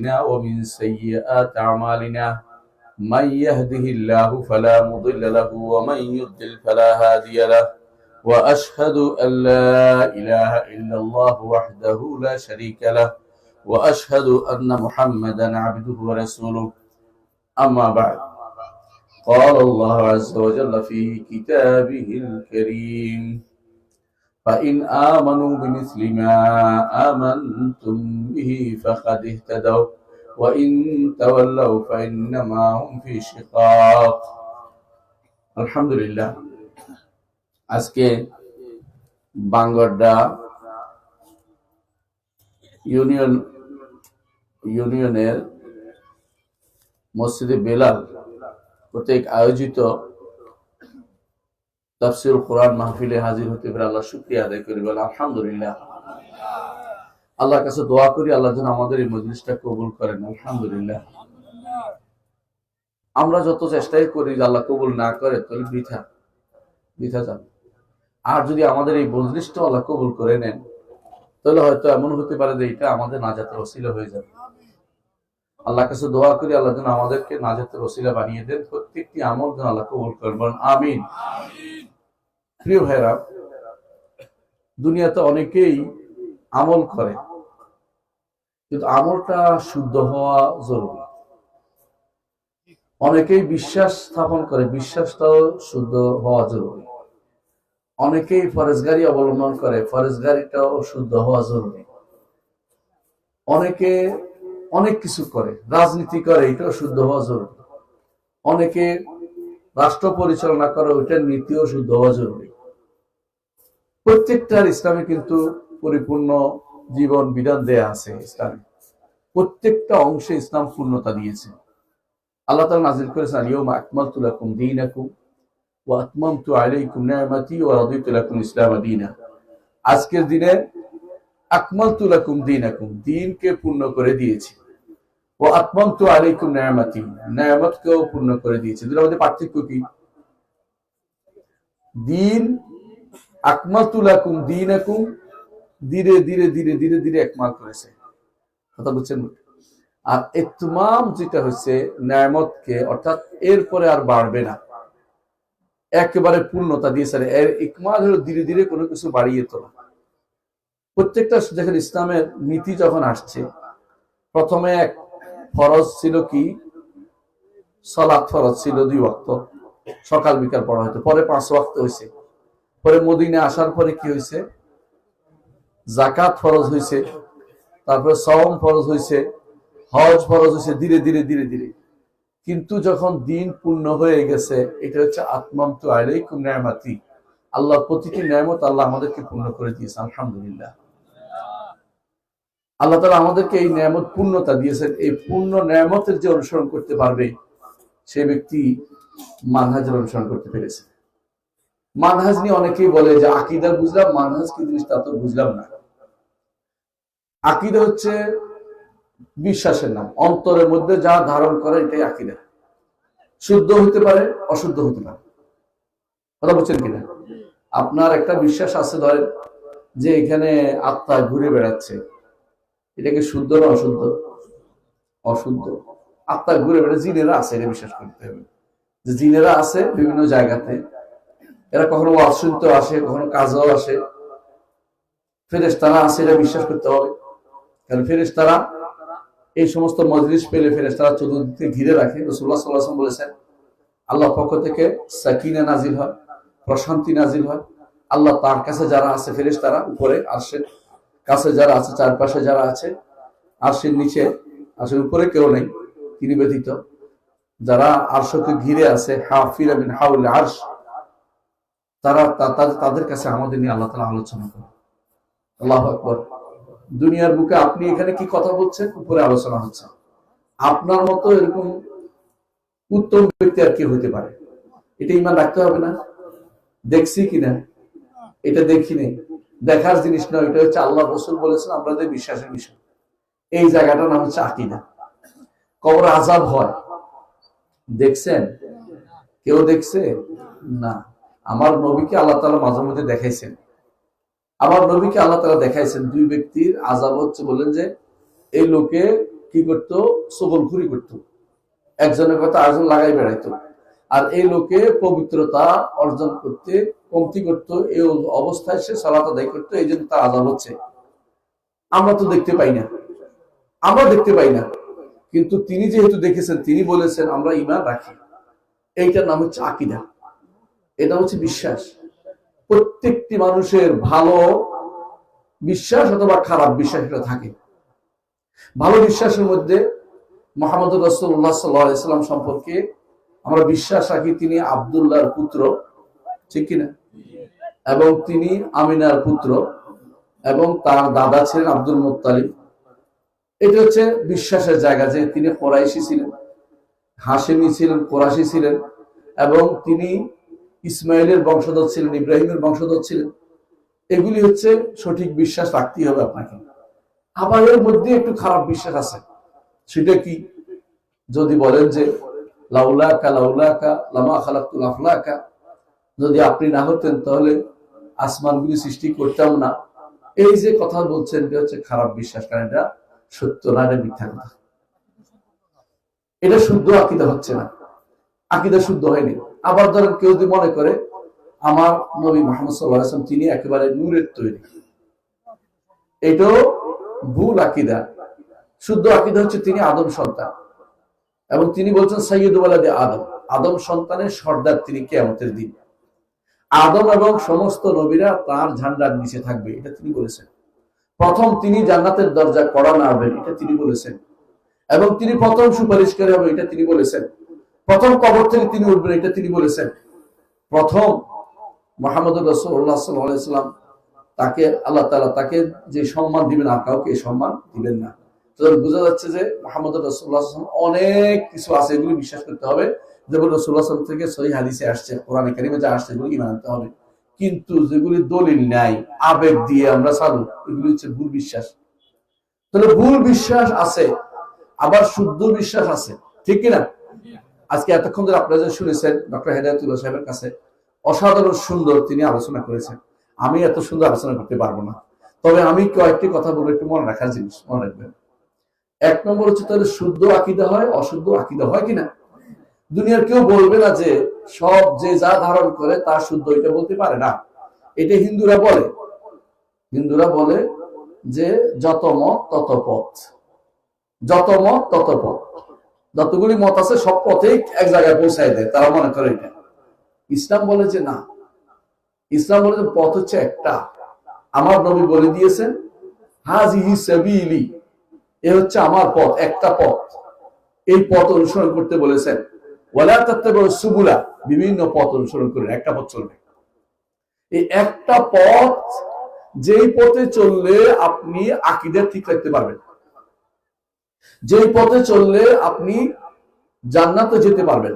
ومن سيئات أعمالنا من يهده الله فلا مضل له ومن يضلل فلا هادي له وأشهد أن لا إله إلا الله وحده لا شريك له وأشهد أن محمدا عبده ورسوله أما بعد قال الله عز وجل في كتابه الكريم فإن آمنوا بمثل ما آمنتم به فقد اهتدوا وإن تولوا فإنما هم في شقاق الحمد لله আজকে বাঙ্গরডা ইউনিয়নের মসজিদে বেলাল কর্তৃক আয়োজিত তাফসীর কোরআন মাহফিলে হাজির হতে পেরে আল্লাহ শুকরিয়া আদায় করি বলে আলহামদুলিল্লাহ। আল্লাহর কাছে দোয়া করি আল্লাহ যেন আমাদের এই মজলিসটা কবুল করেন আলহামদুলিল্লাহ। আমরা যত চেষ্টাই করি আল্লাহ কবুল না করে তাহলে বৃথা যাবে। আর যদি আমাদের এই মজলিসটা আল্লাহ কবুল করে নেন তাহলে হয়তো এমন হতে পারে যে এটা আমাদের নাজাতের ওসিলা হয়ে যাবে। আল্লাহর কাছে দোয়া করি আল্লাহ যেন আমাদেরকে নাজাতের ওসিলা বানিয়ে দেন, প্রত্যেকটি আমল যেন আল্লাহ কবুল করেন বলেন আমিন। প্রিয় ভাইরা, দুনিয়াতে অনেকেই আমল করে, কিন্তু আমলটা শুদ্ধ হওয়া জরুরি। অনেকেই বিশ্বাস স্থাপন করে, বিশ্বাসটাও শুদ্ধ হওয়া জরুরি। অনেকেই ফরজগারি অবলম্বন করে, ফরজগারিটাও শুদ্ধ হওয়া জরুরি। অনেকে অনেক কিছু করে, রাজনীতি করে, এটাও শুদ্ধ হওয়া জরুরি। অনেকে রাষ্ট্র পরিচালনা করে, ওইটার নীতিও শুদ্ধ হওয়া জরুরি। প্রত্যেকটার ইসলামে কিন্তু পরিপূর্ণ জীবন বিধান দেয়া আছে। ইসলামে প্রত্যেকটা অংশে ইসলাম পূর্ণতা দিয়েছে। আল্লাহ তাআলা নাযিল করেছেন আল-ইয়াওমা আকমালতু লাকুম দীনাকুম ওয়া আতমামতু আলাইকুম নি'মাতি ওয়া রাদিতু লাকুম ইসলাম দীনা। আজকের দিনে আকমালতু লাকুম দীনাকুম, দ্বীনকে পূর্ণ করে দিয়েছি, ওয়া আতমামতু আলাইকুম নি'মাতি, নিয়ামতকেও পূর্ণ করে দিয়েছি। দুটোর মধ্যে পার্থক্য কি? দ্বীন আকমালতু লাকুম দীনাকুম, ধীরে ধীরে ধীরে ধীরে ধীরে একমাল করেছে, কথা বুঝছেন? আর ইতমাম যেটা হচ্ছে নিয়ামতকে, অর্থাৎ এরপরে আর বাড়বে না, একেবারে পূর্ণতা দিয়েছে। এর ইকমাল হলো ধীরে ধীরে কোনো কিছু বাড়িয়ে তোলা। প্রত্যেকটা দেখেন ইসলামের নীতি যখন আসছে, প্রথমে এক ফরজ ছিল কি? সালাত ফরজ ছিল 2 ওয়াক্ত, সকাল বিকাল পড়া হতো। পরে 5 ওয়াক্ত হয়েছে। পরে মদিনা আসার পরে কি হয়েছে? যাকাত ফরজ হয়েছে, তারপরে সওম ফরজ হয়েছে, হজ ফরজ হয়েছে, ধীরে ধীরে ধীরে ধীরে। কিন্তু যখন দিন পূর্ণ হয়ে গেছে, এটা হচ্ছে আতমামতু আলাইকুম নি'মাতি, আল্লাহ প্রতিটি নিয়ামত আল্লাহ আমাদেরকে পূর্ণ করে দিয়েছে আলহামদুলিল্লাহ। আল্লাহ তাআলা আমাদেরকে এই নিয়ামত পূর্ণতা দিয়েছেন। এই পূর্ণ নিয়ামতের যে অনুসরণ করতে পারবে, সে ব্যক্তি মানহাজের অনুসরণ করতে পেরেছে। মানহাজ নিয়ে অনেকেই বলে যে আকীদা বুঝলাম, মানহাজ কি জিনিস তা তো বুঝলাম না। আকীদা হচ্ছে বিশ্বাসের নাম, অন্তরের মধ্যে যা ধারণ করে এটাই আকীদা। শুদ্ধ হতে পারে, অশুদ্ধ হতে পারে, কথা বলছেন কিনা? আপনার একটা বিশ্বাস আছে, ধরেন যে এখানে আত্মা ঘুরে বেড়াচ্ছে, এটা কি শুদ্ধ না অশুদ্ধ? অশুদ্ধ। আত্মা ঘুরে বেড়াচ্ছে, জিনেরা আছে, এটা বিশ্বাস করতে হবে যে জিনেরা আছে বিভিন্ন জায়গাতে। এরা কখনো ওয়াজ শুনতে আসে, কখনো কাজেও আসে। ফেরেশতারা আছে, এটা বিশ্বাস করতে হবে। কারণ ফেরেশতারা এই সমস্ত মজলিস পেলে ফেরেশতারা চতুর্দিকে ঘিরে রাখে। রাসূলুল্লাহ সাল্লাল্লাহু আলাইহি ওয়াসাল্লাম বলেছেন, আল্লাহর পক্ষ থেকে সাকিনা নাজিল হয়, প্রশান্তি নাজিল হয়। আল্লাহ তার কাছে যারা আছে ফেরেশতারা, উপরে আরশের কাছে যারা আছে, চারপাশে যারা আছে, আরশের নিচে, আরশের উপরে কেউ নেই তিনি ব্যতীত, যারা আরশকে ঘিরে আছে, হাফিরা মিন হাউল আরশ, তারা তাদের কাছে আমাদের নিয়ে আল্লাহ তাআলা আলোচনা করে। আল্লাহু আকবার। দুনিয়ার বুকে আপনি এখানে কি কথা বলছেন, উপরে আলোচনা হচ্ছে। আপনার মতো এরকম উত্তম ব্যক্তি আর কি হতে পারে? এটা ঈমান রাখতে হবে না? দেখছি কিনা? এটা দেখি নেই, দেখার জিনিস নয়। এটা হচ্ছে আল্লাহ রাসূল বলেছেন আমাদের বিশ্বাসের বিষয়। এই জায়গাটার নাম হচ্ছে আকীদা। কবর আযাব হয়, দেখছেন? কেউ দেখছে না। আমার নবীকে আল্লাহ তাআলা মাঝে মধ্যে দেখাইছেন। আমার নবীকে আল্লাহ তাআলা দেখাইছেন 2 ব্যক্তির আযাব হচ্ছে, বলেন যে এই লোকে কি করতো, সগলখুরি করতো, একজনের কথা আরেকজন লাগাই বেড়াইতো। আর এই লোকে পবিত্রতা অর্জন করতে কমতি করতো, এই অবস্থায় সে সালাত আদায় করতো, এই জন্য তার আযাব হচ্ছে। আমরা তো দেখতে পাই না, আমরা দেখতে পাই না, কিন্তু তিনি যেহেতু দেখেছেন, তিনি বলেছেন আমরা ঈমান রাখি। এইটার নাম হচ্ছে আকীদা, এটা হচ্ছে বিশ্বাস। প্রত্যেকটি মানুষের ভালো বিশ্বাস অথবা খারাপ বিশ্বাস এটা থাকে। ভালো বিশ্বাসের মধ্যে মুহাম্মদুর রাসূলুল্লাহ সাল্লাল্লাহু আলাইহি ওয়াসাল্লাম সম্পর্কে আমরা বিশ্বাস রাখি তিনি আব্দুল্লাহর পুত্র, ঠিক কিনা, এবং তিনি আমিনার পুত্র, এবং তার দাদা ছিলেন আব্দুল মুত্তালিব। এটা হচ্ছে বিশ্বাসের জায়গা যে তিনি কুরাইশী ছিলেন, হাশেমি ছিলেন, কুরাইশী ছিলেন, এবং তিনি ইসমাইলের বংশধর ছিলেন, ইব্রাহিমের বংশধর ছিলেন। এগুলি হচ্ছে সঠিক বিশ্বাস রাখতেই হবে আপনাকে। আবার এর মধ্যে একটু খারাপ বিশ্বাস আছে। সেটা কি? যদি বলেন যে লাউলাকা লাউলাকা লামা খালাকতুল আফলাকা, যদি আপনি না হতেন তাহলে আসমানগুলি সৃষ্টি করতাম না, এই যে কথা বলছেন এটা হচ্ছে খারাপ বিশ্বাস। কারণ এটা সত্য না, এটা মিথ্যা কথা। এটা শুদ্ধ আকীদা হচ্ছে না, আকীদা শুদ্ধ হয়নি। আবার ধরেন কেউ যদি মনে করে আমার নবী মুহাম্মদ সাল্লাল্লাহু আলাইহি ওয়াসাল্লাম তিনি একেবারে নূরের তৈরি, এটাও ভুল আকীদা। শুদ্ধ আকীদা হচ্ছে তিনি আদম সন্তান, এবং তিনি বলছেন সাইয়্যিদু ওয়ালাদি আদম, আদম সন্তানের সর্দার তিনি কিয়ামতের দিন। আদম এবং সমস্ত নবীরা তার ঝান্ডার নিচে থাকবে, এটা তিনি বলেছেন। প্রথম তিনি জান্নাতের দরজা কড়া নাড়বেন, এটা তিনি বলেছেন। এবং তিনি প্রথম সুপারিশকারী হবেন, এটা তিনি বলেছেন। প্রথম কবর থেকে তিনি উঠবেন, এটা তিনি বলেছেন। প্রথম মুহাম্মদুর রাসূলুল্লাহ সাল্লাল্লাহু আলাইহি ওয়াসাল্লাম তাকে আল্লাহ তাআলা তাকে যে সম্মান দিবেন আর কাউকে এই সম্মান দিবেন না। সুতরাং বোঝা যাচ্ছে যে মুহাম্মদুর রাসূলুল্লাহ সাল্লাল্লাহু আলাইহি ওয়াসাল্লাম অনেক কিছু আছে, এগুলি বিশ্বাস করতে হবে। যেগুলো রাসূলুল্লাহ সাল্লাল্লাহু আলাইহি ওয়াসাল্লাম থেকে সহিহ হাদিসে আসছে, কোরআনে কারিমে যা আসছে এগুলো ঈমান আনতে হবে। কিন্তু যেগুলি দলিল নাই, আবেগ দিয়ে আমরা চালু, এগুলি হচ্ছে ভুল বিশ্বাস। তাহলে ভুল বিশ্বাস আছে, আবার শুদ্ধ বিশ্বাস আছে, ঠিক কিনা? আজকে এতক্ষণ ধরে আপনারা যে শুনেছেন ডক্টর হেদায়েতুল্লাহ সাহেবের কাছে, অসাধারণ সুন্দর তিনি আলোচনা করেছেন। আমি এত সুন্দর আলোচনা করতে পারবো না, তবে আমি কয়েকটি কথা বলবো, একটু মনে রাখার জিনিস মনে রাখবেন। এক নম্বর হচ্ছে তাহলে শুদ্ধ আকীদা হয়, অশুদ্ধ আকীদা হয় কিনা। দুনিয়ার কেউ বলবে না যে সব যে যা ধারণ করে তা শুদ্ধ, এটা বলতে পারে না। এটা হিন্দুরা বলে, হিন্দুরা বলে যে যত মত তত পথ, যত মত তত পথ, যতগুলি মত আছে সব পথেই এক জায়গায় পৌঁছায় দেয়, তারা মনে করে এটা। ইসলাম বলে যে না, ইসলাম বলে যে পথ হচ্ছে একটা। আমার নবী বলে দিয়েছেন হাযিহি সাবিলি, এ হচ্ছে আমার পথ, একটা পথ, এই পথ অনুসরণ করতে বলেছেন। ওয়ালা তাত্তাবিউ সুবুলা, বিভিন্ন পথ অনুসরণ করেন, একটা পথ চলবে। এই একটা পথ, যেই পথে চললে আপনি আকীদা ঠিক রাখতে পারবেন, যেই পথে চললে আপনি জান্নাতে যেতে পারবেন,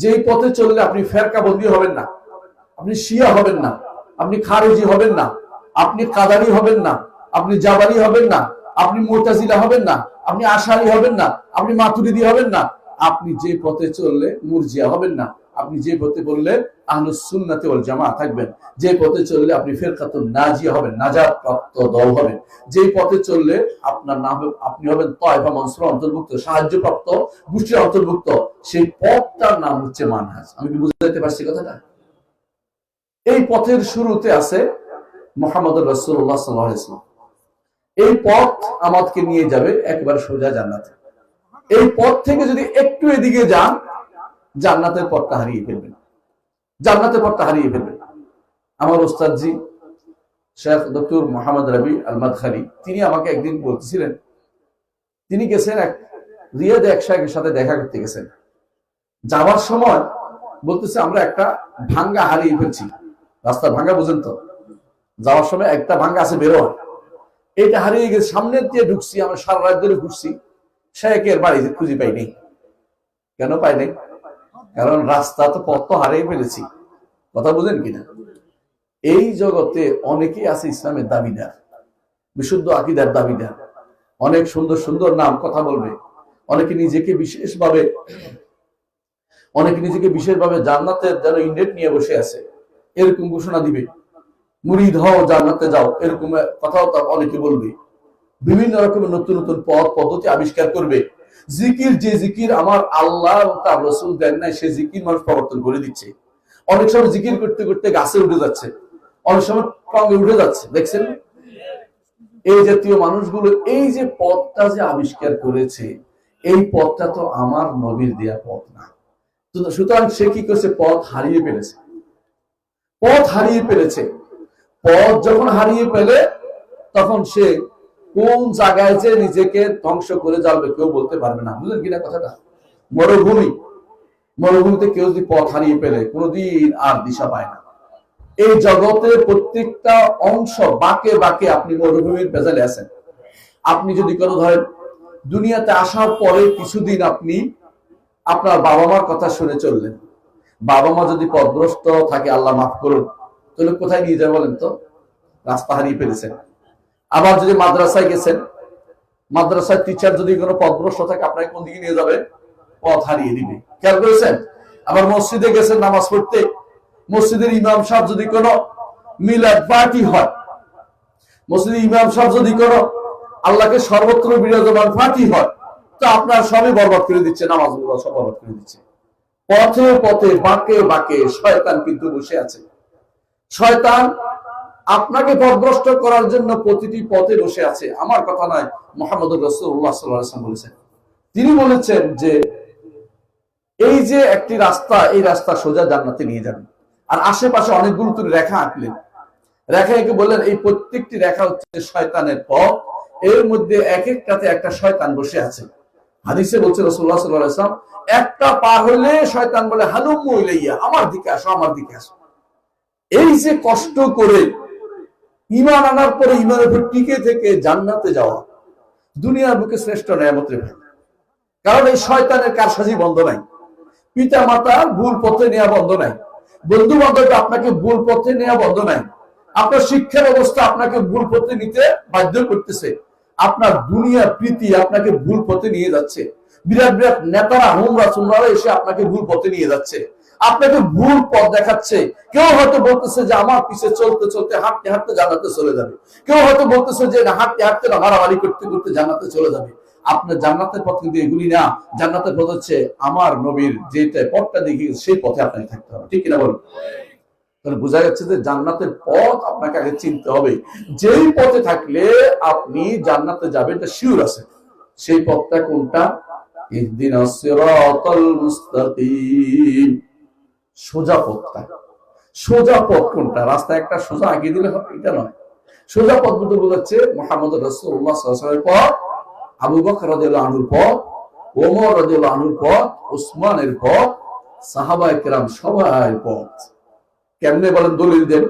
যেই পথে চললে আপনি ফেরকাবন্দি হবেন না, আপনি শিয়া হবেন না, আপনি খারেজি হবেন না, আপনি কাদারি হবেন না, আপনি জাবারি হবেন না, আপনি মুতাজিলা হবেন না, আপনি আশারি হবেন না, আপনি মাতুরিদি হবেন না, আপনি যে পথে চললে মুরজিয়া হবেন না, আপনি যে পথে বললে আহলুস সুন্নাতি ওয়াল জামাআহ থাকবেন, যে পথে চললে আপনি ফিরকাতুন নাজিয়া হবেন, নাজাত প্রাপ্ত দল হবেন, যে পথে চললে আপনার নাম আপনি হবেন তায়েফা মানসুরা অন্তর্ভুক্ত, সাহায্যপ্রাপ্ত গোষ্ঠীর অন্তর্ভুক্ত, সেই পথটার নাম হচ্ছে মানহাজ। আমি কি বুঝাতে পারছি কথাটা? এই পথের শুরুতে আছে মুহাম্মদুর রাসূলুল্লাহ সাল্লাল্লাহু আলাইহি ওয়াসাল্লাম। এই পথ আমাদেরকে নিয়ে যাবে একবারে সোজা জান্নাতে। এই পথ থেকে যদি একটু এদিকে যান, জান্নাতের পথটা হারিয়ে ফেলবেন, জান্নাতের পথটা হারিয়ে ফেলবেন। আমার ওস্তাদজি শেখ ডক্টর মোহাম্মদ রবি আল মাদখালি, তিনি আমাকে একদিন বলতেছিলেন, তিনি গেছেন এক রিয়াদে এক শাইখের সাথে দেখা করতে গেছেন। যাওয়ার সময় বলতেছে আমরা একটা ভাঙ্গা হারিয়ে ফেলছি, রাস্তা ভাঙ্গা, বুঝেন তো, যাওয়ার সময় একটা ভাঙ্গা আছে বেরোয়, এটা হারিয়ে গেছে, সামনের দিয়ে ঢুকছি, আমরা সারা রাত ধরে ঘুরছি, শেখের বাড়ি খুঁজে পাই নাই। কেন পাই নাই? কারণ রাস্তা তো পথ তো হারিয়ে ফেলেছি। কথা বুঝেন কিনা? এই জগতে অনেকেই আছে ইসলামের দাবিদার, বিশুদ্ধ আকীদার দাবিদার, অনেক সুন্দর সুন্দর নাম কথা বলবে, অনেকে নিজেকে বিশেষভাবে জান্নাতের যেন ইন্ডেট নিয়ে বসে আছে এরকম ঘোষণা দিবে, মুরিদ হও জান্নাতে যাও, এরকম কথাও অনেকে বলবে। বিভিন্ন রকমের নতুন নতুন পথ পদ্ধতি আবিষ্কার করবে। জিকির, যে জিকির আমার আল্লাহ এবং তার রাসূল দেন নাই, সে জিকির মানুষ প্রবর্তন করে দিচ্ছে। অনেক সময় জিকির করতে করতে গাছে উঠে যাচ্ছে, অনেক সময় টঙ্গে উঠে যাচ্ছে, দেখছেন? এই জাতীয় মানুষগুলো এই যে পথটা যে আবিষ্কার করেছে, এই পথটা তো আমার নবীর দেয়া পথ না। সুতরাং সে কি করছে? পথ হারিয়ে ফেলেছে। পথ হারিয়ে ফেলেছে। পথ যখন হারিয়ে ফেলে, তখন সে কোন জায়গায় যে নিজেকে ধ্বংস করে যাবে কেউ বলতে পারবে না। বুঝলেন কিনা কথাটা? মরুভূমিতে কেউ যদি পথ হারিয়ে ফেলে, কোনোদিন আর দিশা পায় না। এই জগতে প্রত্যেকটা অংশ বাঁকে বাঁকে আপনি মরুভূমির ভেজালে আছেন। আপনি যদি কোনো ধরেন দুনিয়াতে আসার পরে কিছুদিন আপনি আপনার বাবা মার কথা শুনে চললেন, বাবা মা যদি পথভ্রষ্ট থাকে, আল্লাহ মাফ করুন, তাহলে কোথায় নিয়ে যাবে বলেন তো? রাস্তা হারিয়ে ফেলেছেন। আবার যদি মাদ্রাসায় গেছেন, মাদ্রাসায় টিচার যদি কোনো পথভ্রষ্ট থাকে, আপনাকে কোন দিকে নিয়ে যাবে? পথ হারিয়ে দিবে। খেয়াল করেছেন? আবার মসজিদে গেছেন নামাজ পড়তে, মসজিদের ইমাম সাহেব যদি কোনো মিলাদ পার্টি হয়, মসজিদের ইমাম সাহেব যদি কোনো আল্লাহকে সর্বত্র বিরাজমান পার্টি হয়, তো আপনার সবই বরবাদ করে দিচ্ছে, নামাজগুলো সব বরবাদ করে দিচ্ছে। পথে পথে বাঁকে বাঁকে শয়তান কিন্তু বসে আছে। শয়তান আপনাকে পথভ্রষ্ট করার জন্য প্রতিটি পথে বসে আছে। আমার কথা নয়, মুহাম্মদুর রাসূলুল্লাহ সাল্লাল্লাহু আলাইহি ওয়াসাল্লাম বলেছেন। তিনি বলেছেন যে এই যে একটি রাস্তা, এই রাস্তা সোজা জান্নাতে নিয়ে যাবে। আর আশেপাশে অনেকগুলো তিনি রেখা আঁকলেন, রেখা এঁকে বললেন এই প্রত্যেকটি রেখা হচ্ছে শয়তানের পথ, এর মধ্যে এক একটাতে একটা শয়তান বসে আছে। হাদিসে বলছে রাসূলুল্লাহ সাল্লাল্লাহু আলাইহি ওয়াসাল্লাম, একটা পার হলে শয়তান বলে হালুম্মু ইলাইয়া, আমার দিকে আসো, আমার দিকে আসো। এই যে কষ্ট করে ঈমান আনার পরে ঈমানের উপর টিকে থেকে জান্নাতে যাওয়া দুনিয়ার বুকে শ্রেষ্ঠ নেয়ামতের ভাই। কারণ এই শয়তানের কারসাজি বন্ধ নাই, পিতা মাতা ভুল পথে নেওয়া বন্ধ নাই, বন্ধু বান্ধব আপনাকে ভুল পথে নেওয়া বন্ধ নাই, আপনার শিক্ষা ব্যবস্থা আপনাকে ভুল পথে নিতে বাধ্য করতেছে, আপনার দুনিয়া প্রীতি আপনাকে ভুল পথে নিয়ে যাচ্ছে, বিরাট বিরাট নেতারা হুমরা সুমরা এসে আপনাকে ভুল পথে নিয়ে যাচ্ছে, আপনাকে ভুল পথ দেখাচ্ছে। কেউ হয়তো বলতেছে যে আমার পিছে চলতে চলতে হাঁটতে হাঁটতে জান্নাতে চলে যাবে, কেউ হয়তো বলতেছে যে হাঁটতে হাঁটতে মারামারি করতে করতে জান্নাতে চলে যাবে। আপনার জান্নাতের পথ কিন্তু এগুলি না। জান্নাতের পথ হচ্ছে আমার নবীর যেটা পথটা দেখি সেই পথে আপনাকে থাকতে হবে। ঠিক কিনা বলুন? তাহলে বোঝা যাচ্ছে যে জান্নাতের পথ আপনাকে আগে চিনতে হবে। যেই পথে থাকলে আপনি জান্নাতে যাবেন এটা শিওর আছে। সেই পথটা কোনটা? ইহদিনাস সিরাতাল মুস্তাকিম, সোজা পথটা। সোজা পথ কোনটা? রাস্তা একটা সোজা আগে দিলে হবে এটা নয়। সোজা পথ বলতে বোঝাচ্ছে মুহাম্মদ রাসূলুল্লাহ সাল্লাল্লাহু আলাইহি ওয়াসাল্লামের পথ, আবু বকর রাদিয়াল্লাহু আনহুর পথ, ওমর রাদিয়াল্লাহু আনহুর পথ, উসমানের পথ, সাহাবায়ে কেরাম সবার পথ। কেমনে বলেন? দলিল দেন।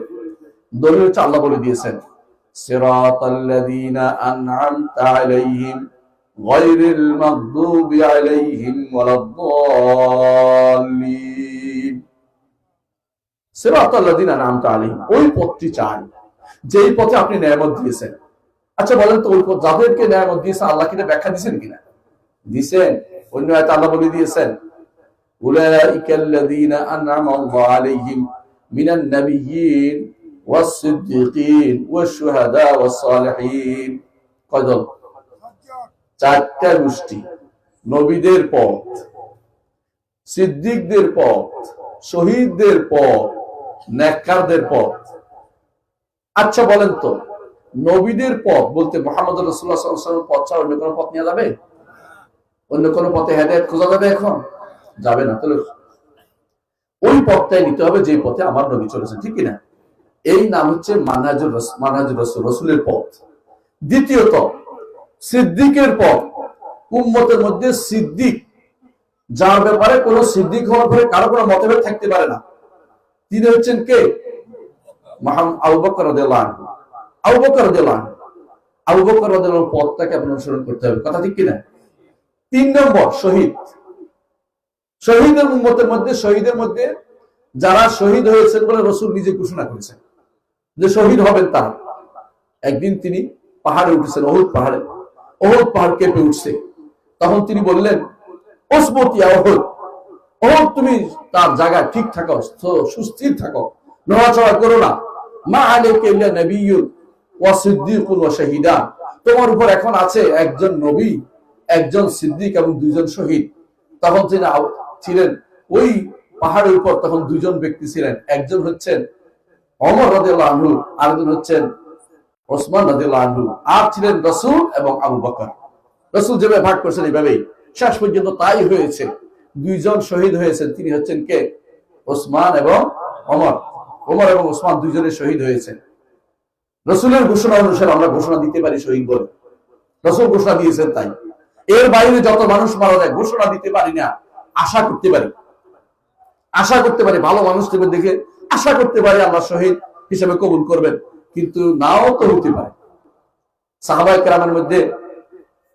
দলিল হচ্ছে আল্লাহ বলে দিয়েছেন, সিরাতাল্লাযীনা আন'আমতা আলাইহিম গায়রিল মাগদুবি আলাইহিম ওয়ালাদ-দাল্লিন। সিরাতাল্লাযীনা আন'আমতা আলাইহিম, ওই পথটি চাই যেই পথে আপনি নিয়ামত দিয়েছেন। আচ্ছা বলেন তো, ওই পথ যাদেরকে নিয়ামত দিয়েছেন আল্লাহ কি ব্যাখ্যা দিয়েছেন কিনা? দিয়েছেন। অন্য আয়াতে আল্লাহ বলে দিয়েছেন, উলাইকাল্লাযীনা আন'আমা আল্লাহু আলাইহিম মিনান নাবিয়্যিন ওয়াস-সিদ্দীকিন ওয়াশ-শুহাদা ওয়াস-সালিহিন। কয়জন? চারটা গোষ্ঠী। নবীদের পথ, সিদ্দিকদের পথ, শহীদদের পথ, নেককারদের পথ। আচ্ছা বলেন তো, নবীদের পথ বলতে মুহাম্মদ রাসূলুল্লাহ সাল্লাল্লাহু আলাইহি ওয়াসাল্লামের পথ ছাড়া অন্য কোনো পথ নেওয়া যাবে? অন্য কোনো পথে হেদায়েত খোঁজা যাবে? এখন যাবে না। তাহলে ওই পথটাই নিতে হবে যে পথে আমার নবী চলেছেন। ঠিক কিনা? এই নাম হচ্ছে মানহাজুর রাসূল, রাসূলের পথ। দ্বিতীয়ত সিদ্দিকের পথ। উম্মতের মধ্যে সিদ্দিক, যার ব্যাপারে কোন সিদ্দিক হওয়ার পরে কারো কোনো মতভেদ থাকতে পারে না, তিনি হচ্ছেন কে? আবু বকর রাদিয়াল্লাহু আনহু। আবু বকর রাদিয়াল্লাহু আনহু, আবু বকর রাদিয়াল্লাহু আনহুর পথটাকে আপনি অনুসরণ করতে হবে। কথা ঠিক কিনা? 3 নম্বর শহীদ। শহীদের উম্মতের মধ্যে, শহীদের মধ্যে যারা শহীদ হয়েছেন বলে রাসূল নিজে ঘোষণা করেছেন যে শহীদ হবেন তারা। একদিন তিনি পাহাড়ে উঠেছেন, ওহুদ পাহাড়ে। ওহুদ পাহাড় কেঁপে উঠছে। তখন তিনি বললেন, উসবুত ইয়া ওহুদ, ওহুদ তুমি তার জায়গায় ঠিক থাকো, সুস্থির থাকো, নড়াচড়া করো না। মা আলাইকা ইল্লা নাবিয়্যুন ওয়া সিদ্দীকুন ওয়া শাহীদান, তোমার উপর এখন আছে একজন নবী, একজন সিদ্দিক এবং দুইজন শহীদ। তখন তিনি ছিলেন ওই পাহাড়ের উপর, তখন দুইজন ব্যক্তি ছিলেন, একজন হচ্ছেন ওমর রাদিয়াল্লাহু আনহু, আরেকজন হচ্ছেন ওসমান রাদিয়াল্লাহু আনহু, আর ছিলেন রাসূল এবং আবু বকর। রাসূল যেভাবে ভাগ করেছেন এইভাবেই শেষ পর্যন্ত তাই হয়েছে। দুইজন শহীদ হয়েছেন, তিনি হচ্ছেন কে? ওসমান এবং ওমর। ওমর এবং ওসমান দুইজনের শহীদ হয়েছে। রাসূলের ঘোষণা অনুসারে আমরা ঘোষণা দিতে পারি শহীদ বলে, রাসূল ঘোষণা দিয়েছেন তাই। এর বাইরে যত মানুষ মারা যায় ঘোষণা দিতে পারি না, আশা করতে পারি, আশা করতে পারি ভালো মানুষ দেখে আশা করতে পারি আল্লাহ শহীদ হিসেবে কবুল করবেন, কিন্তু নাও তো হতে পারে। সাহাবায়ে কেরামের মধ্যে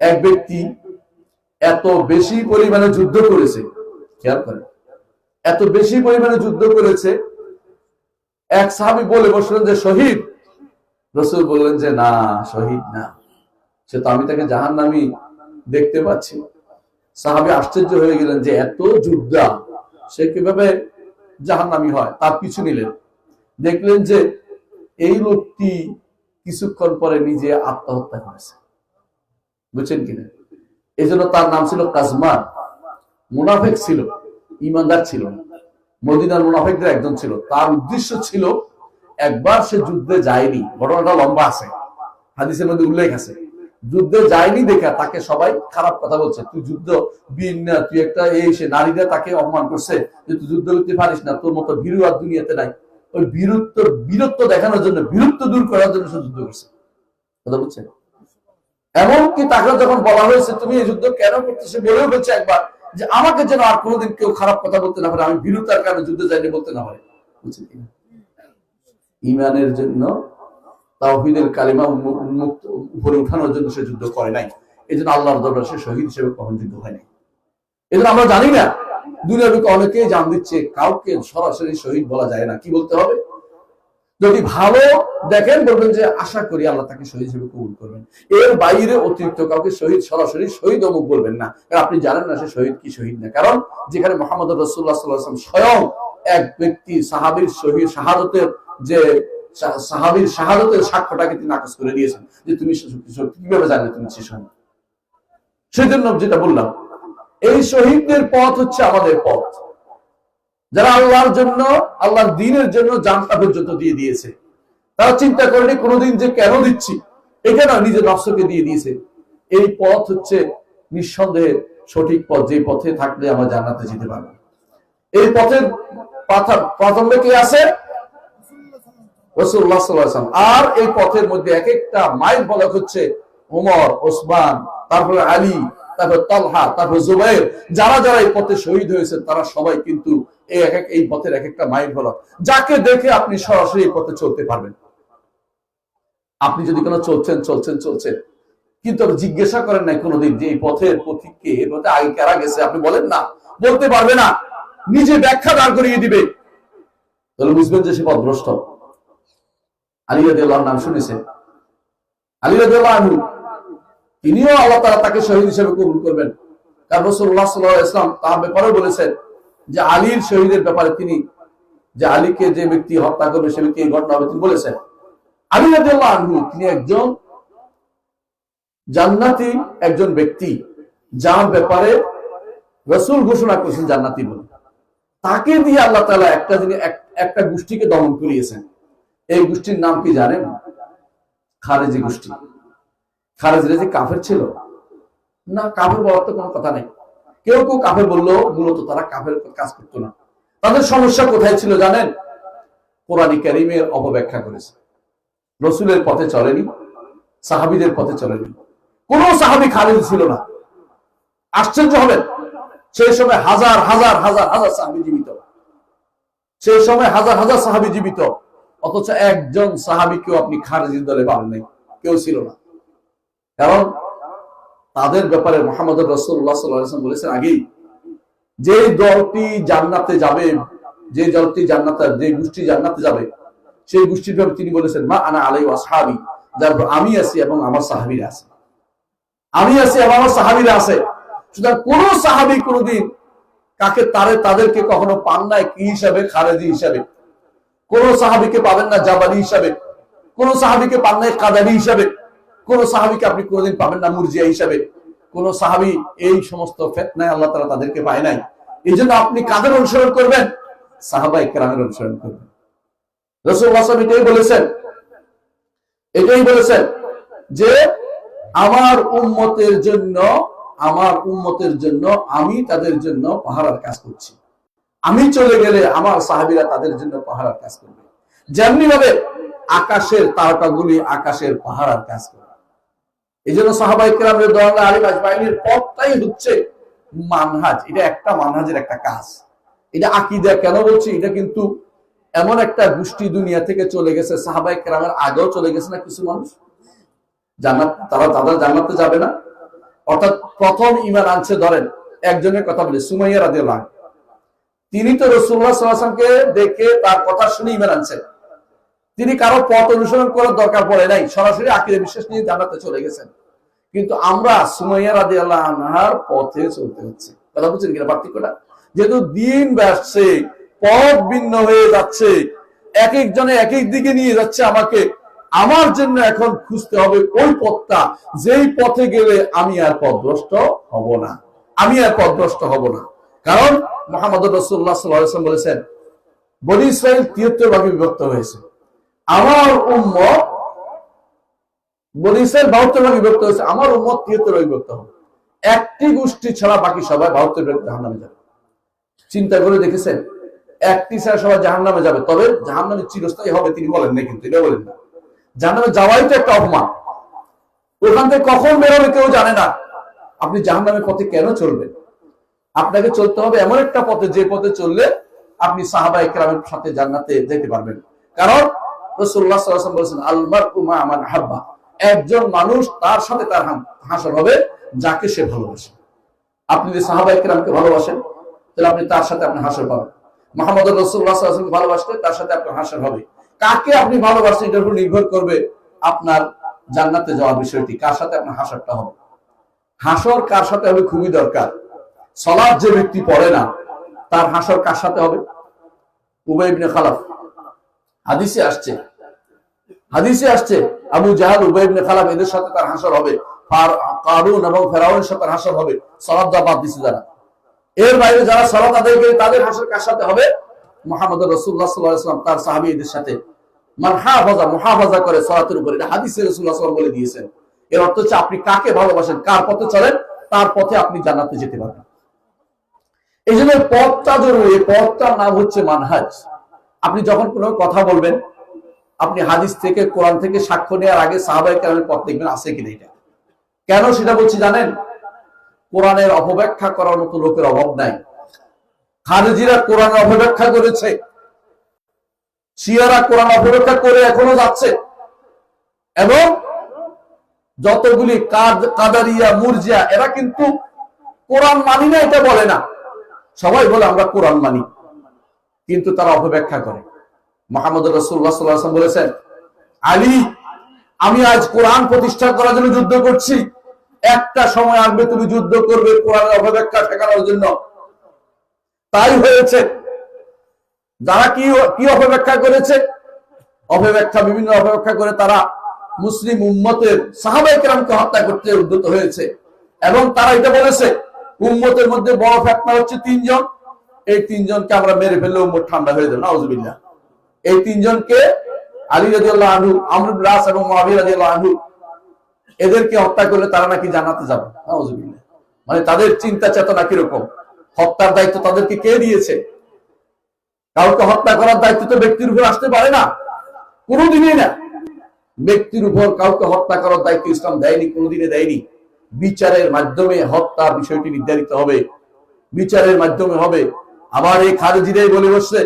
এক ব্যক্তি এত বেশি পরিমাণে যুদ্ধ করেছে, খেয়াল করেন, এত বেশি পরিমাণে যুদ্ধ করেছে, এক সাহাবী বলে বসলেন যে শহীদ। রাসূল বললেন যে না, শহীদ না, সে তো আমি তাকে জাহান্নামী দেখতে পাচ্ছি। সাহাবী আশ্চর্য হয়ে গেলেন যে এত যোদ্ধা, সে কিভাবে জাহান্নামী হয়। তার পিছু নিলেন, দেখলেন যে এই লোকটি কিছুক্ষণ পরে নিজে আত্মহত্যা করেছে। বুঝছেন কিনা? এই জন্য তার নাম ছিল কাজমান। মুনাফিক ছিল, ইমানদার ছিল না, মদিনার মুনাফিকদের একজন ছিল। তার উদ্দেশ্য ছিল, একবার সে যুদ্ধে যায়নি, ঘটনাটা লম্বা আছে, হাদিসের মধ্যে উল্লেখ আছে। যুদ্ধে যায়নি দেখা তাকে সবাই খারাপ কথা বলছে, তুই যুদ্ধ বীর না, তুই একটা এই সে নারীরা তাকে অপমান করছে যে তুই যুদ্ধ করতে পারিস না, তোর মতো ভীরু আর দুনিয়াতে নাই। ওই বীরত্ব দেখানোর জন্য, বীরত্ব দূর করার জন্য সে যুদ্ধ করছে। কথা বুঝছেন? এমনকি তাকে যখন বলা হয়েছে তুমি এই যুদ্ধ কেন করতে, সে বলেও বলছে একবার যে আমাকে যেন আর কোনোদিন কেউ খারাপ কথা বলতে না পারে, আমি ভীরুতার কারণে যুদ্ধে যাইনি বলতে না পারে। বুঝছেন কিনা? ঈমানের জন্য, তাওহীদের কালিমা উন্মুক্ত উপরে উঠানোর জন্য সে যুদ্ধ করে নাই। এই জন্য আল্লাহর দরবারে সে শহীদ হিসেবে গ্রহণযোগ্য হয় নাই। এই জন্য আমরা জানি না, দুনিয়ার বুকে অনেকেই জান দিচ্ছে, কাউকে সরাসরি শহীদ বলা যায় না। কি বলতে হবে? যদি ভালো দেখেন বলবেন যে আশা করি আল্লাহ তাকে শহীদ হিসেবে কবুল করবেন। এর বাইরে অতিরিক্ত কাউকে শহীদ, সরাসরি শহীদ অমুক বলবেন না, কারণ আপনি জানেন না সে শহীদ কি শহীদ না। কারণ যেখানে মুহাম্মদ রাসূলুল্লাহ সাল্লাল্লাহু আলাইহি ওয়াসাল্লাম স্বয়ং এক ব্যক্তি সাহাবীর শহীদ শাহাদাতের যে সাহাবীর শাহাদাতের সাক্ষ্যটাকে তিনি নাকচ করে দিয়েছেন, যে তুমি কিভাবে জানলে তুমি সে শহীদ। সেজন্য যেটা বললাম, এই শহীদদের পথ হচ্ছে আমাদের পথ, যারা আল্লাহর জন্য, আল্লাহর দ্বীনের জন্য জানটা পর্যন্ত দিয়ে দিয়েছে। তারা চিন্তা করেনি কোনোদিন যে কেন দিচ্ছি, এটা না, নিজের নফসকে দিয়ে দিয়েছে। এই পথ হচ্ছে নিঃসন্দেহে সঠিক পথ, যে পথে থাকলে আমরা জান্নাতে যেতে পারবো। এই পথের প্রাথমিক কে আছে? রাসূলুল্লাহ সাল্লাল্লাহু আলাইহি ওয়াসাল্লাম। আর এই পথের মধ্যে এক একটা মাইল ফলক হচ্ছে ওমর, ওসমান, তারপরে আলী, তারপর তালহা, তারপর জুবাইর। যারা যারা এই পথে শহীদ হয়েছেন তারা সবাই কিন্তু এই পথের এক একটা মাইল ফলক, যাকে দেখে আপনি সরাসরি এই পথে চলতে পারবেন। আপনি যদি কোনো চলছেন, কিন্তু জিজ্ঞাসা করেন নাই কোনোদিন যে এই পথের পথিককে, এর পথে আগে কারা গেছে, আপনি বলেন না, বলতে পারবে না, নিজে ব্যাখ্যা দাঁড় করিয়ে দিবে, তাহলে বুঝবেন যে সে পথভ্রষ্ট। আলী রাদিয়াল্লাহু আনহু নাম শুনেছেন? আলী রাদিয়াল্লাহু আনহু, তিনিও আল্লাহ তাআলা তাকে শহীদ হিসেবে কবুল করবেন। কারণ রাসূলুল্লাহ সাল্লাল্লাহু আলাইহি ওয়াসাল্লাম তার ব্যাপারে বলেছেন যে আলীর শহীদের ব্যাপারে, তিনি যে আলীকে যে ব্যক্তি হত্যা করবে সে ব্যক্তি এই ঘটনা হবে, তিনি বলেছেন আলী রাদিয়াল্লাহু আনহু তিনি একজন জান্নাতি একজন ব্যক্তি, যার ব্যাপারে রাসূল ঘোষণা করেছেন জান্নাতি বলে। তাকে দিয়ে আল্লাহ তাআলা একটা গোষ্ঠীকে দমন করিয়েছেন। এই গোষ্ঠীর নাম কি জানেন? খারেজি গোষ্ঠী। খারেজিরা যে কাফের ছিল না, কাফের বলার তো কোনো কথা নেই। কেউ কেউ কাফের বললেও মূলত তারা কাফের কাজ করতো না। তাদের সমস্যা কোথায় ছিল জানেন? কোরআন কারীমের অপব্যাখ্যা করেছে, রাসূলের পথে চলেনি, সাহাবীদের পথে চলেনি। কোন সাহাবী খারেজি ছিল না। আশ্চর্য হবেন, সেই সময় হাজার হাজার হাজার হাজার সাহাবী জীবিত, সেই সময় হাজার হাজার সাহাবী জীবিত, অথচ একজন সাহাবীকেও আপনি খারেজির দলে পাবেন নাই, কেউ ছিল না। কারণ তাদের ব্যাপারে মুহাম্মদ রাসূলুল্লাহ সাল্লাল্লাহু আলাইহি ওয়াসাল্লাম বলেছেন আগেই, যে দলটি জান্নাতে যাবে, যে দলটি জান্নাতে, যে গোষ্ঠী জান্নাতে যাবে, সেই গোষ্ঠীর ব্যাপারে তিনি বলেছেন মা আনা আলাইহি ওয়া আসহাবী, যার আমি আছি এবং আমার সাহাবীরা আছে, আমি আছি এবং আমার সাহাবীরা আছে। সুতরাং কোন সাহাবী কোনদিন তাদেরকে কখনো পান নাই কি হিসাবে? খারেজি হিসাবে। কোন সাহাবীকে পাবেন না জাবারি হিসাবে, কোন সাহাবীকে পান নাই কাদারি হিসাবে। কোন সাহাবীকে আপনি কোনোদিন পাবেন না মুরজিয়া হিসাবে। কোন সাহাবী এই সমস্ত ফিতনায় আল্লাহ তাআলা তাদেরকে পায় নাই। এই জন্য আপনি কাদের অনুসরণ করবেন? সাহাবায়ে কেরামের অনুসরণ করবেন। রাসূলুল্লাহ সাল্লাল্লাহু আলাইহি ওয়াসাল্লাম এটাই বলেছেন যে আমার উম্মতের জন্য আমি তাদের জন্য পাহারার কাজ করছি। আমি চলে গেলে আমার সাহাবীরা তাদের জন্য পাহারার কাজ করবে। যেমনি ভাবে আকাশের তারকাগুলি আকাশের পাহারার কাজ করবে। এই জন্য সাহাবায়ে কেরাম রাদিয়াল্লাহু আনহুম আজমাইনের পথটাই হচ্ছে মানহাজ। এটা একটা মানহাজের একটা কাজ। এটা আকীদা কেন বলছি? এটা কিন্তু এমন একটা গোষ্ঠী দুনিয়া থেকে চলে গেছে, সাহাবায়ে কেরামের আগেও চলে গেছে না কিছু মানুষ, তারা জান্নাতে যাবে না। অর্থাৎ প্রথম ঈমান আনছে, ধরেন একজনের কথা বলি, সুমাইয়া রাদিয়াল্লাহু আনহা। তিনি তো রাসূলুল্লাহ সাল্লাল্লাহু আলাইহি ওয়াসাল্লামকে দেখে তার কথা শুনে ঈমান আনছেন। তিনি কারো পথ অনুসরণ করার দরকার পড়ে নাই, সরাসরি আকীদা বিশ্বাস নিয়ে জান্নাতে চলে গেছেন। কিন্তু আমরা সুমাইয়া রাদিয়াল্লাহু আনহার পথে চলতে হচ্ছে। কথা বুঝছেন কিনা পার্থক্যটা? যেহেতু দিন বাড়ছে, পথ ভিন্ন হয়ে যাচ্ছে, এক একজনে এক এক দিকে নিয়ে যাচ্ছে আমাকে, আমার জন্য এখন খুঁজতে হবে ওই পথটা, যেই পথে গেলে আমি আর পথভ্রষ্ট হব না। কারণ মুহাম্মদ রাসূলুল্লাহ সাল্লাল্লাহু আলাইহি ওয়াসাল্লাম বলেছেন, বনী ইসরাইল ৭৩ ভাগে বিভক্ত হয়েছে, আমার উম্মত বনী ইসরাইল ৭২ ভাগে বিভক্ত হয়েছে, আমার উম্মত ৭৩ ভাগে বিভক্ত হবে। একটি গোষ্ঠী ছাড়া বাকি সবাই ৭২ ভাগে জাহান্নামে যাবে। চিন্তা করে দেখেছেন? একটি ছাড়া সবাই জাহান্নামে যাবে, তবে জাহান্নামে চিরস্থায়ী হবে তিনি বলেন না, কিন্তু এটা বলেন না। জাহান্নামে যাওয়াই তো একটা অপমান, ওখান থেকে কখন বেরোবে কেউ জানে না। আপনি জাহান্নামের পথে কেন চলবেন? আপনাকে চলতে হবে এমন একটা পথে, যে পথে চললে আপনি সাহাবায়ে কেরামের সাথে জান্নাতে যেতে পারবেন। কারণ রাসূলুল্লাহ সাল্লাল্লাহু আলাইহি ওয়াসাল্লাম বলেছেন, আল মারউ মা মান হাব্বা, একজন মানুষ তার সাথে তার হাসর হবে যাকে সে ভালোবাসে। আপনি যদি সাহাবায়ে কেরামকে ভালোবাসেন, তাহলে আপনি তার সাথে আপনি হাসর পাবেন। মুহাম্মদ রাসূলুল্লাহ সাল্লাল্লাহু আলাইহি ওয়াসাল্লামকে ভালোবাসলে তার সাথে আপনার হাসর হবে। কাকে আপনি ভালোবাসেন এটার উপর নির্ভর করবে আপনার জান্নাতে যাওয়ার বিষয়টি, কার সাথে আপনার হাসরটা হবে। হাসর কার সাথে হবে খুবই দরকার। সালাত যে ব্যক্তি পড়ে না, তার হাসর কার সাথে হবে? উবাই ইবনে খালাফ, হাদিসে আসছে আবু জাহাল, উবাই ইবনে খালাফ, এদের সাথে তার হাসর হবে। কারুন এবং ফেরাউনের সাথে হাসর হবে। সালাত দা বাদ দিছে যারা, এর বাইরে যারা সালাত আদায় করে, তাদের হাসর কার সাথে হবে? মুহাম্মদ রাসূলুল্লাহ সাল্লাল্লাহু আলাইহি ওয়াসাল্লাম তার সাহাবীদের সাথে। মান মুহাফাজা করে সালাতের উপর, এটা হাদিসে রাসূলুল্লাহ সাল্লাল্লাহু আলাইহি ওয়াসাল্লাম বলে দিয়েছেন। এর অর্থ হচ্ছে আপনি কাকে ভালোবাসেন, কার পথে চলেন, তার পথে আপনি জান্নাতে যেতে পারবেন। এই জন্য পথটা জরুরি। এই পথটার নাম হচ্ছে মানহাজ। আপনি যখন কোনো কথা বলবেন, আপনি হাদিস থেকে, কোরআন থেকে সাক্ষ্য নেওয়ার আগে সাহাবায়ে কেরামের পথ দেখবেন আছে কিনা। এটা কেন সেটা বলছি জানেন? কোরআনের অপব্যাখ্যা করার মতো লোকের অভাব নাই। খারিজিরা কোরআনের অপব্যাখ্যা করেছে, শিয়ারা কোরআন অপব্যাখ্যা করে এখনো যাচ্ছে, এবং যতগুলি কাদারিয়া, মুরজিয়া, এরা কিন্তু কোরআন মানি না এটা বলে না, সবাই বলে আমরা কোরআন মানি, কিন্তু তারা অপব্যাখ্যা করে। মুহাম্মদ রাসূলুল্লাহ সাল্লাল্লাহু আলাইহি ওয়াসাল্লাম বলেছেন, আলী, আমি আজ কোরআন প্রতিষ্ঠা করার জন্য যুদ্ধ করছি, একটা সময় আসবে তুমি যুদ্ধ করবে কোরআনের অপব্যাখ্যা ঠেকানোর জন্য। তাই হয়েছে। যারা কি অপব্যাখ্যা করেছে? বিভিন্ন অপব্যাখ্যা করে তারা মুসলিম উম্মতের সাহাবায়ে কেরামকে হত্যা করতে উদ্যত হয়েছে, এবং তারা এটা বলেছে উম্মতের মধ্যে বড় ফিতনা হচ্ছে 3 জন, এই 3 জনকে আমরা মেরে ফেললে উম্মত ঠান্ডা হয়ে যাবে। নাউজুবিল্লাহ। এই 3 জনকে আলী রাদিয়াল্লাহু আনহু, আমর ইবনে আস এবং মুআবিয়া রাদিয়াল্লাহু আনহু, এদেরকে হত্যা করলে তারা নাকি জান্নাতে যাবে। নাউজুবিল্লাহ। মানে তাদের চিন্তা চেতনা কিরকম? হত্যার দায়িত্ব তাদেরকে কে দিয়েছে? কাউকে হত্যা করার দায়িত্ব তো ব্যক্তির উপর আসতে পারে না, কোনোদিনই না। ব্যক্তির উপর কাউকে হত্যা করার দায়িত্ব ইসলাম দেয়নি, কোনোদিনে দেয়নি। বিচারের মাধ্যমে হত্যার বিষয়টি নির্ধারিত হবে, বিচারের মাধ্যমে হবে। আবার এই খারিজিরাই বলে বসছে,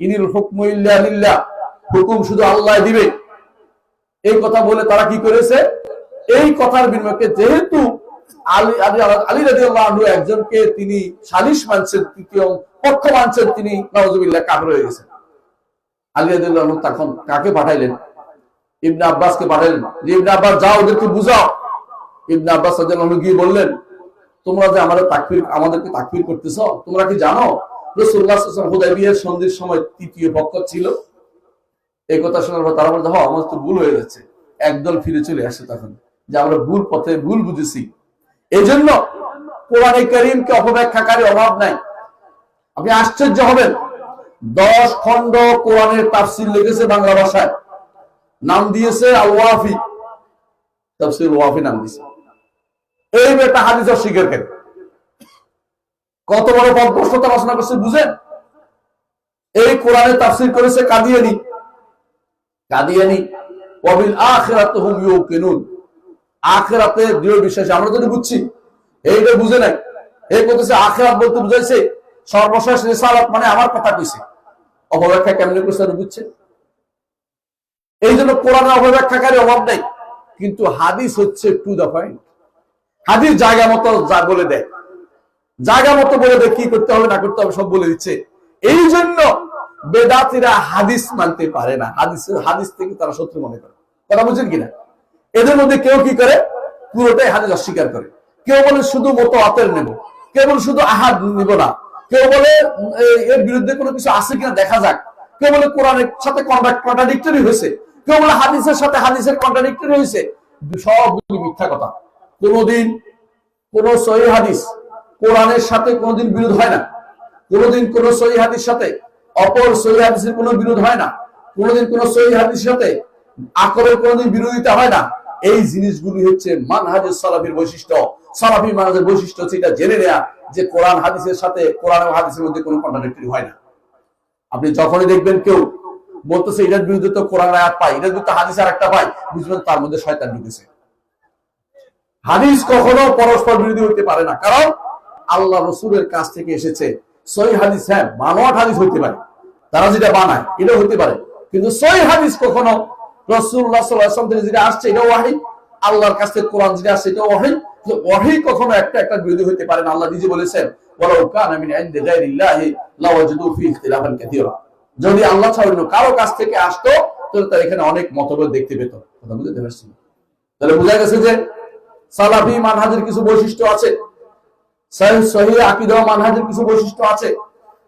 ইনিল হুকমু ইল্লা লিল্লাহ, হুকুম শুধু আল্লাহ দিবে। এই কথা বলে তারা কি করেছে? এই কথার বিনিময়ে, যেহেতু আলী রাদিয়াল্লাহু আনহু একজনকে তিনি সালিশ মানছেন, তৃতীয় পক্ষ মানছেন, তিনি নাউজুবিল্লাহ কাফের হয়ে গেছেন। আলী রাদিয়াল্লাহু আনহু তখন কাকে পাঠাইলেন? ইবনে আব্বাসকে পাঠাইলেন, যে ইবনে আব্বাস যাও ওদেরকে বুঝাও। ইবনে আব্বাস রাদিয়াল্লাহু আনহু গিয়ে বললেন, তোমরা যে আমাদেরকে তাকফীর করতেছো, তোমরা কি জানো রাসূলুল্লাহ সাল্লাল্লাহু আলাইহি ওয়াসাল্লাম হুদায়বিয়ার সন্ধির সময় তৃতীয় পক্ষ ছিল? এই কথা শোনার পর তারা বলতে, আমার তো ভুল হয়ে যাচ্ছে। একদল ফিরে চলে আসে। তখন যে আমরা ভুল পথে ভুল বুঝেছি। এই জন্য কোরআনে কারীমকে অপব্যাখ্যাকারী অভাব নাই। আপনি আশ্চর্য হবেন, 10 খণ্ড কোরআনের তাফসীর লিখেছে বাংলা ভাষায়, নাম দিয়েছে আল ওয়াফি, তাফসীর ওয়াফি নাম দিয়েছে। এই বেটা হাদিস অস্বীকার করে কত বড় পদভ্রষ্টতা রচনা করছে বুঝেন? এই কোরআনে তাফসীর করেছে কাদিয়ানী। ওয়াবিল আখিরাতি হুম ইউকিনুন, আখিরাতে দৃঢ় বিশ্বাসী। আমরা যদি বুঝছি, এইটা বুঝে নাই। এই বলতেছে আখিরাত বলতে বুঝাইছে সর্বশেষ রিসালাত, মানে আমার কথা কইছে। অপব্যাখ্যা কেমনে করছে বুঝছে? এই জন্য কোরআনের অপব্যাখ্যাকারী অভাব নাই, কিন্তু হাদিস হচ্ছে টু দা পয়েন্ট। হাদিস জায়গা মতো যা বলে দেয়, জায়গা মতো বলে দেয়, কি করতে হবে না করতে হবে সব বলে দিচ্ছে। এই জন্য বেদাতীরা হাদিস মানতে পারে না, হাদিস থেকে তারা শত্রু মনে করে। কথা বুঝছেন কিনা? এদের মধ্যে কেউ কি করে, পুরোটাই হাদিস অস্বীকার করে। কেউ বলে শুধু মুতাওয়াতির নেব, কেউ বলে শুধু আহাদ নিব না, কেউ বলে এর বিরুদ্ধে কোনো কিছু আছে কিনা দেখা যাক, কেউ বলে কোরআনের সাথে কন্ট্রাডিক্টরি হয়েছে, কেউ বলে হাদিসের সাথে হাদিসের কন্ট্রাডিক্টরি হয়েছে। সবগুলি মিথ্যা কথা। কোনদিন কোন সহিহ হাদিস কোরআনের সাথে কোনদিন বিরোধ হয় না, কোনদিন কোন সহিহ হাদিস সাথে অপর সহিহ হাদিসের কোনো বিরোধ হয় না, কোনদিন কোন সহিহ হাদিসের সাথে আকরের কোনদিন বিরোধিতা হয় না। এই জিনিসগুলি হচ্ছে মানহাজুস সালাফির বৈশিষ্ট্য। সালাফি মানহাজের বৈশিষ্ট্য হচ্ছে এটা জেনে নেয়া যে কোরআন হাদিসের সাথে, কোরআন এবং হাদিসের মধ্যে কোনো কন্ট্রাডিক্টরি হয় না। আপনি যখনই দেখবেন কেউ বলতেছে এটার বিরুদ্ধে তো কোরআন আয়াত পাই, এটার বিরুদ্ধে হাদিস আর একটা পাই, বুঝবেন তার মধ্যে শয়তান ঢুকেছে। হাদিস কখনো পরস্পর বিরোধী হইতে পারে না, কারণ আল্লাহ রাসূলের কাছ থেকে এসেছে। সহিহ হাদিস হ্যাঁ বানোয়াট হাদিস হইতে পারে, তারা যেটা বানায় এটা হতে পারে, কিন্তু সহিহ হাদিস কখনো রাসূলুল্লাহ সাল্লাল্লাহু আলাইহি ওয়াসাল্লাম থেকে যেটা আসছে এটা ওয়াহী, আল্লাহর কাছ থেকে কোরআন যেটা আসছে এটা ওয়াহী। ওয়াহী কখনো একটা বিরোধী হতে পারে না। আল্লাহ নিজে বলেছেন ওয়ালাউ কানা মিন ইনদি গায়রিল্লাহি লাওয়াজাদু ফি ইখতিলাফান কাসীরা, যদি আল্লাহ ছাড়া অন্য কারো কাছ থেকে আসতো তাহলে তার এখানে অনেক মতভেদ দেখতে পেত। কথা বুঝতে পারছেন? তাহলে বোঝা গেছে যে সালাফি মানহাজের কিছু বৈশিষ্ট্য আছে, সহিহ আকীদা মানহাজের কিছু বৈশিষ্ট্য আছে।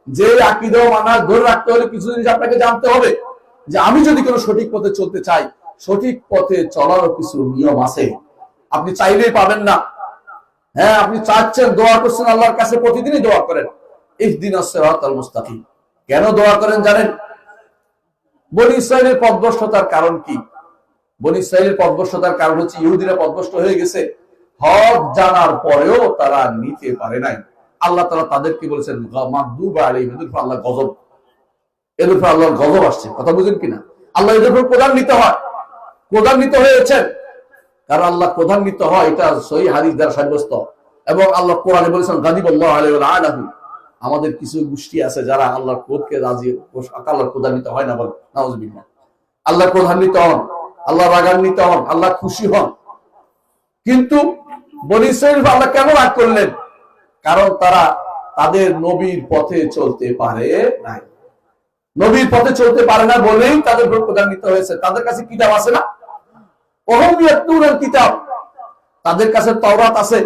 যে আকীদা মানহাজ ধরে রাখতে হলে কিছু জিনিস আপনাকে জানতে হবে, যে আমি যদি কোনো সঠিক পথে চলতে চাই, সঠিক পথে চলারও কিছু নিয়ম আছে। আপনি চাইলেই পাবেন না। হ্যাঁ, আপনি চাচ্ছেন, দোয়া করছেন আল্লাহর কাছে, প্রতিদিনই দোয়া করেন ইহদিনাস সিরাতাল মুস্তাকিম। কেন দোয়া করেন জানেন? বনী ইসরাইলের পথভ্রষ্টতার কারণ কি? বনী ইসরাইলের পথভ্রষ্টতার কারণ হচ্ছে ইহুদিরা পথভ্রষ্ট হয়ে গেছে, হক জানার পরেও তারা নিতে পারে নাই। আল্লাহ তাআলা তাদেরকে বলেছেন মাগদুব আলাইহিম, এদের উপর আল্লাহ গজব, এদের উপর আল্লাহর গজব আসছে। কথা বুঝেন কিনা? আল্লাহ এদের উপর প্রধান্বিত হয়, প্রধান্বিত হয়েছেন। কারণ আল্লাহ প্রধান্বিত হয় এটা সহিহ হাদিস দ্বারা সাব্যস্ত, এবং আল্লাহ কোরআনে বলেছেন গাদিবাল্লাহু আলাইহি ওয়া আলাহু। আমাদের কিছু গোষ্ঠী আছে যারা আল্লাহর ক্রোধকে রাজি, আল্লাহর প্রধান্বিত হয় না, বলে নাউযুবিল্লাহ। আল্লাহ প্রধান্বিত হন, আল্লাহ রাগান্বিত হন, আল্লাহ খুশি হন। কিন্তু বনী ইসরাইল আল্লাহ কেন রাগ করলেন? কারণ তারা তাদের নবীর পথে চলতে পারে নাই। নবীর পথে চলতে পারে না বলেই তাদের উপর প্রধান্বিত হয়েছে। তাদের কাছে কিতাব আছে না? ওহুম ইয়াতলুনাল কিতাব, তাদের কাছে তাওরাত আছে,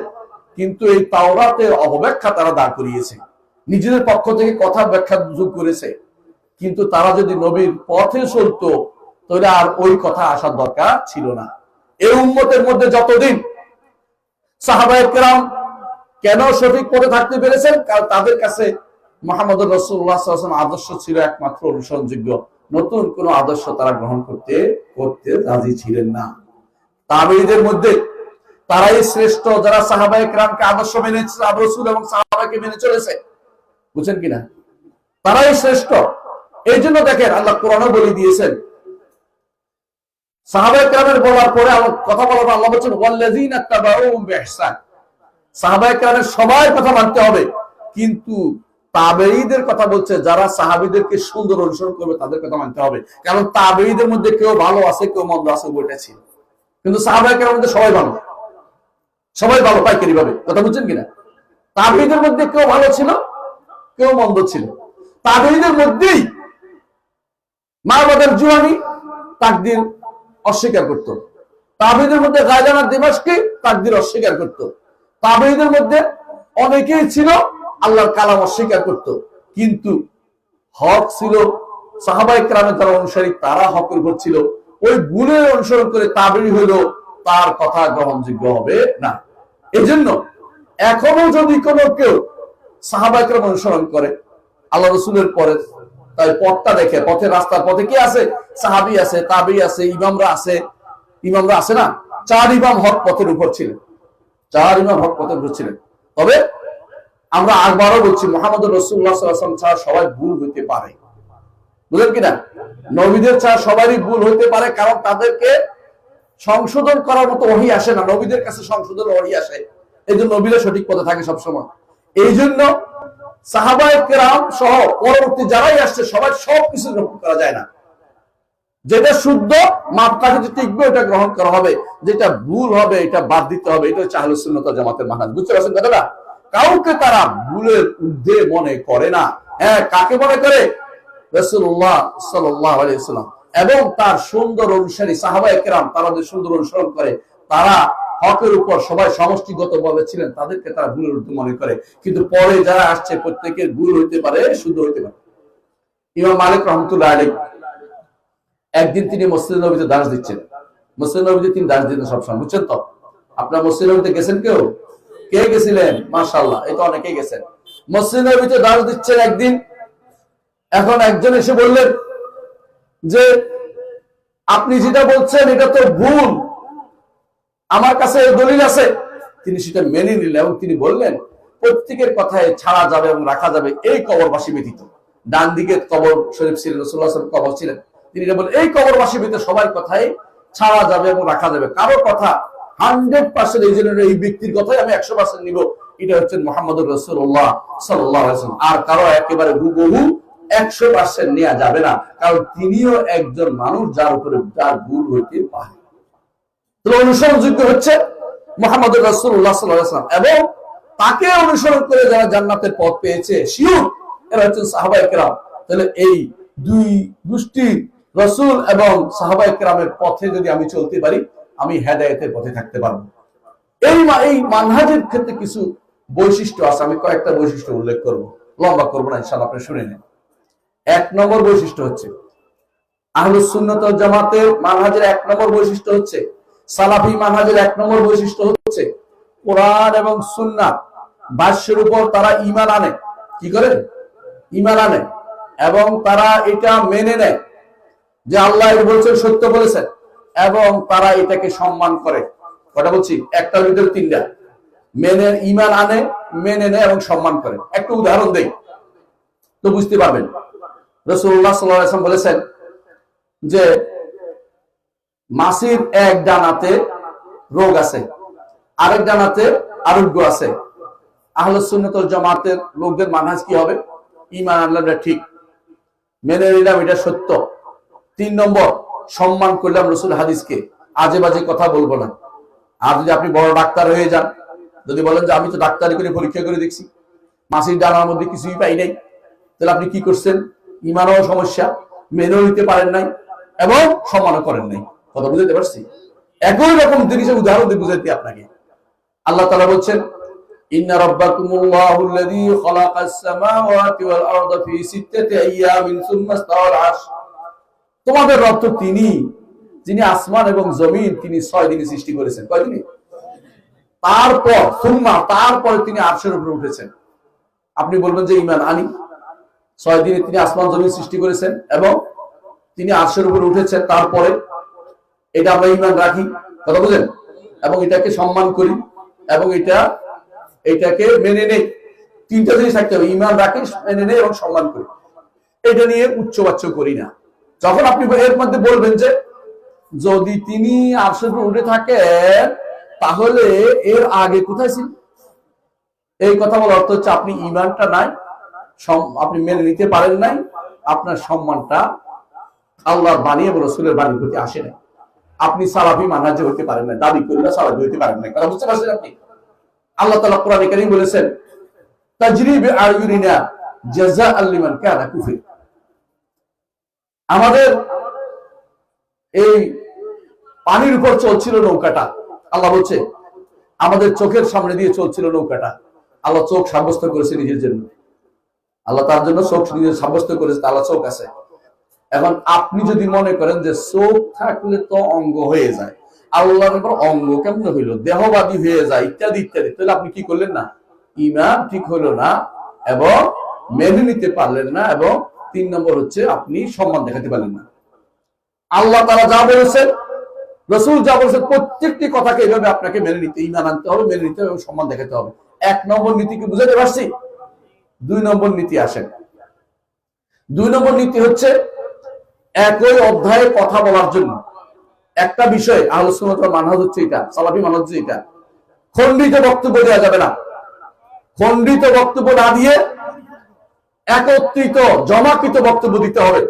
কিন্তু এই তাওরাতের অপব্যাখ্যা তারা দাঁড় করিয়েছে, নিজেদের পক্ষ থেকে কথা ব্যাখ্যা যোগ করেছে। কিন্তু তারা যদি নবীর পথে চলতো তাহলে আর ওই কথা আসার দরকার ছিল না। এই উম্মতের মধ্যে যতদিন সাহাবায়ে কেরাম কেন সঠিক পথে থাকতে পেরেছেন? কারণ তাদের কাছে মুহাম্মদুর রাসূলুল্লাহ সাল্লাল্লাহু আলাইহি ওয়াসাল্লাম আদর্শ ছিল একমাত্র অনুসরণযোগ্য। নতুন কোন আদর্শ তারা গ্রহণ করতে রাজি ছিলেন না। তাবেঈদের মধ্যে তারাই শ্রেষ্ঠ, যারা সাহাবায়ে কেরামকে আদর্শ মেনে, রাসূল এবং সাহাবাকে মেনে চলেছে। বুঝছেন কিনা? তারাই শ্রেষ্ঠ। এই জন্য দেখেন আল্লাহ কোরআনে বলে দিয়েছেন, সাহাবায়ে কেরামের বলার পরে কথা বলার পর আল্লাহ বলেছেন ওয়াল্লাযীনা তাবাউহুম বিইহসান। সাহাবায়ে কেরামের সবার কথা মানতে হবে, কিন্তু তাবেঈদের কথা বলছে, যারা সাহাবীদেরকে সুন্দর অনুসরণ করবে তাদের কথা মানতে হবে। কারণ তাবেঈদের মধ্যে কেউ ভালো আছে, কেউ মন্দ আছে, বইটা ছিল। কিন্তু সাহাবায়ে কেরামের মধ্যে সবাই ভালো, সবাই ভালো পাইকারি ভাবে। কথা বুঝছেন কিনা? তাবেঈদের মধ্যে কেউ ভালো ছিল, কেউ মন্দ ছিল। তাবেঈদের মধ্যেই মারওয়ানের জুহানি তাকদীর অস্বীকার করত। তাবেঈদের মধ্যে গায়লান আর দিমাশকি তাকদীর অস্বীকার করত। তাবেঈদের মধ্যে অনেকেই ছিল আল্লাহর কালাম অস্বীকার করত। কিন্তু হক ছিল সাহাবায়ে কেরামের যারা অনুসারী, তারা হকের উপর ছিল। ওই গুণের অনুসরণ করে তাবেঈ হলো তার কথা গ্রহণযোগ্য হবে না। এই জন্য এখনো যদি কোনো কেউ সাহাবায়ে কেরাম অনুসরণ করে আল্লাহ রসুলের পরে, তাই পথটা দেখে, পথের রাস্তার পথে কি আছে? সাহাবী আছে, তাবী আছে, ইমামরা আছে না? 4 ইমাম হক পথের উপর ছিলেন, 4 ইমাম হক পথের উপর ছিলেন। তবে আমরা আরবারও বলছি, মুহাম্মদুর রাসূলুল্লাহ সাল্লাল্লাহু আলাইহি ওয়াসাল্লাম ছাড়া সবাই ভুল হইতে পারে, বুঝলেন কিনা? নবীদের ছাড়া সবারই ভুল হইতে পারে, কারণ তাদেরকে সংশোধন করার মতো ওহী আসে না, নবীদের কাছে সংশোধন ওহী আসে। এই জন্য নবীরা সঠিক পথে থাকে সবসময়। এই জন্য সাহাবায়ে কেরাম সহ পরবর্তী যারাই আসছে সবাই সবকিছু গ্রহণ করা যায় না। যেটা শুদ্ধ মাপকাঠি যে টিকবে ওটা গ্রহণ করা হবে, যেটা ভুল হবে এটা বাদ দিতে হবে। এটা হচ্ছে আহলুস সুন্নাত ওয়াল জামাতের মানহাজ। বুঝতে পারছেন কথাটা? কাউকে তারা ভুলের ঊর্ধ্বে মনে করে না। হ্যাঁ, কাকে মনে করে? রাসূলুল্লাহ সাল্লাল্লাহু আলাইহি ওয়াসাল্লাম এবং তার সুন্দর অনুসারী সাহাবায়ে কেরাম, তারা যে সুন্দর অনুসরণ করে, তারা হকের উপর সবাই সমষ্টিগতভাবে ছিলেন, তাদেরকে তারা ভুলের ঊর্ধ্বে মনে করে। কিন্তু পরে যারা আসছে প্রত্যেকের ভুল হইতে পারে, শুদ্ধ হইতে পারে। ইমাম মালিক রাহমাতুল্লাহ আলাইহি একদিন তিনি মসজিদ নববীতে দাস দিচ্ছেন। মসজিদ নববীতে তিনি দাস দিতেন সবসময়, বুঝছেন তো? আপনার মসজিদ নববীতে গেছেন কেউ? কে গেছিলেন? মাশাআল্লাহ, এই তো অনেকেই গেছেন। মসজিদ নববীতে দাস দিচ্ছেন একদিন। এখন একজন এসে বললেন যে আপনি যেটা বলছেন এটা তো ভুল, আমার কাছে দলিল আছে। তিনি সেটা মেনে নিলেন এবং তিনি বললেন প্রত্যেকের কথায় ছাড়া যাবে এবং রাখা যাবে এই কবরবাসী ব্যতীত। ডান দিকে কবর শরীফ ছিলেন, রাসূলুল্লাহ সাল্লাল্লাহু আলাইহি ওয়াসাল্লাম কবর ছিলেন। তিনি বলেন এই কবরবাসী ব্যতীত সবার কথাই ছাড়া যাবে এবং রাখা যাবে, কারো কথা 100% এই জন্য এই ব্যক্তির কথাই আমি 100% নিব, এটা হচ্ছে মুহাম্মদুর রাসূলুল্লাহ সাল্লাল্লাহু আলাইহি ওয়াসাল্লাম। আর কারো একেবারে হুবহু 100% নেওয়া যাবে না, কারণ তিনিও একজন মানুষ যার উপরে যার ভুল হইতে পারে। তো অনুসরণযোগ্য হচ্ছে মুহাম্মদুর রাসূলুল্লাহ সাল্লাল্লাহু আলাইহি ওয়াসাল্লাম এবং তাকে অনুসরণ করে যারা জান্নাতের পথ পেয়েছে শিওর এরা হচ্ছেন সাহাবায়ে কেরাম। তাহলে এই দুই গোষ্ঠী রাসূল এবং সাহাবায়ে কেরামের পথে যদি আমি চলতে পারি, আমি হেদায়েতের পথে থাকতে পারবো। এই মানহাজের ক্ষেত্রে কিছু বৈশিষ্ট্য আছে, আমি কয়েকটা বৈশিষ্ট্য উল্লেখ করব, লম্বা করব না, ইনশাআল্লাহ আপনি শুনে নেন। 1 নম্বর বৈশিষ্ট্য হচ্ছে আহলুস সুন্নাত ওয়াল জামাতের মানহাজের 1 নম্বর বৈশিষ্ট্য হচ্ছে, সালাফি মানহাজের 1 নম্বর বৈশিষ্ট্য হচ্ছে কোরআন এবং সুন্নাহ ভাষ্যের উপর তারা ঈমান আনে। কি করে? ঈমান আনে এবং তারা এটা মেনে নেয় যে আল্লাহ এটা বলছেন, সত্য বলেছেন, এবং তারা এটাকে সম্মান করে। কথা বলছি, একটার ভিতরে 3টা। মেনে ঈমান আনে, মেনে নেয় এবং সম্মান করে। একটা উদাহরণ দেই তো বুঝতে পারবেন। রাসূলুল্লাহ সাল্লাল্লাহু আলাইহি ওয়াসাল্লাম বলেছেন যে মাছির এক ডানাতে রোগ আছে, আরেক ডানাতে আরোগ্য আছে। আহলুস সুন্নাত ওয়াল জামাতের লোকদের মানহাজ কি হবে? ঈমান আনলাম এটা ঠিক, মেনে নিলাম এটা সত্য। 3 নম্বর, সম্মান করলাম রাসূল হাদিসকে, আজে বাজে কথা বলবো না। আর যদি আপনি বড় ডাক্তার হয়ে যান, যদি বলেন যে আমি তো ডাক্তারি করে পরীক্ষা করে দেখছি মাছির ডানার মধ্যে কিছুই পাই নাই, তাহলে আপনি কি করছেন? ঈমানও সমস্যা, মেনেও নিতে পারেন নাই এবং সম্মানও করেন নাই। কথা বুঝতে পারছি? একই রকম জিনিসের উদাহরণ দিয়ে বুঝাইতে আপনাকে। আল্লাহ তাআলা বলছেন ইন্না রাব্বাকুমুল্লাহুল্লাযী খালাকাস সামাওয়াতি ওয়াল আরদা ফি 6 আইয়ামিন সুম্মা ইসতাওয়া আল আরশ। তোমাদের রব তো তিনি, যিনি আসমান এবং জমিন তিনি 6 দিনে সৃষ্টি করেছেন। কয় দিনে? তারপরে তিনি আরশের উপরে উঠেছেন। আপনি বলবেন যে ঈমান আনি, 6 দিনে তিনি আসমান জমিন সৃষ্টি করেছেন এবং তিনি আরশের উপরে উঠেছেন, তারপরে এটা আমরা ঈমান রাখি। কথা বুঝেন? এবং এটাকে সম্মান করি এবং এটাকে মেনে নেই। 3টা জিনিস থাকতে হবে, ঈমান রাখি, মেনে নেই এবং সম্মান করি। এটা নিয়ে উচ্চবাচ্য করি না। যখন আপনি এর মধ্যে বলবেন যে যদি তিনি আরশের উপরে উঠে থাকেন তাহলে এর আগে কোথায় ছিল, এই কথা বলার অর্থ হচ্ছে আপনি ঈমানটা নাই, আপনি মেনে নিতে পারেন নাই, আপনার সম্মানটা আল্লাহর বাণী এবং রাসূলের বাণীর প্রতি আসে না। আপনি সালাফি মানহাজে হতে পারেন না, দাবি করিনা সালাফি হতে পারেন না। কথা বুঝতে পারছেন আপনি? আল্লাহ তাআলা কোরআনে কারীম বলেছেন তাজরি বিআয়ুনিনা জাযাআল লিমান কানা কুফির। আমাদের এই পানির উপর চলছিল নৌকাটা, আল্লাহ বলছে আমাদের চোখের সামনে দিয়ে চলছিল নৌকাটা। আল্লাহ চোখ সাব্যস্ত করেছে নিজের জন্য, আল্লাহ তার জন্য চোখ নিজে সাব্যস্ত করেছে, আল্লাহ চোখ আছে। এখন আপনি যদি মনে করেন যে চোখ থাকলে তো অঙ্গ হয়ে যায়, আল্লাহর উপর অঙ্গ কেমন হইলো, দেহবাদী হয়ে যায় ইত্যাদি ইত্যাদি, তাহলে আপনি কি করলেন না, ঈমান ঠিক হলো না এবং মেনে নিতে পারলেন না, এবং 3 নম্বর হচ্ছে আপনি সম্মান দেখাতে পারলেন না। আল্লাহ তাআলা যা বলেছেন, রাসূল যা বলেছেন, প্রত্যেকটি কথাকে এইভাবে আপনাকে মেনে নিতে, ঈমান আনতে হবে, মেনে নিতে হবে এবং সম্মান দেখাতে হবে। 1 নম্বর নীতি কি বুঝাতে পারছি? 2 নম্বর নীতি আসেন। 2 নম্বর নীতি হচ্ছে একই অধ্যায়ে কথা বলার জন্য একটা বিষয়, আহলে সুন্নাত ওয়াল মানহাজ হচ্ছে এটা, সালাফি মানহাজ হচ্ছে এটা, খণ্ডিত বক্তব্য দেওয়া যাবে না। খণ্ডিত বক্তব্য না দিয়ে একত্রিত জমাকৃত বক্তব্য দিতে হবে।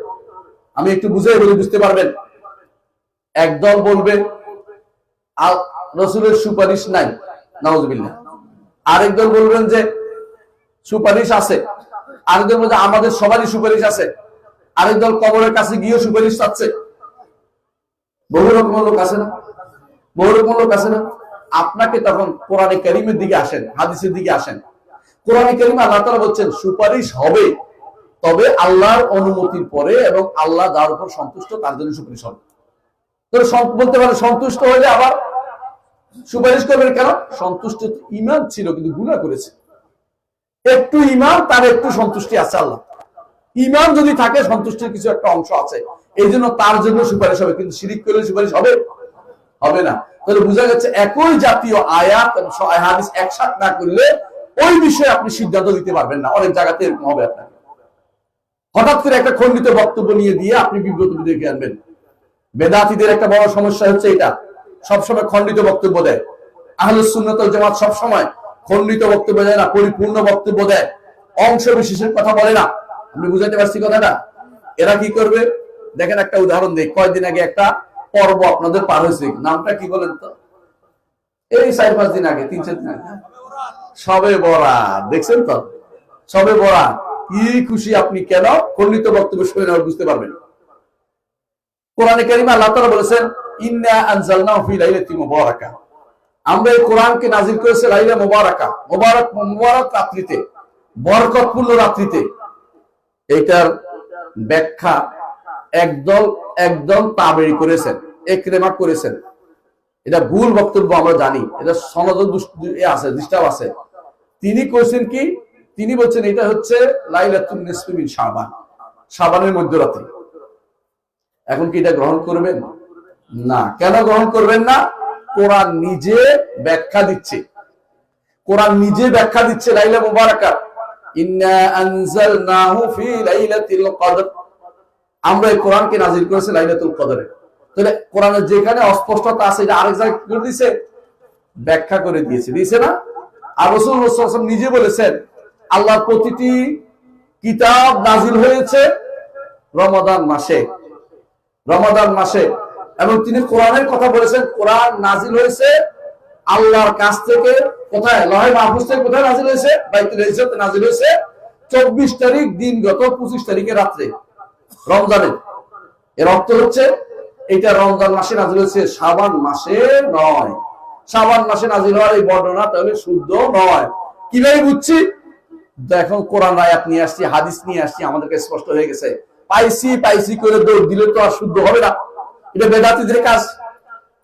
আমি একটু বুঝাই বলি, বুঝতে পারবেন। একদল বলবে রাসূলের সুপারিশ নাই, নাউজুবিল্লাহ। আরেক দল বলবেন যে সুপারিশ আছে, আরেক দল বলবে আমাদের সবারই সুপারিশ আছে, আরেক দল কবরের কাছে গিয়ে সুপারিশ চাচ্ছে। বহু রকম লোক আছে না, বহু রকম লোক আছে না। আপনাকে তখন কোরআনে কারীমের দিকে আসেন, হাদিসের দিকে আসেন। কোরআনে কারীমে আল্লাহ তাআলা বলছেন সুপারিশ হবে, তবে আল্লাহর অনুমতির পরে, এবং আল্লাহ যার উপর সন্তুষ্ট তার জন্য সুপারিশ হবে। তো বলতে পারে সন্তুষ্ট হলে আবার সুপারিশ করবেন কেন? সন্তুষ্ট ঈমান ছিল কিন্তু গুনাহ করেছে, একটু ঈমান, তার একটু সন্তুষ্টি আছে আল্লাহ। ঈমান যদি থাকে, সন্তুষ্টির কিছু একটা অংশ আছে, এই জন্য তার জন্য সুপারিশ হবে, কিন্তু শিরিক করলে সুপারিশ হবে হবে না। তাহলে বোঝা যাচ্ছে একই জাতীয় আয়াত এবং হাদিস একসাথে না করলে ওই বিষয়ে আপনি সিদ্ধান্ত দিতে পারবেন না। অনেক জায়গাতে এরকম হবে, আপনাকে হঠাৎ করে একটা খণ্ডিত বক্তব্য নিয়ে দিয়ে আপনি বিব্রত ডেকে আনবেন। বেদাতীদের একটা বড় সমস্যা হচ্ছে এটা, সবসময় খণ্ডিত বক্তব্য দেয়। আহলুস সুন্নাত ওয়াল জামাত সবসময় খণ্ডিত বক্তব্য দেয় না, পরিপূর্ণ বক্তব্য দেয়, অংশ বিশেষের কথা বলে না। আমি বুঝাতে পারছি কথাটা? এরা কি করবে দেখেন, একটা উদাহরণ দিই। কয়েকদিন আগে একটা পর্ব আপনাদের পার হয়েছে, নামটা কি বলেন তো? এই 4-5 দিন আগে, 3-4 দিন আগে, শবে বরাত। দেখছেন তো, শবে বরাত কি খুশি আপনি, কেন? খণ্ডিত বক্তব্য শুনে নেওয়ার বুঝতে পারবেন। কোরআনে কারীমে আল্লাহ তাআলা বলেছেন ইন্না আনজালনাহু ফি লাইলাতিন মুবারাকা, আমরা এই কোরআনকে নাযিল করেছি লাইলা মুবারাকা, মুবারক রাত্রিতে, বরকতপূর্ণ রাত্রিতে। এটার ব্যাখ্যা একদল তাবেঈ করেছেন, ইকরিমা করেছেন। এটা ভুল বক্তব্য আমরা জানি, এটা সনদ আছে, ডিস্টার্ব আছে। তিনি কইছেন কি, তিনি বলছেন এটা হচ্ছে লাইলাতুন নিসফি মিন শাবান, শাবানের মধ্যরাতে। এখন কি এটা গ্রহণ করবেন না? কেন গ্রহণ করবেন না? কোরআন নিজে ব্যাখ্যা দিচ্ছে, কোরআন নিজে ব্যাখ্যা দিচ্ছে লাইলা মুবারাকা, ইন্না আনজালনাহু ফি লাইলাতিল কদর, আমরা এই কোরআনকে নাযিল করেছি লাইলাতুল কদরে। তাহলে কোরআনের যেখানে অস্পষ্টতা আছে, এটা আরেক জায়গায় করে দিয়েছে, ব্যাখ্যা করে দিয়েছে না? আর রাসূল সাল্লাল্লাহু আলাইহি ওয়াসাল্লাম নিজে বলেছেন আল্লাহর প্রতিটি কিতাব নাযিল হয়েছে রমাদান মাসে, রমাদান মাসে। এবং তিনি কোরআনের কথা বলেছেন, কোরআন নাযিল হয়েছে আল্লাহর কাছ থেকে, কোথায়? লৌহে মাহফুজ থেকে। কোথায় নাযিল হয়েছে? বাইতুল ইজ্জতে নাযিল হয়েছে 24 তারিখ দিনগত 25 তারিখে রাত্রে, রমজানের। এর অর্থ হচ্ছে এটা রমজান মাসে নাযিল হয়েছে, শাবান মাসে নয়। শাবান মাসে নাযিল হওয়ার এই বর্ণনা তাহলে শুদ্ধ নয়। কিভাবে বুঝছি? এখন কোরআন আয়াত নিয়ে আসছি, হাদিস নিয়ে আসছি, আমাদেরকে স্পষ্ট হয়ে গেছে। পাইসি করে দৌড় দিলে তো আর শুদ্ধ হবে না। এটা বেদাতীদের কাজ।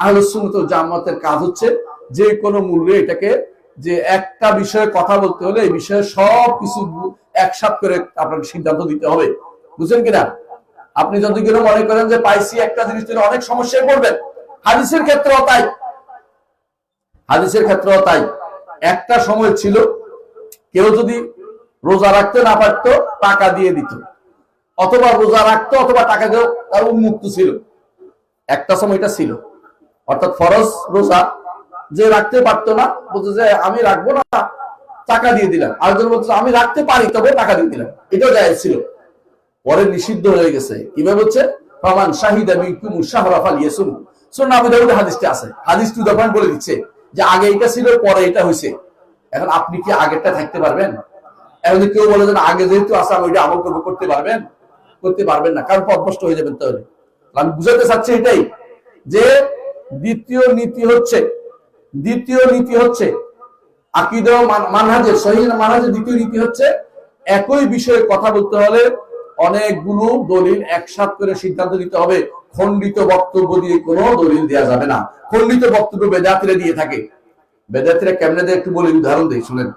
আহলুস সুন্নাত ওয়াল জামাতের কাজ হচ্ছে যে কোনো মূল্যে এটাকে, যে একটা বিষয়ে কথা বলতে হলে এই বিষয়ে সব কিছু একসাথে করে আপনাকে সিদ্ধান্ত দিতে হবে। বুঝছেন কিনা? আপনি যদি কেন মনে করেন যে পাইসি একটা জিনিস, অনেক সমস্যায় পড়বেন। হাদিসের ক্ষেত্রেও তাই, হাদিসের ক্ষেত্রেও তাই। একটা সময় ছিল কেউ যদি রোজা রাখতে না পারতো টাকা দিয়ে দিত, অথবা রোজা রাখতো অথবা টাকা দিয়েও তার উন্মুক্ত ছিল। একটা সময় এটা ছিল, অর্থাৎ ফরজ রোজা যে রাখতে পারতো না বলতো যে আমি রাখবো না, টাকা দিয়ে দিলাম। আরেকজন বলতো আমি রাখতে পারি তবে টাকা দিয়ে দিলাম, এটাও জায়েজ ছিল। পরে নিষিদ্ধ হয়ে গেছে। কিভাবে হচ্ছে? ফামান শাহিদা মিনকুম শাহরা ফালিয়াসুম। সুনান আবু দাউদে হাদিসটা আছে, হাদিস টু দা পয়েন্ট বলে দিচ্ছে যে আগে এটা ছিল, পরে এটা হয়েছে। এখন আপনি কি আগেরটা থাকতে পারবেন? এখন যদি কেউ বলে যে আগে যেহেতু আছে আমি ওইটা আমল করবো, করতে পারবেন? করতে পারবেন না, কারণ পথভ্রষ্ট হয়ে যাবেন। তাহলে আমি বুঝাতে চাচ্ছি এটাই, যে দ্বিতীয় নীতি হচ্ছে আকীদা মানহাজের, সহিহ মানহাজের দ্বিতীয় নীতি হচ্ছে একই বিষয়ে কথা বলতে হলে অনেকগুলো দলিল একসাথ করে সিদ্ধান্ত নিতে হবে। খণ্ডিত বক্তব্য দিয়ে কোনো দলিল দেওয়া যাবে না। খণ্ডিত বক্তব্য বেদাতিরা দিয়ে থাকে। বেদাতিরা কেমনে দেয় একটু বলি, উদাহরণ দিই শুনেন।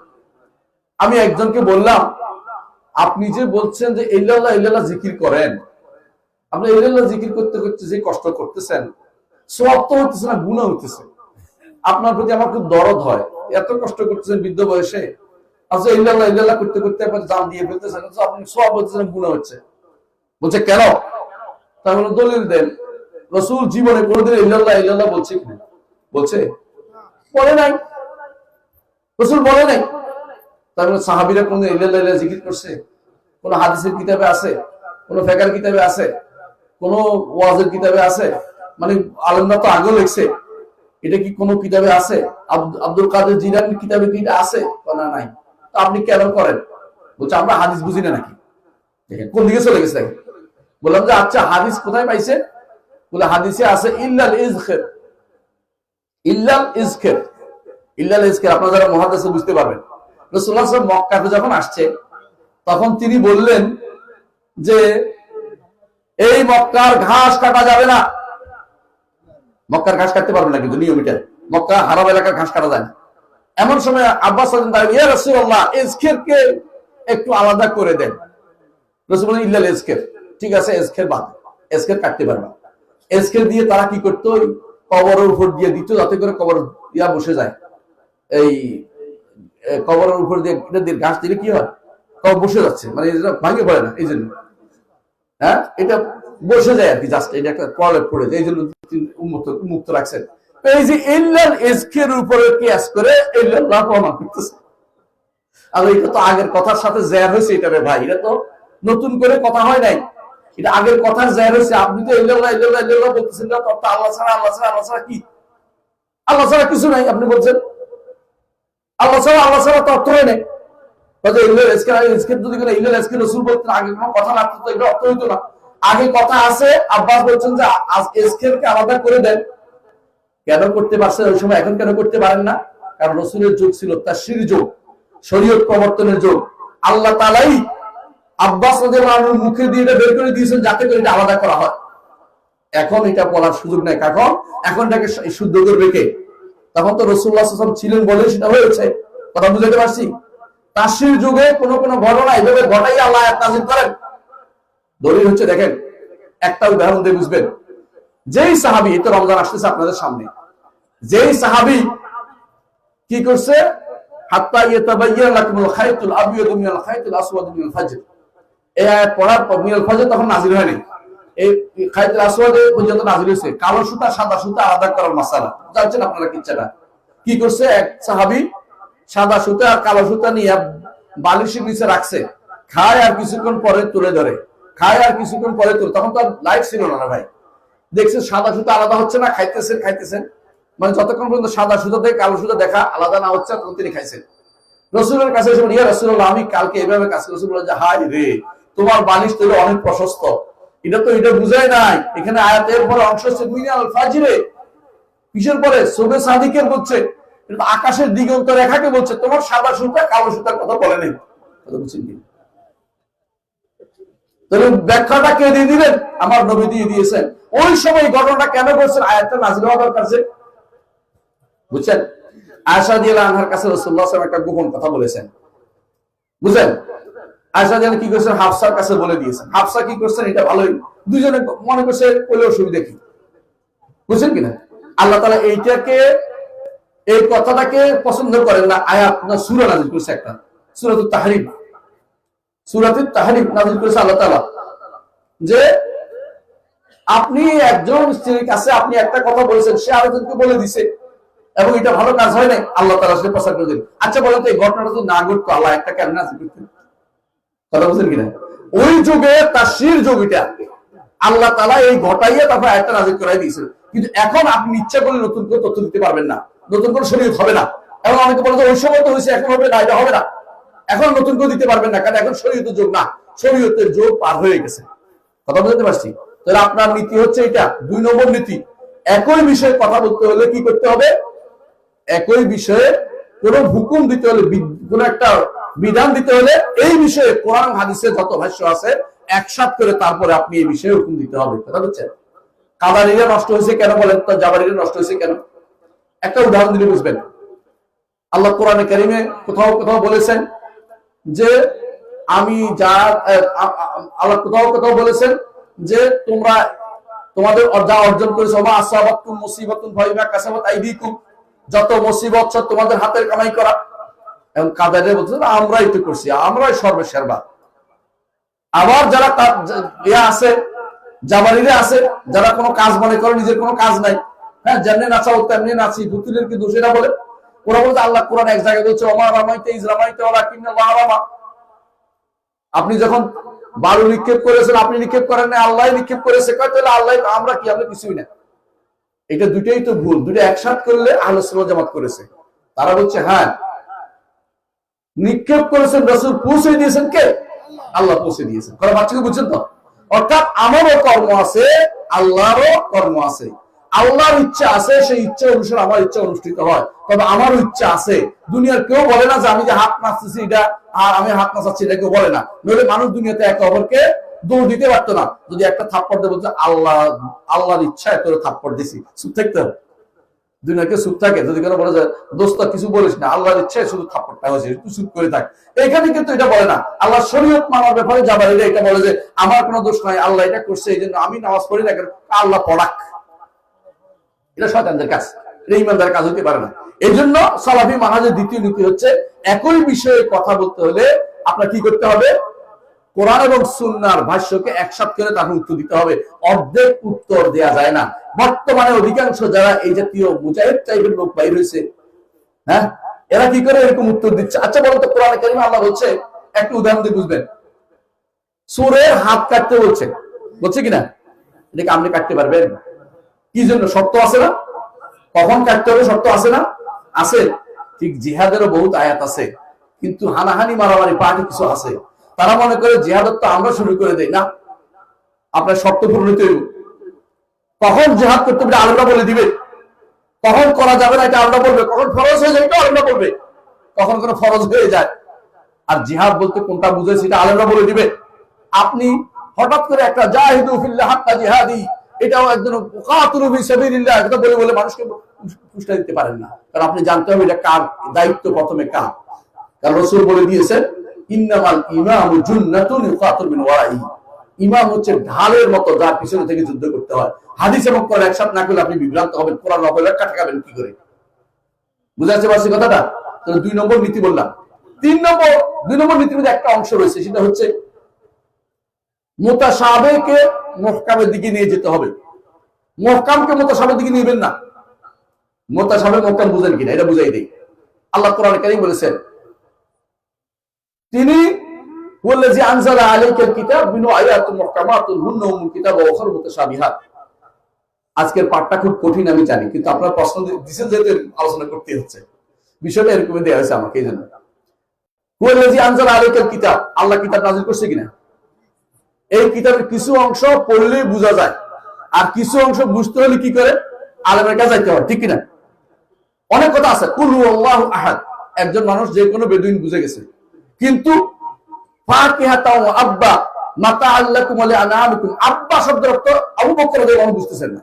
আমি একজনকে বললাম, আপনি যে বলছেন যে ইল্লাল্লাহ ইল্লাল্লাহ জিকির করেন, আপনি ইল্লাল্লাহ জিকির করতে করতে যে কষ্ট করতেছেন, সওয়াব তো হইতেছে না, গুনাহ হইতেছে। আপনার প্রতি আমার খুব দরদ হয়, এত কষ্ট করতেছেন বৃদ্ধ বয়সে, আচ্ছা ইল্লাল্লাহ ইল্লাল্লাহ করতে করতে একবার জান দিয়ে ফেলতেছেন, আপনি সওয়াব হচ্ছে না, গুনাহ হচ্ছে। বলছে কেন? তাহলে দলিল দেন। রাসূল জীবনে কোনোদিন ইল্লাল্লাহ ইল্লাল্লাহ বলছে কিনা? বলছে? বলে নাই। রাসূল বলে নাই। তাহলে সাহাবীরা কোনদিন ইল্লাল্লাহ ইল্লাল্লাহ জিকির করছে? কোন হাদিসের কিতাবে আছে? কোন ফিকহের কিতাবে আছে? কোন ওয়াজের কিতাবে আছে? মানে আলেমরা তো আগেও লিখছে, এটা কি কোন কিতাবে আছে? আব্দুল কাদের জিলানীর কিতাবে কি এটা আছে? না, নাই। তো আপনি কেন করেন? বলছে আমরা হাদিস বুঝি না নাকি? দেখেন কোন দিকে চলে গেছে। বললাম যে আচ্ছা হাদিস কোথায় পাইছে? বলে হাদিসে আছে ইল্লাল ইজখির। ইল্লাল ইজখির, ইল্লাল ইজখির আপনারা যারা মুহাদ্দিস বুঝতে পারবেন। রাসূলুল্লাহ সাল্লাল্লাহু আলাইহি ওয়াসাল্লাম মক্কাতে যখন আসছে, তখন তিনি বললেন যে এই মক্কার ঘাস কাটা যাবে না। মক্কার ঘাস কাটতে পারবে না, কিন্তু নিয়ম এটা, মক্কা হারাম এলাকার ঘাস কাটা যায় না। এমন সময় আব্বাস রাদিয়াল্লাহু আনহু, ইয়া রাসূলুল্লাহ ইজখিরকে একটু আলাদা করে দেন। রাসূল বলেন ইল্লাল ইজখির। ঠিক আছে, ইজখির বাদ, ইজখির কাটতে পারবে। ইজখির দিয়ে তারা কি করতো? কবরের উপর দিয়ে দিত, যাতে করে কবর ইয়া বসে যায়। এই কবরের উপর দিয়ে এটা দিয়ে ঘাস দিলে কি হয়? কবর বসে যাচ্ছে, মানে এটা ভাঙে পড়ে না, এই জন্য। হ্যাঁ, এটা বসে যায় আর কি, জাস্ট এটা একটা প্রলেপ পড়ে যায়, এই জন্য মুক্ত রাখছেন। এই যে ইল্লাল ইজখির উপরে কিয়াস করে ইল্লাল্লাহ প্রমাণ করতেছে। আর এটা তো আগের কথার সাথে জ্যার হয়েছে, এটা রে ভাই, এটা তো নতুন করে কথা হয় নাই, এটা আগের কথার জ্যার হয়েছে। আপনি তো ইল্লাল্লাহ ইল্লাল্লাহ ইল্লাল্লাহ বলতেছেন না, তত আল্লাহ ছাড়া আল্লাহ ছাড়া আল্লাহ ছাড়া কি? আল্লাহ ছাড়া কিছু নাই আপনি বলছেন। আল্লাহ ছাড়া তো অর্থ হয় নাই। আগে কথা আছে, আব্বাস বলছেন যে ইজখিরকে আলাদা করে দেন। কেন করতে পারছেন ওই সময়, এখন কেন করতে পারেন না? কারণ রাসূলের যুগ ছিল তাশরীর যুগ, শরীয়ত প্রবর্তনের যুগ। আল্লাহ তাআলাই আব্বাস রাদিয়াল্লাহু আনহুর মুখে দিয়ে এটা বের করে দিয়েছেন, যাতে করে এটা আলাদা করা হয়। এখন এটা বলার সুযোগ নাই। কারণ এখন এটাকে শুদ্ধ করবে কে? তখন তো রাসূলুল্লাহ সাল্লাল্লাহু আলাইহি ওয়াসাল্লাম ছিলেন বলে সেটা হয়েছে। কথা বুঝাতে পারছি? তাশরীর যুগে কোন কোন ঘটনা এইভাবে ঘটাই আল্লাহ আয়াত নাযিল করেন। দলিল হচ্ছে, দেখেন একটা উদাহরণ দিয়ে বুঝবেন। যেই সাহাবী, এটা রমজান আসতেছে আপনাদের সামনে, যেই সাহাবী কি করছে, হাত্তা ইয়াতাবায়্যানা লাকুমুল খায়তুল আবয়াদু মিনাল খায়তিল আসওয়াদি মিনাল ফাজর, এই আয়াত পড়ার পর মিনাল ফাজর তখন নাযিল হয়নি, এই খায়তুল আসওয়াদে পর্যন্ত নাযিল হয়েছে, কালো সুতা সাদা সুতা আলাদা করার মাসালা। জানছেন আপনারা কিচ্ছাটা? কি করছে এক সাহাবী, সাদা সুতা আর কালো সুতা নিয়ে বালিশের নিচে রাখছে, খায় আর কিছুক্ষণ পরে তুলে ধরে, খায় আর কিছুক্ষণ পরে তুলে। তখন তো লাইট ছিল না ভাই, দেখছেন সাদা সুতা আলাদা হচ্ছে না, খাইতেছেন, মানে যতক্ষণ পর্যন্ত সাদা সুতা থেকে কালো সুতা দেখা আলাদা না হচ্ছে, তখন তিনি খাইছেন। রাসূলের কাছে এসে ইয়া রাসূলুল্লাহ, আমি কালকে এভাবে কাজ করেছি। রাসূল বলেন যে হায় রে, তোমার বালিশ তো অনেক প্রশস্ত। এটা বুঝায় নাই, এখানে আয়াতের পরে অংশ হচ্ছে মিনাল ফাজরে, কিসের পরে? সুবহে সাদিকের বলছে, এটা আকাশের দিগন্ত রেখাকে বলছে, তোমার সাদা সুতা কালো সুতার কথা বলে নেই। কথা বুঝছেন কি? তাহলে ব্যাখ্যাটা কে দিয়ে দিলেন? আমার নবী দিয়ে দিয়েছেন। ওই সময় ঘটনাটা কেন করছেন? আয়াতটা নাযিল হওয়া দরকার ছিল, বুঝছেন? আয়েশা রাদিয়াল্লাহু আনহার কাছে রাসূলুল্লাহ সাল্লাল্লাহু আলাইহি ওয়াসাল্লাম একটা গোপন কথা বলেছেন, বুঝছেন? আয়েশা রাদিয়াল্লাহু কি করেছেন? হাফসার কাছে বলে দিয়েছেন। হাফসা কি করছেন? এটা ভালোই দুজনে মনে করছে বলে অসুবিধা কি, বুঝছেন কিনা? আল্লাহ তাআলা এইটাকে, এই কথাটাকে পছন্দ করেন না। আয়াত না সূরা নাযিল করেছে, একটা সূরাতুত তাহরীম, সূরাতুত তাহরীম নাযিল করেছে আল্লাহ তাআলা, যে আপনি একজন স্ত্রীর কাছে আপনি একটা কথা বলেছেন, সে আরেকজনকে বলে দিছে, এবং এটা ভালো কাজ হয় না, আল্লাহ তাআলা সেটা প্রচার করে দিলেন। আচ্ছা বলেন তো, এই ঘটনাটা যদি না ঘটতো, আল্লাহ একটা কেমন নাযিল করতেন? কথা বুঝছেন কিনা? ওই যুগে তাশরীর যুগ, এটা আল্লাহ তাআলা এই ঘটাইয়ে তারপর আয়াতটা নাযিল করাই দিয়েছেন। কিন্তু এখন আপনি ইচ্ছা করলে নতুন করে তথ্য দিতে পারবেন না, নতুন করে শরীয়ত হবে না। এখন অনেকে বলে যে ওই সময় তো হয়েছে, এখন হবে না, এটা হবে না, এখন নতুন করে দিতে পারবেন না, কারণ এখন শরীয়তের যুগ না, শরীয়তের যুগ পার হয়ে গেছে। কথা বুঝতে পারছি? তাহলে আপনার নীতি হচ্ছে এটা 2 নম্বর নীতি। একই বিষয়ে কথা বলতে হলে কি করতে হবে? একই বিষয়ে কোন হুকুম দিতে হলে, কোন একটা বিধান দিতে হলে, এই বিষয়ে কোরআন হাদিসে যত ভাষ্য আছে একসাথ করে তারপরে আপনি এই বিষয়ে হুকুম দিতে হবে। কথা বুঝছেন? কাদারিরা নষ্ট হয়েছে কেন বলেন তো, জাবারিরা নষ্ট হয়েছে কেন? একটা উদাহরণ দিলে বুঝবেন। আল্লাহ কোরআনে কারিমে কোথাও কোথাও বলেছেন যে আমি আল্লাহ কোথাও কোথাও বলেছেন যে তোমরা তোমাদের যা অর্জন করেছো, মা আসাবাতুম মুসিবাতুন ফাবিমা কাসাবাত আইদিকুম, যত মুসিবত সব তোমাদের হাতের কামাই করা। এখন কাদারে বলছে আমরাই তো করছি, আমরাই সর্বসেরা। আবার যারা আছে জাবারিরা আছে, যারা কোনো কাজ মনে করে নিজের কোনো কাজ নাই, হ্যাঁ যেমনি নাচাও তেমনি নাচি, পুতুলের কি দোষ এটা বলে। ওরা বলছে আল্লাহ কোরআন এক জায়গায় বলছে ওমা রামাইতে ইজ রামাইতে ওয়ালাকিন্নাল্লাহ রামা। আপনি যখন বালু নিক্ষেপ করেছেন, আপনি নিক্ষেপ করেন না, আল্লাহ নিক্ষেপ করেছে। তাহলে আল্লাহ, আমরা কি, আমরা কিছুই না। এটা দুইটাই তো ভুল। দুইটা একসাথ করলে আহলে সুন্নাত জামাত করেছে। তারা বলছে হ্যাঁ নিক্ষেপ করেছেন রাসূল, পৌঁছে দিয়েছেন কে? আল্লাহ পৌঁছে দিয়েছেন। কথা বাচ্চাকে বুঝছেন তো? অর্থাৎ আমারও কর্ম আছে, আল্লাহরও কর্ম আছে। আল্লাহর ইচ্ছা আছে, সেই ইচ্ছা অনুসারে আমার ইচ্ছা অনুষ্ঠিত হয়। তবে আমারও ইচ্ছা আছে। দুনিয়ার কেউ বলে না যে আমি যে হাত নাচতেছি এটা আর আমি হাত নাচাচ্ছি, এটা কেউ বলে না। নইলে মানুষ দুনিয়াতে একে অপরকে দৌড় দিতে পারতো না। যদি একটা থাপ্পড় দিয়ে বলছে আল্লাহর ইচ্ছায় তোর থাপ্পড় দিছি, চুপ থাকতে হবে। দুনিয়াকে চুপ থাকে। যদি কেন বলে যায় দোস্ত কিছু বলিস না, আল্লাহর ইচ্ছায় শুধু থাপ্পড়টা হয়েছে, তুই চুপ করে থাক, এখানে কিন্তু এটা বলে না। আল্লাহ শরীয়ত মানার ব্যাপারে জাবারিরা এটা বলে যে আমার কোনো দোষ নাই, আল্লাহ এটা করছে, এই জন্য আমি নামাজ পড়ি না, আল্লাহ পড়াক। এটা শয়তানদের কাজ, এটা ইমানদারের কাজ হতে পারে না। এই জন্য সালাফি মানহাজের দ্বিতীয় নীতি হচ্ছে একই বিষয়ে কথা বলতে হলে আপনার কি করতে হবে? কোরআন এবং সুন্নাহর ভাষ্যকে একসাথ করে তাকে উত্তর দিতে হবে। অর্ধেক উত্তর দেয়া যায় না। বর্তমানে অধিকাংশ যারা এই জাতীয় মুজাহিদ টাইপের লোক বাইর হয়েছে, হ্যাঁ এরা কি করে এরকম উত্তর দিচ্ছে? আচ্ছা বলতো কোরআনে কারিমে আল্লাহ বলছে, একটু উদাহরণ দিয়ে বুঝবেন, সূরের হাত কাটতে বলছে, বলছে কিনা? এটাকে আপনি কাটতে পারবেন? কি জন্য? শর্ত আছে না? কখন কাটতে হবে শর্ত আছে না? আছে। ঠিক জিহাদেরও বহুত আয়াত আছে, কিন্তু হানাহানি মারামারি পার্টি কিছু আছে। তারা মনে করে জিহাদ তো আমরা শুরু করে দেই না, আপনার শর্ত পূরণ হইতে হইব। কখন জিহাদ করতে হবে আল্লাহ বলে দিবে, কখন করা যাবে না এটা আল্লাহ বলবে, কখন ফরজ হয়ে যায় এটা আল্লাহ বলবে, কখন কোনো ফরজ হয়ে যায়। আর জিহাদ বলতে কোনটা বুঝে সেটা আল্লাহ বলে দিবে। আপনি হঠাৎ করে একটা জাহিদু ফিল্লাহ হাক্কা জিহাদি, এটাও একজন কাতুলু ফি সাবিলিল্লাহ এটা বলে বলে মানুষকে পুষ্টা দিতে পারেন না। কারণ আপনি জানতে হবে এটা কার দায়িত্ব, প্রথমে কার। কারণ রাসূল বলে দিয়েছেন ইন্নামাল ইমামু জুন্নাতুন ইউকাতুল মিন ওয়ারাইহি, ইমাম হচ্ছে ঢালের মতো যার পিছনে থেকে যুদ্ধ করতে হয়। হাদিস এবং কোরআন একসাথে না করলে আপনি বিভ্রান্ত হবেন। কোরআন না বলে ঠেকাবেন কি করে? বুঝা যাচ্ছে পারছি কথাটা? তাহলে 2 নম্বর নীতি বললাম। 2 নম্বর নীতির মধ্যে একটা অংশ রয়েছে, সেটা হচ্ছে মুতাশাবিহকে মুহকামের দিকে নিয়ে যেতে হবে। মুহকামকে মুতাশাবিহের দিকে নিবেন না। মুতাশাবিহ মুহকাম বুঝেন কিনা এটা বুঝাই দেই। আল্লাহ কোরআনে কারীম বলেছেন তিনি ওয়াল্লাযী আনজালা আলাইকাল কিতাব মিনহু আয়াতুন মুহকামাতুন হুন্না উম্মুল কিতাব ওয়া উখারু মুতাশাবিহাত। আজকের পাঠটা খুব কঠিন আমি জানি, কিন্তু আপনারা প্রশ্ন দিয়েছেন যেহেতু আলোচনা করতে হচ্ছে, বিষয়টা এরকমই দেওয়া হয়েছে আমাকে। এই জন্য ওয়াল্লাযী আনজালা আলাইকাল কিতাব, আল্লাহ কিতাব নাযিল করছে কিনা? এই কিতাবের কিছু অংশ পড়লেই বোঝা যায়, আর কিছু অংশ বুঝতে হলে কি করে? আলেমের কাছে যাইতে হয়, ঠিক কিনা? অনেক কথা আছে। কুল হুয়াল্লাহু আহাদ, একজন মানুষ যে কোনো বেদুইন বুঝে গেছে, কিন্তু ফাকিহাতাও আব্বা মাতাআল্লাকুম ওয়া লিআনামিকুম, আব্বা শব্দের অর্থ আবু বকর রাদিয়াল্লাহু আনহু বুঝতেছেন না।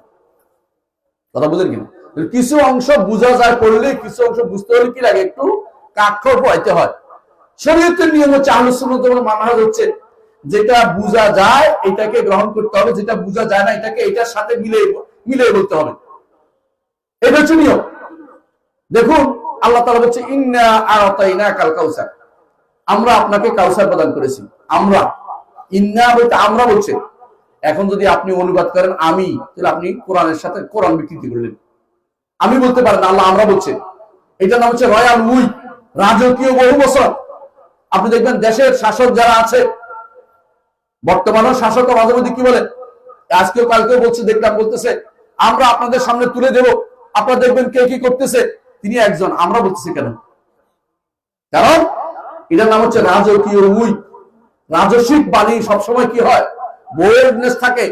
কথা বুঝেন কিনা? কিছু অংশ বোঝা যায় পড়লে, কিছু অংশ বুঝতে হলে কি লাগে? একটু কাক্ষর পাইতে হয়। শরীয়তের নিয়ম হচ্ছে, আহলুস সুন্নাত ওয়াল মানহাজ হচ্ছে যেটা বোঝা যায় এটাকে গ্রহণ করতে হবে, যেটা বোঝা যায় না এটাকে এটার সাথে মিলিয়ে বলতে হবে। এটা হচ্ছে নিয়ম। দেখুন আল্লাহ তাআলা বলছে ইন্না আ'তাইনাকাল কাউসার, আমরা আপনাকে কাউসার প্রদান করেছি। আমরা, ইন্না বলতে আমরা বলছে। এখন যদি আপনি অনুবাদ করেন আমি, তাহলে আপনি কোরআনের সাথে কোরআন বিকৃতি করলেন। আমি বলতে পারেন, আল্লাহ আমরা বলছে। এটা নাম হচ্ছে রয়্যাল উই, রাজকীয় বহু বছর। আপনি দেখবেন দেশের শাসক যারা আছে, বর্তমানেও শাসক মাঝে মধ্যে কি বলে, আজকেও কালকেও বলছে, দেখলাম বলতেছে আমরা আপনাদের সামনে তুলে দেব, আপনারা দেখবেন কে কি করতেছে। তিনি একজন, আমরা বলতেছি কেন? কারণ এটার নাম হচ্ছে রাজকীয় উই। রাজস্বিক বাণী সবসময় কি হয়? বোল্ডনেস থাকে,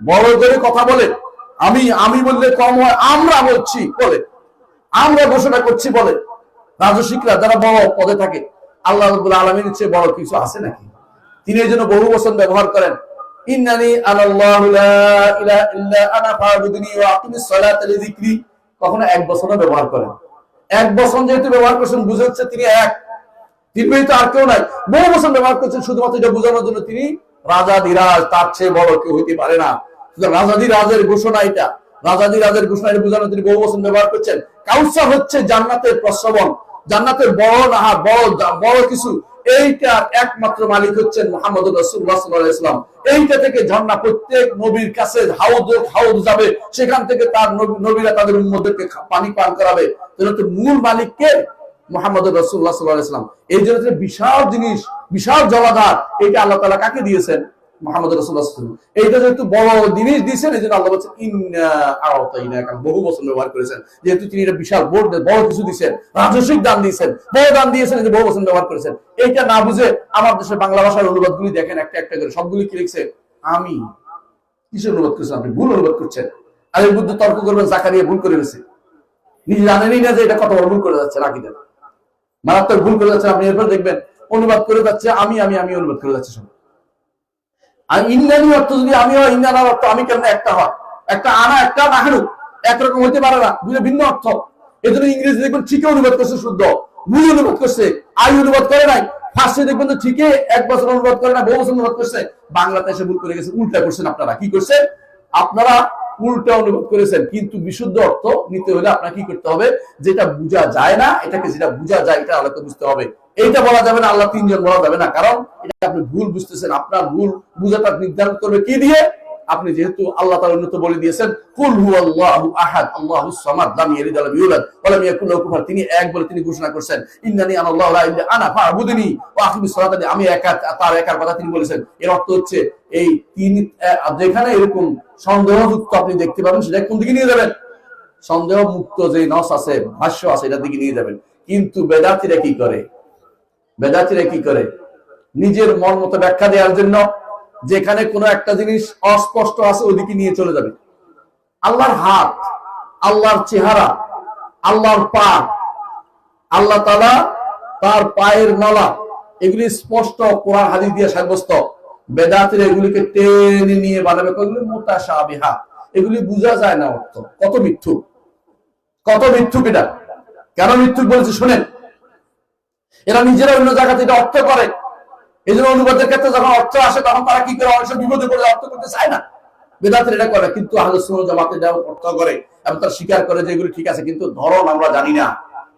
বড় করে কথা বলে। আমি বললে কম হয়, আমরা বলছি বলে, আমরা ঘোষণা করছি বলে। রাজস্বিকরা যারা বড় পদে থাকে, আল্লাহ রাব্বুল আলামিনের চেয়ে বড় কিছু আছে নাকি? তিনি এই জন্য বহু বচন ব্যবহার করেন। ইন্নানি আনাল্লাহু লা ইলাহা ইল্লা আনা ফা'বুদনি ওয়া আকিমিস সালাতা লিযিকরি, কখনো এক বচনও ব্যবহার করেন। এক বচন যেহেতু ব্যবহার করছেন, বুঝে হচ্ছে তিনি এক, তিনি তো আর কেউ নাই। বহু বচন ব্যবহার করছেন শুধুমাত্র এটা বোঝানোর জন্য তিনি রাজাধিরাজ, তার চেয়ে বড় কেউ হইতে পারে না। রাজাধিরাজের ঘোষণা এটা, রাজাধিরাজের ঘোষণা এটা বোঝানোর তিনি বহু বচন ব্যবহার করছেন। কাউসার হচ্ছে জান্নাতের প্রস্রবণ, জান্নাতের বড় নাহার, বড় কিছু, এইটার একমাত্র মালিক হচ্ছেন মুহাম্মদুর রাসূলুল্লাহ সাল্লাল্লাহু আলাইহি ওয়াসাল্লাম। এইটা থেকে ঝর্ণা প্রত্যেক নবীর কাছে হাউদ যাবে, সেখান থেকে তার নবীরা তাদের উম্মতদেরকে পানি পান করাবে। তো মূল মালিক কে? মুহাম্মদুর রাসূলুল্লাহ সাল্লাল্লাহু আলাইহি ওয়াসাল্লাম। এই জন্য বিশাল জিনিস, বিশাল জলাধার, এইটা আল্লাহ তাআলা কাকে দিয়েছেন? মুহাম্মদুর রাসূলুল্লাহ সাল্লাল্লাহু আলাইহি ওয়াসাল্লাম। এইটা যেহেতু বড় জিনিস দিয়েছেন, এই জন্য আল্লাহ বলছেন ইন্না আ'তাইনাকা, বহু বছর ব্যবহার করেছেন, যেহেতু তিনি এটা বিশাল বড় কিছু দিয়েছেন, রাজস্বিক দান দিয়েছেন, বড় দান দিয়েছেন, এই যে বহু বছর ব্যবহার করেছেন। এইটা না বুঝে আমার দেশের বাংলা ভাষার অনুবাদগুলি দেখেন, একটা একটা করে সবগুলি কি লিখছে? আমি। কিসের অনুবাদ করছেন আপনি? ভুল অনুবাদ করছেন। আর এর বিরুদ্ধে তর্ক করবেন, জাকারিয়া ভুল করে গেছে, নিজে জানেনই না যে এটা কত বড় ভুল করে যাচ্ছে, রাখি দেন, মারাত্মক ভুল করে যাচ্ছে। আপনি এরপর দেখবেন অনুবাদ করে যাচ্ছে আমি অনুবাদ করে যাচ্ছে সব। আর ইন্নানি অর্থ যদি আমি হয়, ইন্নানার অর্থ আমি কেন একটা হয়, একটা আনা একটা নাহানু একরকম হইতে পারে না, দুটো ভিন্ন অর্থ। এই জন্য ইংরেজি দেখবেন ঠিকই অনুবাদ করছে, শুদ্ধ ভুল অনুবাদ করছে, আই অনুবাদ করে নাই। ফার্স্টে দেখবেন তো ঠিকই এক বছর অনুবাদ করে না, বহু বছর অনুবাদ করছে। বাংলাতে এসে ভুল করে গেছে, উল্টা করছেন আপনারা। কি করছেন আপনারা? উল্টা অনুবাদ করেছেন। কিন্তু বিশুদ্ধ অর্থ নিতে হলে আপনার কি করতে হবে? যেটা বোঝা যায় না, এটাকে যেটা বোঝা যায় এটা আলাদা বুঝতে হবে। এইটা বলা যাবে না, আল্লাহ তিনজন বলা যাবে না, কারণ এটা আপনি ভুল বুঝতেছেন। আপনার ভুল বুঝাটা নির্ধারণ করবে কি দিয়ে? আপনি যেহেতু আল্লাহ তাআলা উন্নত বলে দিয়েছেন কুল হুয়াল্লাহু আহাদ আল্লাহুস সামাদ লাম ইয়ালিদ ওয়া লাম ইউলাদ ওয়া লাম ইয়াকুল লাহু কুফুয়ান, তিনি এক বলে তিনি ঘোষণা করেছেন ইন্নানি আনাল্লাহু লা ইলাহা আনা ফা'বুদনি ওয়া আকিমিস সালাতা, আমি একা, তার একার কথা তিনি বলেছেন। এর অর্থ হচ্ছে এই তিনি, যেখানে এরকম সন্দেহযুক্ত আপনি দেখতে পাবেন, সেটা কোন দিকে নিয়ে যাবেন? সন্দেহ মুক্ত যে নস আছে, ভাষ্য আছে, এটার দিকে নিয়ে যাবেন। কিন্তু বেদাতীরা কি করে? বেদাতীরা কি করে? নিজের মন মতো ব্যাখ্যা দেওয়ার জন্য যেখানে কোনো একটা জিনিস অস্পষ্ট আছে ওদিকে নিয়ে চলে যাবে। আল্লাহর হাত, আল্লাহর চেহারা, আল্লাহর পা, আল্লাহ তাআলা তার পায়ের নলা, এগুলি স্পষ্ট কোরআন হাদিস দিয়ে সাব্যস্ত। বেদাতীরা এগুলিকে টেনে নিয়ে বানাবে, এগুলি মুতাশাবিহা, এগুলি বোঝা যায় না অর্থ। কত মিথ্যুক, কত মিথ্যুক এটা! কেন মিথ্যুক বলছে শুনেন। এরা নিজেরা অন্য জায়গাতে এটা অর্থ করে। এই জন্য অনুবাদের ক্ষেত্রে যখন অর্থ আসে তখন তারা কি করে? অনেক বিপদে পড়ে অর্থ করতে চায় না। বেদাতীরা এটা করে, কিন্তু আহলুস সুন্নাহ ওয়াল জামাতে এটা অর্থ করে এবং তারা স্বীকার করে যে এগুলো ঠিক আছে, কিন্তু ধরন আমরা জানি না।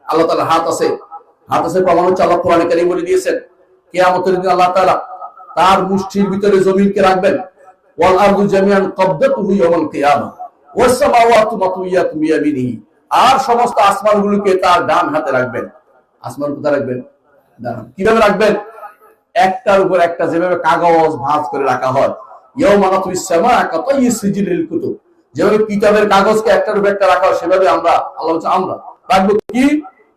আল্লাহ তাআলার হাত আছে, হাত আছে প্রমাণ হচ্ছে আল্লাহ কোরআনে কারীমে বলে দিয়েছেন কিয়ামতের দিন আল্লাহ তাআলা তার মুষ্টির ভিতরে জমিনকে রাখবেন। ওয়াল আরদু জামিআন ক্বাবদাতুহু ইয়াওমাল কিয়ামা ওয়াস সামাওয়াতু মাতউইয়াতুন বিয়ামিনিহি, আর সমস্ত আসমানগুলোকে তার ডান হাতে রাখবেন। আসমান কোথায় রাখবেন? ডান। কিভাবে রাখবেন? একটার উপর একটা, যেভাবে কাগজ ভাঁজ করে রাখা হয়, ইয়াওমা নাতুইস সামা কাতাইয়িস সিজিলিল কুতুব, যেভাবে কিতাবের কাগজকে একটার উপর একটা রাখা হয়, সেভাবে আমরা, আল্লাহ বলছে আমরা রাখবো কি?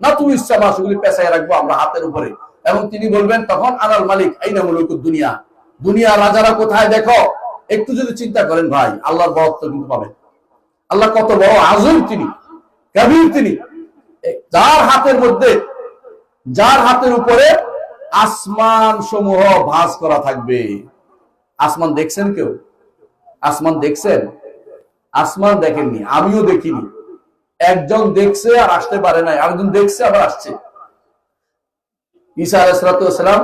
নাতুইস সামা, সেগুলি পেছায় রাখবো আমরা হাতের উপরে। এবং তিনি বলবেন তখন আনাল মালিক আইনা মুলুকুদ দুনিয়া, দুনিয়া রাজারা কোথায় দেখো। একটু যদি চিন্তা করেন ভাই, আল্লাহর বড়ত্ব কিন্তু পাবেন। আল্লাহ কত বড় আযম, তিনি কবির, তিনি যার হাতের মধ্যে, যার হাতের উপরে আসমান সমূহ ভাঁজ করা থাকবে। আসমান দেখছেন কেউ? আসমান দেখছেন? আসমান দেখেননি, আমিও দেখিনি। একজন দেখছে আর আসতে পারে নাই, আরেকজন দেখছে আবার আসছে। ঈসা আলাইহিস সালাম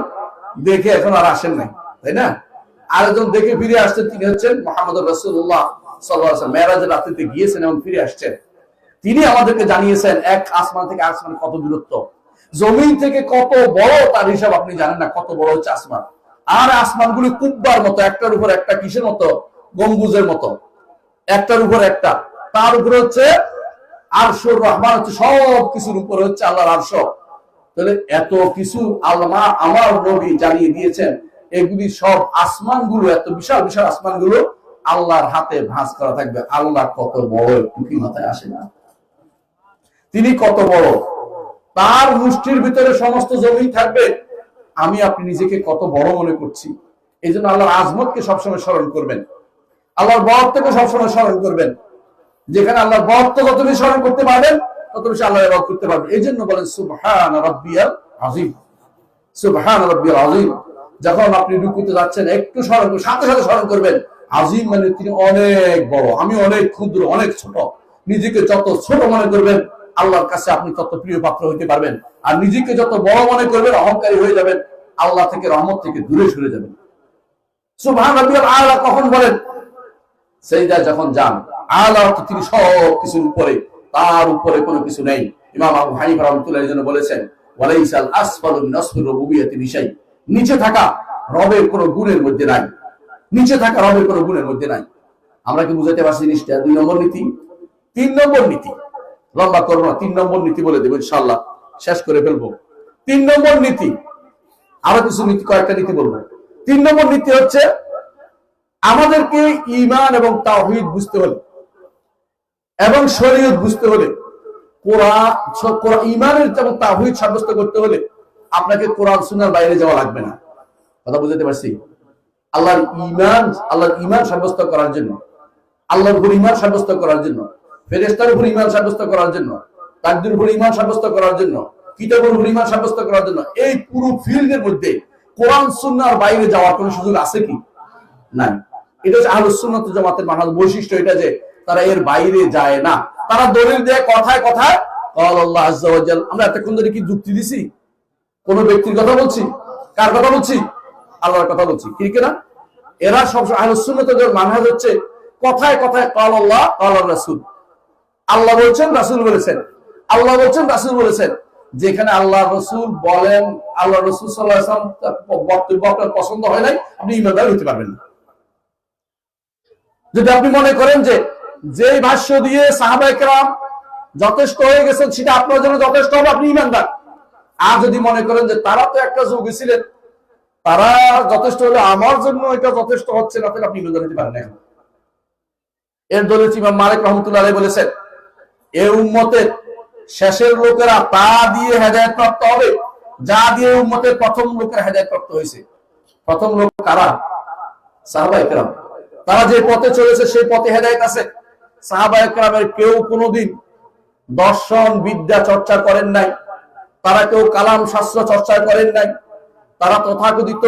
দেখে এখন আর আসেন নাই, তাই না? আরেকজন দেখে ফিরে আসছেন, তিনি হচ্ছেন মুহাম্মদুর রাসূলুল্লাহ সাল্লাল্লাহু আলাইহি ওয়াসাল্লাম। মেরাজের রাতে গিয়েছেন এবং ফিরে আসছেন। তিনি আমাদেরকে জানিয়েছেন এক আসমান থেকে আসমান কত দূরত্ব, জমিন থেকে কত বড়, তার হিসাব আপনি জানেন না, কত বড় হচ্ছে আসমান। আর আসমানগুলি কুব্বার মতো, একটার উপর একটা, কিসের মতো? গম্বুজের মতো, একটার উপর একটা। তার উপরে হচ্ছে আরশুর রহমান, হচ্ছে সব কিছুর উপরে হচ্ছে আল্লাহর আরশ। তাহলে এত কিছু আল্লাহ আমার নবী জানিয়ে দিয়েছেন, এগুলি সব আসমানগুলো, এত বিশাল বিশাল আসমানগুলো আল্লাহর হাতে ভাঁজ করা থাকবে। আল্লাহ কত বড়, একটু মাথায় আসে না? তিনি কত বড়, তার মুষ্টির ভিতরে সমস্ত জমিন থাকবে। আমি আপনি নিজেকে কত বড় মনে করছি। এই জন্য আল্লাহর আজমতকে সবসময় স্মরণ করবেন, আল্লাহর বড়ত্বকে সবসময় স্মরণ করবেন। যেখানে আল্লাহর বড়ত্ব যত বেশি স্মরণ করতে পারবেন, তত বেশি আল্লাহর ইবাদত করতে পারবেন। এই জন্য বলেন সুবহান রাব্বিয়াল আযীম, সুবহান রাব্বিয়াল আযীম। যখন আপনি রুকুতে যাচ্ছেন একটু স্মরণ সাথে সাথে স্মরণ করবেন আজিম মানে তিনি অনেক বড়, আমি অনেক ক্ষুদ্র, অনেক ছোট। নিজেকে যত ছোট মনে করবেন আল্লাহর কাছে আপনি তত প্রিয় পাত্র হইতে পারবেন। আর নিজেকে যত বড় মনে করবেন, অহংকারী হয়ে যাবেন, আল্লাহ থেকে, রহমত থেকে দূরে সরে যাবেন। সুবহান রাব্বিয়াল আলা কখন বলেন? সেজদায় যখন যান। আলা অর্থ তিনি সব কিছুর উপরে, তার উপরে কোনো কিছু নেই। ইমাম আবু হানিফা রাহমাতুল্লাহ জন্য বলেছেন ওয়ালাইসাল আসফালু মিন আসফির রুবুবিয়াতি বিশাই, নিচে থাকা রবের কোনো গুণের মধ্যে নাই, নিচে থাকা রবের কোনো গুণের মধ্যে নাই। আমরা কি বুঝাতে পারছি জিনিসটা? 2 নম্বর নীতি। 3 নম্বর নীতি, লম্বা করবো না, 3 নম্বর নীতি বলে দেবো ইনশাআল্লাহ, শেষ করে ফেলবো। 3 নম্বর নীতি, আরো কিছু নীতি, কয়েকটা নীতি বলবো। 3 নম্বর নীতি হচ্ছে আমাদেরকে ঈমান এবং তাওহীদ বুঝতে হলে এবং শরীয়ত বুঝতে হলে, কোরআন ঈমানের এবং তাওহীদ সাব্যস্ত করতে হলে আপনাকে কোরআন সুন্নাহর বাইরে যাওয়া লাগবে না। কথা বুঝতে পারছি? আল্লাহর ঈমান সাব্যস্ত করার জন্য, আল্লাহর উপর ঈমান সাব্যস্ত করার জন্য, ফেরেশতার উপর ঈমান সাব্যস্ত করার জন্য, তাকদীরের উপর ঈমান সাব্যস্ত করার জন্য, কিতাবের উপর ঈমান সাব্যস্ত করার জন্য, এই পুরো ফিল্ডের মধ্যে কোরআন সুন্নাহর বাইরে যাওয়ার কোনো সুযোগ আছে কি? নাই। এটা হচ্ছে আহলুস সুন্নাত ওয়াল জামাতের মানহাজ বৈশিষ্ট্য, এটা যে তারা এর বাইরে যায় না। তারা দলিল দেয় কথায় কথায় ক্বাল আল্লাহ আযজা ওয়া জাল। আমরা এতক্ষণ ধরে কি যুক্তি দিছি? কোন ব্যক্তির কথা বলছি? কার কথা বলছি? আল্লাহর কথা বলছি, ঠিক না? এরা সব আহলুস সুন্নাত ওয়াল জামাতের মানহাজ হচ্ছে কথায় কথায় ক্বাল আল্লাহ ক্বাল রাসূল, আল্লাহ বলছেন, রাসূল বলেছেন, আল্লাহ বলছেন, রাসূল বলেছেন। যেখানে আল্লাহ রাসূল বলেন, আল্লাহ রাসূল সাল্লাল্লাহু আলাইহি ওয়াসাল্লাম বক্তব্য আপনার পছন্দ হয় নাই, আপনি ঈমানদার হতে পারবেন না। যদি আপনি মনে করেন যে যেই ভাষ্য দিয়ে সাহাবায়ে কেরাম যথেষ্ট হয়ে গেছেন সেটা আপনার জন্য যথেষ্ট হবে, আপনি ঈমানদার। আর যদি মনে করেন যে তারা তো একটা যুগে ছিলেন, তারা যথেষ্ট হলে আমার জন্য এটা যথেষ্ট হচ্ছে না, তাহলে আপনি ঈমানদার হতে পারেন না। এর দলিল ইমাম মালিক রাহমাতুল্লাহ আলাইহি বলেছেন, এই উম্মতের শেষের লোকেরা তা দিয়ে হেদায়েত প্রাপ্ত হবে যা দিয়ে উম্মতের প্রথম লোকের হেদায়েত প্রাপ্ত হয়েছে। প্রথম লোক কারা? সাহাবায়ে কেরাম। তারা যে পথে চলেছে সেই পথে হেদায়েত আছে। সাহাবায়ে কেরামের কেউ কোনোদিন দর্শন বিদ্যা চর্চা করেন নাই, তারা কেউ কালাম শাস্ত্র চর্চা করেন নাই, তারা তথাকথিত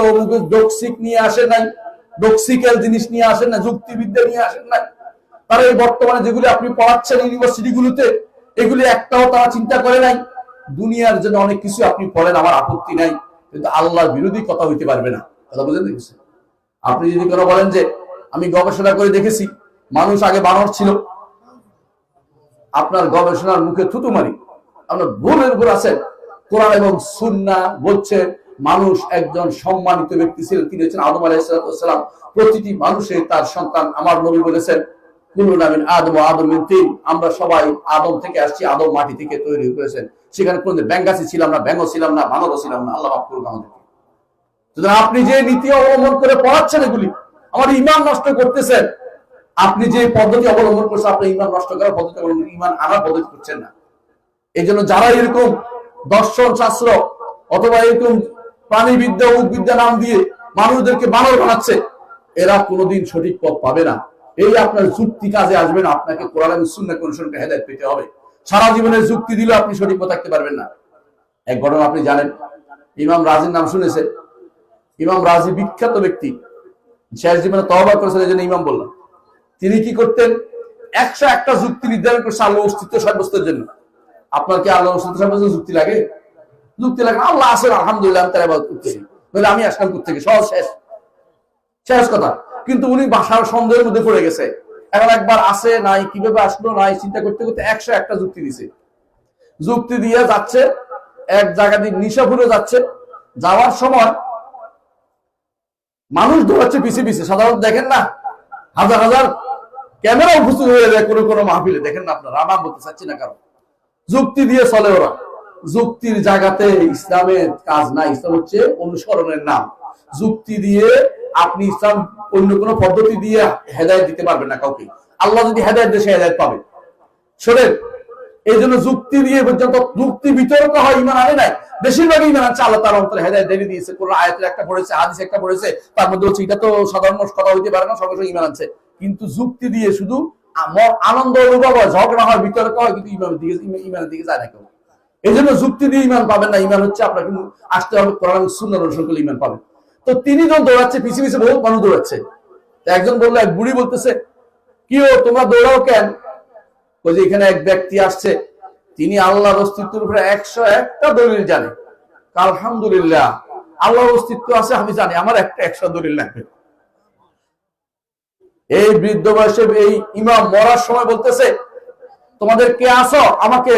ডক্সিক নিয়ে আসেন নাই, ডক্সিক্যাল জিনিস নিয়ে আসেন না, যুক্তিবিদ্যা নিয়ে আসেন নাই। তারা এই বর্তমানে যেগুলি আপনি পড়াচ্ছেন ইউনিভার্সিটিগুলোতে, এগুলি একটাও তারা চিন্তা করে নাই। দুনিয়ার জন্য অনেক কিছু আপনি পড়েন, আমার আপত্তি নাই, কিন্তু আল্লাহর বিরোধী কথা হইতে পারবে না। কথা বুঝতে পেরেছেন? আপনি যদি কোনো বলেন যে আমি গবেষণা করে দেখেছি মানুষ আগে বানর ছিল, আপনার গবেষণার মুখে থুতু মারি, আপনার ভুলের উপর আছেন। কোরআন এবং সুন্নাহ বলছে মানুষ একজন সম্মানিত ব্যক্তি ছিলেন, তিনি হচ্ছেন আদম আলাইহিস সালাম। প্রতিটি মানুষের তার সন্তান, আমার নবী বলেছেন কুল্লুনা মিন আদম ওয়া আদম মিন তিন, আমরা সবাই আদম থেকে আসছি, আদম মাটি থেকে তৈরি করেছেন। সেখানে কোন ব্যাঙ্গাসি ছিলাম না, ব্যাঙ্গ ছিলাম না, বানরও ছিলাম না। আল্লাহ মাফ করুন আমাদেরকে। সুতরাং আপনি যে নীতি অবলম্বন করে পড়াচ্ছেন এগুলি আমার ঈমান নষ্ট করতেছেন। আপনি যে পদ্ধতি অবলম্বন করছেন, আপনি ঈমান নষ্ট করার পদ্ধতি অবলম্বন, ঈমান আনার পদ্ধতি করছেন না। এই জন্য যারা এরকম দর্শন শাস্ত্র অথবা এরকম প্রাণীবিদ্যা উদ্ভিদ্যা নাম দিয়ে মানুষদেরকে বানর বানাচ্ছে, এরা কোনোদিন সঠিক পথ পাবে না। এই আপনার যুক্তি কাজে আসবে না। আপনাকে কোরআন এবং সুন্নাহ অনুসরণ করে হেদায়েত পেতে হবে। সারা জীবনের যুক্তি দিলে আপনি সঠিক পথে থাকতে পারবেন না। এক ঘটনা আপনি জানেন, ইমাম রাজির নাম শুনেছে? ইমাম রাজি বিখ্যাত ব্যক্তি, শেষ জীবনে তওবা করেছেন, এই জন্য ইমাম বললাম। তিনি কি করতেন? 101টা যুক্তি নির্ধারণ করছে আল্লাহর অস্তিত্ব সাব্যস্তের জন্য। আপনার কি আল্লাহর অস্তিত্ব সাব্যস্তের যুক্তি লাগে? যুক্তি লাগে না। আল্লাহ আছেন, আলহামদুলিল্লাহ, আমি তার ইবাদত করতেছি, বলে আমি আসলাম কোত্থেকে, সহজ, শেষ শেষ কথা। কিন্তু উনি ভাষার সন্দেহের মধ্যে পড়ে গেছে। এখন একবার আসে নাই, কিভাবে আসলো নাই চিন্তা করতে করতে 101টা যুক্তি দিছে। যুক্তি দিয়ে যাচ্ছে, এক জায়গা দিয়ে নিশাপুরে যাচ্ছে, যাওয়ার সময় মানুষ দৌড়াচ্ছে পিছিয়ে পিছিয়ে। সাধারণত দেখেন না হাজার হাজার ক্যামেরা উপস্থিত হয়ে যায় কোনো কোনো মাহফিলে, দেখেন না আপনারা, নাম বলতে চাচ্ছি না কারণ। যুক্তি দিয়ে চলে ওরা। যুক্তির জায়গাতে ইসলামের কাজ নাই, ইসলাম হচ্ছে অনুসরণের নাম। যুক্তি দিয়ে আপনি ইসলাম অন্য কোনো পদ্ধতি দিয়ে হেদায়েত দিতে পারবেন না কাউকে। আল্লাহ যদি হেদায়েত দেয়, সে হেদায়েত পাবে। শোনেন, এই জন্য যুক্তি দিয়ে পর্যন্ত যুক্তি বিতর্ক হয়, ঈমান আনে নাই। বেশিরভাগই ঈমান আনছে, আল্লাহ তাআলা অন্তরে হেদায়েত দিয়ে দিয়েছে। কোরআন আয়াতের একটা পড়েছে, হাদিস একটা পড়েছে, তার মধ্যে হচ্ছে এটা তো সাধারণ কথা হইতে পারে না, সঙ্গে সঙ্গে ঈমান আনছে। কিন্তু যুক্তি দিয়ে শুধু আনন্দ অনুভব হয়, ঝগড়া হয়, বিতর্ক হয়, কিন্তু ঈমানের দিকে যায় না কেউ। এই জন্য যুক্তি দিয়ে ঈমান পাবেন না। ঈমান হচ্ছে আপনাকে আসতে হবে কোরআন সুন্নাহর অনুসরণ করলে ঈমান পাবেন। তো তিনি যখন দৌড়াচ্ছে পিছিয়ে পিছিয়ে বহু মানুষ দৌড়াচ্ছে। একজন বললো, এক বুড়ি বলতেছে, কি ও তোমরা দৌড়াও কেন? ওই যে এখানে এক ব্যক্তি আসছে, তিনি আল্লাহর অস্তিত্বের উপরে 101টা দলিল জানে। আলহামদুলিল্লাহ, আল্লাহর অস্তিত্ব আছে আমি জানি, আমার একটা 100 দলিল লাগবে। এই বৃদ্ধ বয়সে এই ইমাম মরার সময় বলতেছে, তোমাদের কে আসো, আমাকে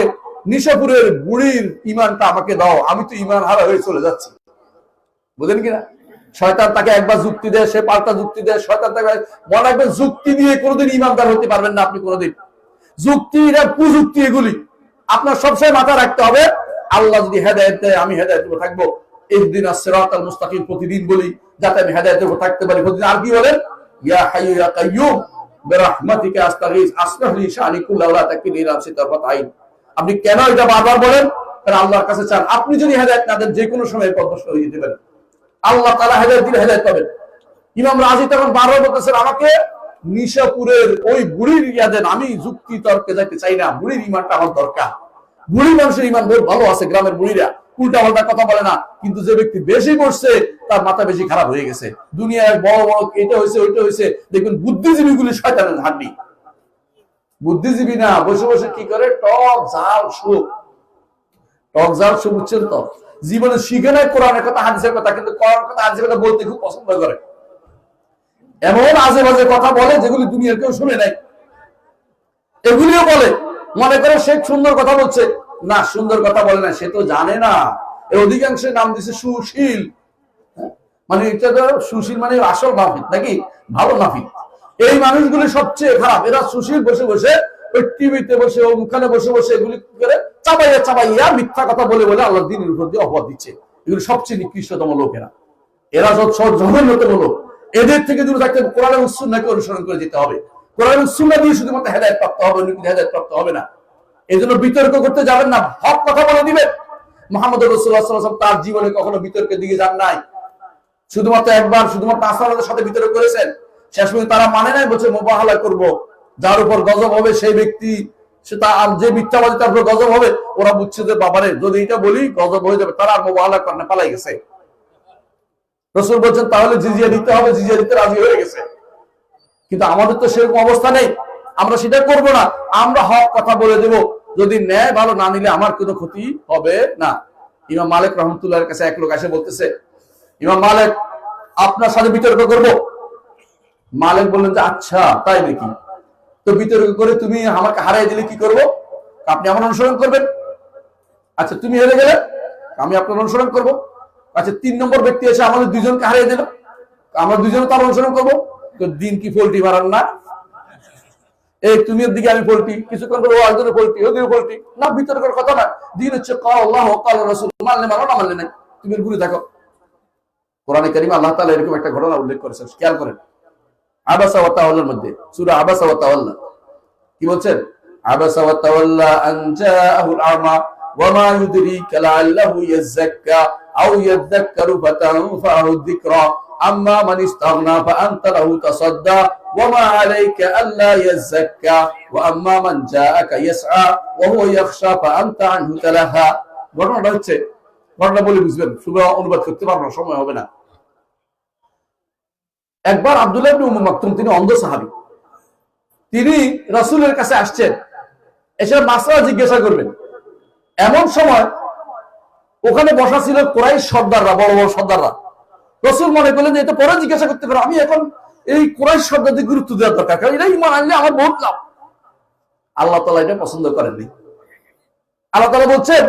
নিশাপুরের বুড়ির ইমানটা আমাকে দাও, আমি তো ইমান হারা হয়ে চলে যাচ্ছি। বুঝলেন কিনা? শয়তান তাকে একবার যুক্তি দেয়, সে পাল্টা যুক্তি দেয়। শয়তান তাকে মনে রাখবেন, যুক্তি দিয়ে কোনোদিন ইমানদার হতে পারবেন না আপনি কোনোদিন। যুক্তি, এটা কুযুক্তি, এগুলি আপনার সবসময় মাথায় রাখতে হবে। আল্লাহ যদি হেদায়েত দেয়, আমি হেদায়েতের উপর থাকবো। ইহদিনাস সিরাতাল মুস্তাকিম প্রতিদিন বলি, যাতে আমি হেদায়েতের উপর থাকতে পারি প্রতিদিন। আর কি বলেন? ইয়া হাইয়্যু ইয়া কাইয়্যুম বিরহমাতিকা আস্তাগীথ আসলিহ লি শানি কুল্লাহু লা তাকিলনি ইলা নাফসি তারফাত আইন। আপনি কেন এটা বারবার বলেন? কারণ আল্লাহর কাছে চান, আপনি যদি হেদায়েত না দেন, যে কোনো সময় পথভ্রষ্ট হয়ে যেতে পারেন। আল্লাহ তাআলা হেদায়েত দিলে হেদায়েত পাবেন। ইমাম রাজি তখন বারবার বলতেছেন, আমাকে নিশাপুরের ওই বুড়ির ইয়া দেন, আমি যুক্তি তর্কে যাইতে চাই না, বুড়ির ইমানটা আমার দরকার। বুড়ি মানুষের ইমান বহুত ভালো আছে, গ্রামের বুড়িরা উল্টা পাল্টা কথা বলে না, কিন্তু যে ব্যক্তি বেশি পড়ছে তার মাথা বেশি খারাপ হয়ে গেছে। দুনিয়ায় বড় বড় এটা হয়েছে ওইটা হয়েছে, দেখুন বুদ্ধিজীবী গুলি শয়তানের হাড্ডি। বুদ্ধিজীবী না, বসে বসে কি করে, টক ঝাল সুখ, টক ঝাল সুখ, বুঝছেন তো? জীবনে শিখে নাই কোরআনের কথা হাদিসের কথা, কিন্তু কোরআনের কথা হাদিসের কথা বলতে খুব পছন্দ করে। এমন আজে বাজে কথা বলে যেগুলি দুনিয়ার কেউ শুনে নাই, এগুলিও বলে। মনে করে সে সুন্দর কথা বলছে, না সুন্দর কথা বলে না, সে তো জানে না। এর অধিকাংশের নাম দিচ্ছে সুশীল। মানে এটা তো সুশীল মানে আসল নাফিক, নাকি ভালো নাফিক। এই মানুষগুলি সবচেয়ে খারাপ। এরা সুশীল বসে বসে ওই টিভিতে বসে, ওখানে বসে বসে এগুলি করে চাবাইয়া চাবাইয়া মিথ্যা কথা বলে বলে আল্লাহ দ্বীনের উপর দিয়ে অপবাদ দিচ্ছে। এগুলি সবচেয়ে নিকৃষ্টতম লোকেরা, এরা সব জঘন্যতম লোক। এদের থেকে দূরে থাকতে কোরআন এবং সুন্নাহকে অনুসরণ করে যেতে হবে। কোরআন এবং সুন্নাহ দিয়ে শুধুমাত্র হেদায়েত প্রাপ্ত হবে, হেদায়েত প্রাপ্ত হবে না। এই জন্য বিতর্ক করতে যাবেন না, হক কথা বলে দিবেন। মুহাম্মদ রাসূলুল্লাহ সাল্লাল্লাহু আলাইহি ওয়াসাল্লাম তার জীবনে কখনো বিতর্কের দিকে যান নাই। শুধুমাত্র একবার শুধুমাত্র আসাহাবাদের সাথে বিতর্ক করেছেন, শেষ পর্যন্ত তারা মানে নাই, বলছে মুবাহালা করব, যার উপর গজব হবে সেই ব্যক্তি, সে তার যে মিথ্যাবাদী তার উপর গজব হবে। ওরা বুঝছে যে বাবারে যদি এটা বলি গজব হয়ে যাবে, তারা আর মুবাহালা করে না, পালাই গেছে। রাসূল বলছেন তাহলে জিজিয়া দিতে হবে, জিজিয়া দিতে রাজি হয়ে গেছে। কিন্তু আমাদের তো সেরকম অবস্থা নেই, আমরা সেটা করব না। আমরা হক কথা বলে দেব, যদি ন্যায় ভালো না নিলে আমার কোনো ক্ষতি হবে না। ইমাম মালিক রহমতুল্লাহর কাছে এক লোক এসে বলতেছে, ইমাম মালিক আপনার সাথে বিতর্ক করব। মালিক বললেন যে আচ্ছা তাই নাকি, তো বিতর্ক করে তুমি আমাকে হারিয়ে দিলে কি করব? আপনি আমার অনুসরণ করবেন। আচ্ছা তুমি হেরে গেলে আমি আপনার অনুসরণ করব। আচ্ছা 3 নম্বর ব্যক্তি এসে আমাদের দুইজনকে হারিয়ে দিল, আমরা দুইজনে তার অনুসরণ করবো। তো দিন কি পোল্ট্রি মারান না? এই তুমি এর দিকে আমি পোল্ট্রি, কিছুক্ষণ করে ও একজনের পোল্ট্রি, ওদিকে পোল্ট্রি, না বিতর্কের কথা না। দিন হচ্ছে ক্বাল আল্লাহু ক্বাল রাসূল, মানলে মানো না মানলে নাই, তুমি এর ঘুরে থাকো। কোরআনে কারীমে আল্লাহ তাআলা এরকম একটা ঘটনা উল্লেখ করেছেন, খেয়াল করেন। আবাসা ওয়া তাওয়াল্লার মধ্যে সূরা আবাসা ওয়া তাওয়াল্লা কি বলছেন? আবাসা ওয়া তাওয়াল্লা আন জাআহুল আমা ওয়া মা ইউদরিকা লাআল্লাহু ইয়াযাক্কা আও ইয়াযাক্কারু ফাতানফাহু যিকরা আম্মা মান ইস্তাগনা ফাআনতা লাহু তাসাদ্দা ওয়া মা আলাইকা আল্লা ইয়াযাক্কা ওয়া আম্মা মান জাআকা ইয়াসআ ওয়া হুয়া ইয়াখশা ফাআনতা আনহু তালাহা। ঘটনাটা হচ্ছে, ঘটনা বলে বুঝবেন, শুধু অনুবাদ করতে পারবো না, সময় হবে না। একবার আব্দুল্লাহ ইবনে উম্মে মাকতুম, তিনি অন্ধ সাহাবী, তিনি রাসূলের কাছে আসছেন, এসে মাসলা জিজ্ঞাসা করবেন। এমন সময় ওখানে বসা ছিল কুরাইশ সর্দাররা, বড় বড় সর্দাররা। রাসূল মনে করলেন যে এটা পরে জিজ্ঞাসা করতে পারো, আমি এখন এই কুরাইশ সর্দারদের গুরুত্ব দেওয়ার দরকার, কারণ এরা ঈমান আনলে আমার বহুত লাভ। আল্লাহ তাআলা এটা পছন্দ করেননি। আল্লাহ তাআলা বলছেন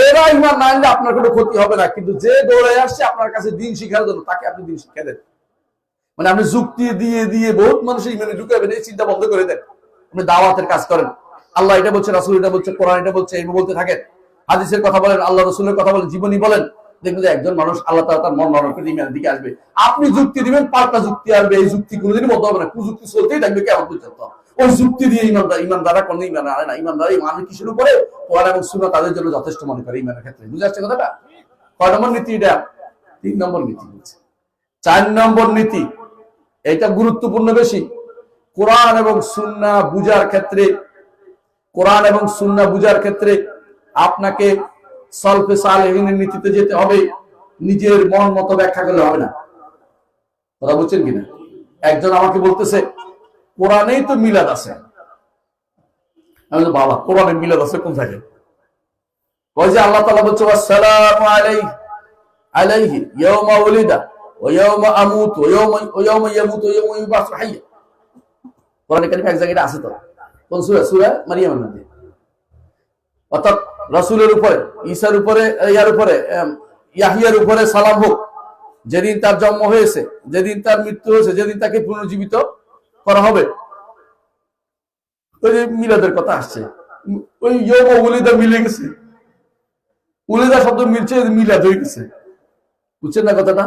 এরা ঈমান না আনলে আপনার কোনো ক্ষতি হবে না, কিন্তু যে দৌড়ে আসছে আপনার কাছে দ্বীন শিখার জন্য, তাকে আপনি দ্বীন শিক্ষা দেন। মানে আপনি যুক্তি দিয়ে দিয়ে বহুত মানুষের ঈমানে ঢুকাবেন, এই চিন্তা বন্ধ করে দেন। আপনি দাওয়াতের কাজ করেন। আল্লাহ এটা বলছে, রাসূল এটা বলছে, কোরআন এটা বলছে, এই বলতে থাকেন। হাদিসের কথা বলেন, আল্লাহ রাসূলের কথা বলেন, জীবনী বলেন। দেখবেন যে একজন মানুষ আল্লাহ তাআলা তার মন নরম করে ঈমানের দিকে আসবে। আপনি যুক্তি দিবেন, পাল্টা যুক্তি আসবে, এই যুক্তি কোনোদিনই বন্ধ হবে না, কুযুক্তি চলতেই থাকবে কিয়ামত পর্যন্ত। ওই যুক্তি দিয়ে ঈমানদাররা কোনো ঈমান আনে না। ঈমানদার ঈমান কিসের উপরে? কোরআন এবং সুন্নাহ তাদের জন্য যথেষ্ট মনে করে ঈমানের ক্ষেত্রে। বুঝা যাচ্ছে কথাটা? কয় নম্বর নীতি এটা? 3 নম্বর নীতি বলছে। 4 নম্বর নীতি, এটা গুরুত্বপূর্ণ বেশি। কোরআন এবং সুন্নাহ বুঝার ক্ষেত্রে, কোরআন এবং সুন্নাহ বুঝার ক্ষেত্রে আপনাকে সালফে সালেহিনের নীতিতে যেতে হবে। নিজের মন মতো ব্যাখ্যা করলে হবে না। কথা বুঝছেন কিনা? একজন আমাকে বলতেছে কোরআনেই তো মিলাদ আছে। আমি বললাম, বাবা কোরআনে মিলাদ আছে কোন থাকে? ওই যে আল্লাহ তাআলা বলছে আসসালামু আলাইহি ইয়াউমা উলিদা ওয়া ইয়াউমা আমুতু ওয়া ইয়াউমা ইয়ামুতু ওয়া ইয়াউমা ইউবাসু হাইয়া। কোরআনে কারিমে এক জায়গায় আছে তো। কোন সূরা? সূরা মারিয়ামের মধ্যে। অর্থাৎ রাসূলের উপরে, ঈসার উপরে, ইয়ার উপরে, ইয়াহিয়ার উপরে সালাম হোক, যেদিন তার জন্ম হয়েছে, যেদিন তার মৃত্যু হয়েছে, যেদিন তাকে পুনর্জীবিত করা হবে। ওই যে মিলাদের কথা আসছে, ওই ইয়াউমা উলিদা মিলে গেছে, উলিদা শব্দ মিলছে, মিলাদ হয়ে গেছে। বুঝছেন না কথাটা?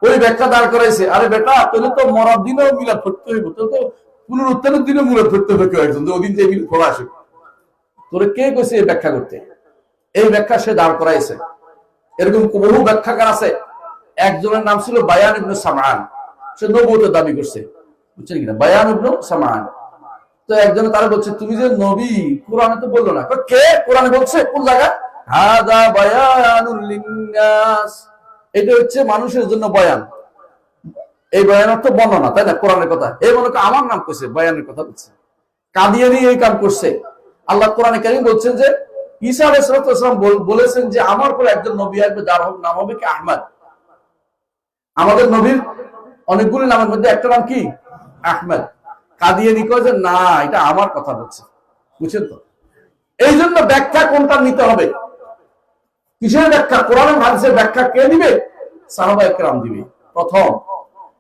ওই ব্যাখ্যা দাঁড় করাইছে। আরে বেটা, তাহলে তো মরার দিনেও মিলাদ পড়তে হইব, তাহলে তো পুনরুত্থানের দিনেও মিলাদ পড়তে হবে কেউ একজন, যে ওদিন যে মিলাদ পড়া আসে। তোরে কে কইছে এই ব্যাখ্যা করতে? এই ব্যাখ্যা সে দাঁড় করাইছে। এরকম বহু ব্যাখ্যাকার আছে। একজনের নাম ছিল বায়ান ইবনে সামআন, সে নবুয়তের দাবি করছে। বুঝছেন কিনা? বায়ান ইবনে সামআন। তো একজনে তারা বলছে তুমি যে নবী, কোরআনে তো বললো না। কে কোরআনে বলছে? কোন জায়গা? হাদা বায়ানুল লিন্নাস, এটা হচ্ছে মানুষের জন্য বয়ান। এই বয়ান অর্থ বর্ণনা, তাই না? কোরআনের কথা। এই মনে করে আমার নাম কইছে, বয়ানের কথা বলছে। কাদিয়ানি এই কাম করছে। আল্লাহ কোরআনে কারীম বলছেন যে ঈসা আলাইহিস সালাম বলেছেন যে আমার পরে একজন নবী আসবে, যার নাম হবে কি আহমদ। আমাদের নবীর অনেকগুলি নামের মধ্যে একটা নাম কি? আহমদ। কাদিয়ানি কয় যে না, এটা আমার কথা বলছে। বুঝছেন তো? এই জন্য ব্যাখ্যা কোনটা নিতে হবে? কিসের ব্যাখ্যা? কোরআন এবং হাদিসের ব্যাখ্যা কে দিবে? সাহাবায়ে কেরাম দিবে প্রথম।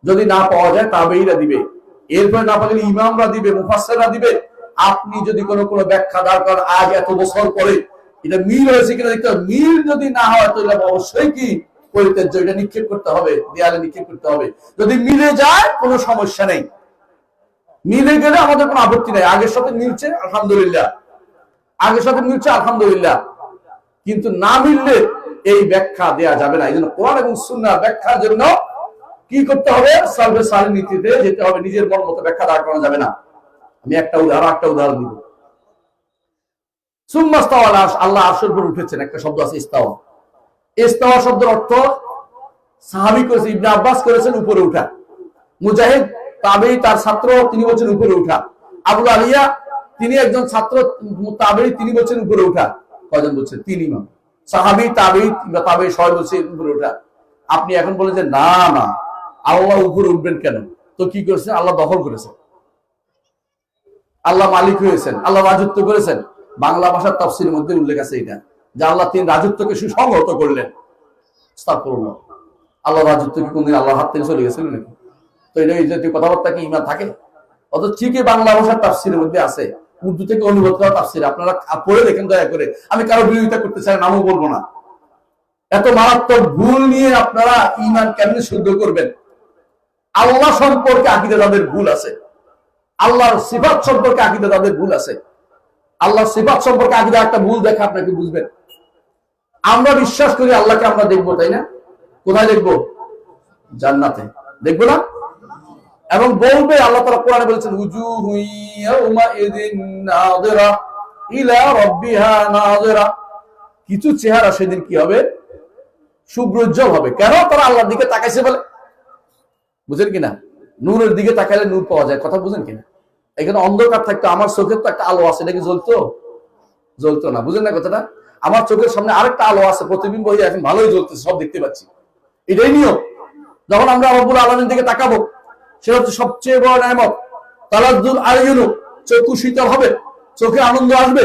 যদি না পাওয়া যায় তাবেঈরা দিবে, এরপরে না পারলে ইমামরা দিবে, মুফাসসিররা দিবে। আপনি যদি কোনো ব্যাখ্যা দাঁড় করান আজ এত বছর পরে, এটা মিল হয়েছে কিনা দেখতে হবে। মিল যদি না হয় তাহলে অবশ্যই কি পরিত্যাজ্য, এটা নিক্ষেপ করতে হবে, দেয়ালে নিক্ষেপ করতে হবে। যদি মিলে যায় কোনো সমস্যা নেই, মিলে গেলে আমাদের কোনো আপত্তি নেই। আগের সাথে মিলছে আলহামদুলিল্লাহ, আগের সাথে মিলছে আলহামদুলিল্লাহ। কিন্তু না মিললে এই ব্যাখ্যা দেয়া যাবে না। এই জন্য কোরআন এবং সুন্নাহ ব্যাখ্যার জন্য কি করতে হবে? সালফে সালেহীন নীতিতে যেতে হবে। নিজের মন মতো ব্যাখ্যা দাঁড় করানো যাবে না। আমি একটা উদাহরণ দিব। সুম্মা ইস্তাওয়া আলা আরশ, আল্লাহ আরশের উপর উঠেছেন। একটা শব্দ আছে ইস্তাওয়া। ইস্তাওয়া শব্দের অর্থ সাহাবী করেছে, ইবনে আব্বাস করেছেন উপরে উঠা। মুজাহিদ তাবেঈ, তার ছাত্র, তিনি বলছেন উপরে উঠা। আবুল আলিয়া তিনি একজন ছাত্র তাবেঈ, তিনি বলছেন উপরে উঠা। কয়জন বলছেন? তিন ইমাম, সাহাবী, তাবেঈ, সবাই বলছে উপরে উঠা। আপনি এখন বলেন যে না না, আল্লাহ উপরে উঠবেন কেন? তো কি করেছেন? আল্লাহ দখল করেছেন, আল্লাহ মালিক হয়েছেন, আল্লাহ রাজত্ব করেছেন। বাংলা ভাষার তাফসীরের মধ্যে উল্লেখ আছে এটা, যে আল্লাহ তিনি রাজত্বকে সুসংহত করলেন। আস্তাগফিরুল্লাহ। আল্লাহ রাজত্ব কি কোনদিন আল্লাহর হাত থেকে চলে গেছিল নাকি? তো এটা এই জাতীয় কথাবার্তা কি ঈমান থাকে? অত ঠিকই বাংলা ভাষার তাফসীরের মধ্যে আছে, উর্দু থেকে অনুবাদ করা তাফসীর। আপনারা পড়ে দেখেন দয়া করে। আমি কারো বিরোধিতা করতে চাই, নামও বলবো না। এত মারাত্মক ভুল নিয়ে আপনারা ঈমান কেমনে শুদ্ধ করবেন? আল্লাহ সম্পর্কে আকীদা তাদের ভুল আছে, আল্লাহর সিফাত সম্পর্কে আকীদা তাদের ভুল আছে। আল্লাহর সিফাত সম্পর্কে আকীদা একটা ভুল দেখা আপনাকে বুঝবেন। আমরা বিশ্বাস করি আল্লাহকে আমরা দেখবো, তাই না? কোথায় দেখবো? জান্নাতে দেখবো না? এবং বলবে, আল্লাহ তাআলা কোরআনে বলেছেন উজুহু ইয়াউমাইযিন নাযিরা ইলা রাব্বিহা নাযিরা। কিছু চেহারা সেদিন কি হবে? শুভ্রোজ্জ্বল হবে। কেন? তারা আল্লাহর দিকে তাকাইছে বলে। বুঝেন কিনা? নূরের দিকে তাকাইলে নূর পাওয়া যায়। কথা বুঝেন কিনা? এখানে অন্ধকার থাকতো, আমার চোখের তো একটা আলো আছে, এটা কি জ্বলতো না? বুঝেন না কথাটা? আমার চোখের সামনে আরেকটা আলো আছে, প্রতিবিম্ব হয়ে এখন ভালোই জ্বলতেছে, সব দেখতে পাচ্ছি। এটাই নিয়ম। যখন আমরা রব্বুল আলামিনের দিকে তাকাবো, সেটা হচ্ছে সবচেয়ে বড় নেয়ামত। তালাজ্জুল আয়ুনু, চক্ষু শীতল হবে, চোখে আনন্দ আসবে।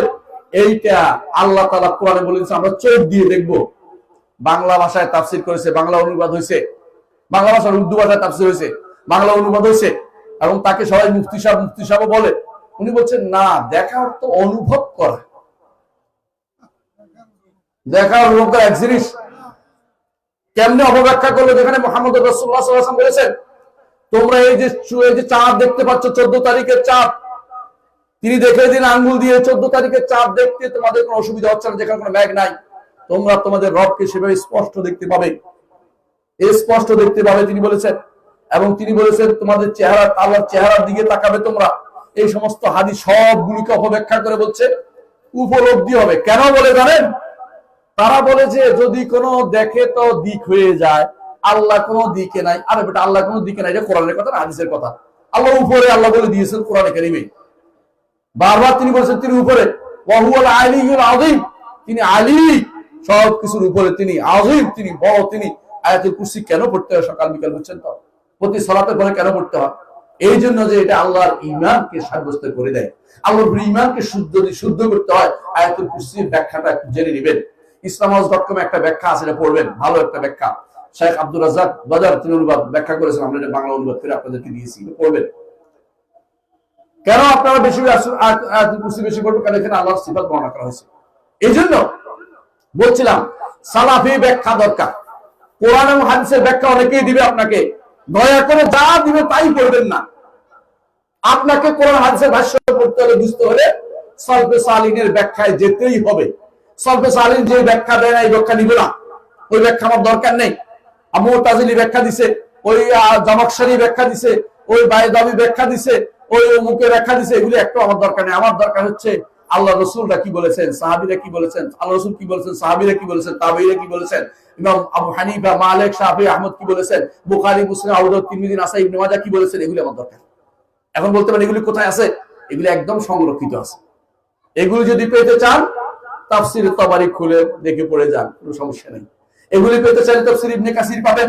এইটা আল্লাহ তাআলা কোরআনে বলেছে আমরা চোখ দিয়ে দেখবো। বাংলা ভাষায় তাফসীর করেছে, বাংলা অনুবাদ হয়েছে, বাংলা ভাষার উর্দু ভাষায় তাফসীর হয়েছে, বাংলা অনুবাদ হয়েছে, এবং তাকে সবাই মুফতি সাহেব বলে। উনি বলছেন না, দেখা অর্থ অনুভব করা। দেখা অনুভব করা এক জিনিস। কেমনে অপব্যাখ্যা করলো? যেখানে মুহাম্মদ রাসূলুল্লাহ সাল্লাল্লাহু আলাইহি ওয়াসাল্লাম বলেছেন তোমরা এই যে চাঁদ দেখতে পাচ্ছ, 14 তারিখের চাঁদ, তিনি দেখে দিন আঙ্গুল দিয়ে 14 তারিখের চাঁদ দেখতে তোমাদের কোনো অসুবিধা হচ্ছে না, যেখানে কোনো মেঘ নাই। তোমরা তোমাদের রবকে সেভাবে স্পষ্ট দেখতে পাবে, স্পষ্ট দেখতে পাবে তিনি বলেছেন। এবং তিনি বলেছেন তোমাদের চেহারা, আল্লাহর চেহারার দিকে তাকাবে তোমরা। এই সমস্ত হাদিস সবগুলোকে অপব্যাখ্যা করে বলছে উপলব্ধি হবে। কেন বলে জানেন? তারা বলে যে যদি কোনো দেখে তো দিক হয়ে যায়, আল্লাহ কোনো দিকে নাই। আরে বেটা, আল্লাহ কোনো দিকে নাই, এটা কোরআনের কথা না হাদিসের কথা? আল্লাহ উপরে, আল্লাহ বলে দিয়েছেন কোরআনে কারিমে। বারবার তিনি বলেছেন তিনি উপরে, ওয়া হুয়াল আলিয়্যুল আযীম, তিনি আলী, সবকিছুর উপরে তিনি, আযীম তিনি, বড় তিনি। আয়াতুল কুরসি কেন পড়তে হয় সকাল বিকাল, বুঝছেন তো? প্রতি সালাতের পরে কেন পড়তে হয়? এই জন্য যে এটা আল্লাহর ঈমানকে সাব্যস্ত করে দেয়, আল্লাহর ঈমানকে শুদ্ধ করতে হয়। আয়াতুল কুরসির ব্যাখ্যাটা একটু জেনে নেবেন। ইসলামহাউস.com একটা ব্যাখ্যা আছে, এটা পড়বেন, ভালো একটা ব্যাখ্যা। শেখ আব্দুর রাজ্জাক বাজার তিনি অনুবাদ ব্যাখ্যা করেছেন, আমরা এটা বাংলা অনুবাদ করে আপনাদেরকে দিয়েছি, পড়বেন। কেন আপনারা বেশি আয়াতুল কুরসি বেশি পড়বেন? কারণ এখানে আল্লাহর সিফাত বর্ণনা করা হয়েছে। এই জন্য বলছিলাম সালাফি ব্যাখ্যা দরকার। কোরআন এবং হাদিসের ব্যাখ্যা অনেকেই দিবে আপনাকে, দয়া করে যা দিবে তাই পড়বেন না। আপনাকে কোরআন হাদিসের ভাষ্য পড়তে হলে, বুঝতে হলে সালফে সালিহিনের ব্যাখ্যায় যেতেই হবে। সালফে সালিহিন যে ব্যাখ্যা দেয় না, এই ব্যাখ্যা নিব না, ওই ব্যাখ্যা আমার দরকার নেই। মুতাজিলি ব্যাখ্যা দিছে, ওই জামাখশারি ব্যাখ্যা দিছে, ওই বায়দাবি ব্যাখ্যা দিছে, ওই মুখে ব্যাখ্যা দিছে, এগুলো একটু আমার দরকার নেই। আমার দরকার হচ্ছে আল্লাহ রসুলরা কি বলেছেন, সাহাবীরা কি বলেছেন, আল্লাহ রসুল কি বলেছেন, সাহাবীরা কি বলেছেন, তাবেঈরা কি বলেছেন, ইমাম আবু হানিফা, মালিক, শাফিঈ, আহমদ কি বলেছেন, বুখারী, মুসলিম, আবু দাউদ, তিরমিজি, নাসাঈ, ইবনে মাজাহ কি বলেছেন, এগুলো আমার দরকার। এখন বলতে পারেন এগুলি কোথায় আছে? এগুলি একদম সংরক্ষিত আছে। এগুলি যদি পেতে চান তাফসীর তাবারী খুলে দেখে পড়ে যান, কোনো সমস্যা নেই। এগুলি পেতে চাইলে তাফসীর ইবনে কাসির পাবেন।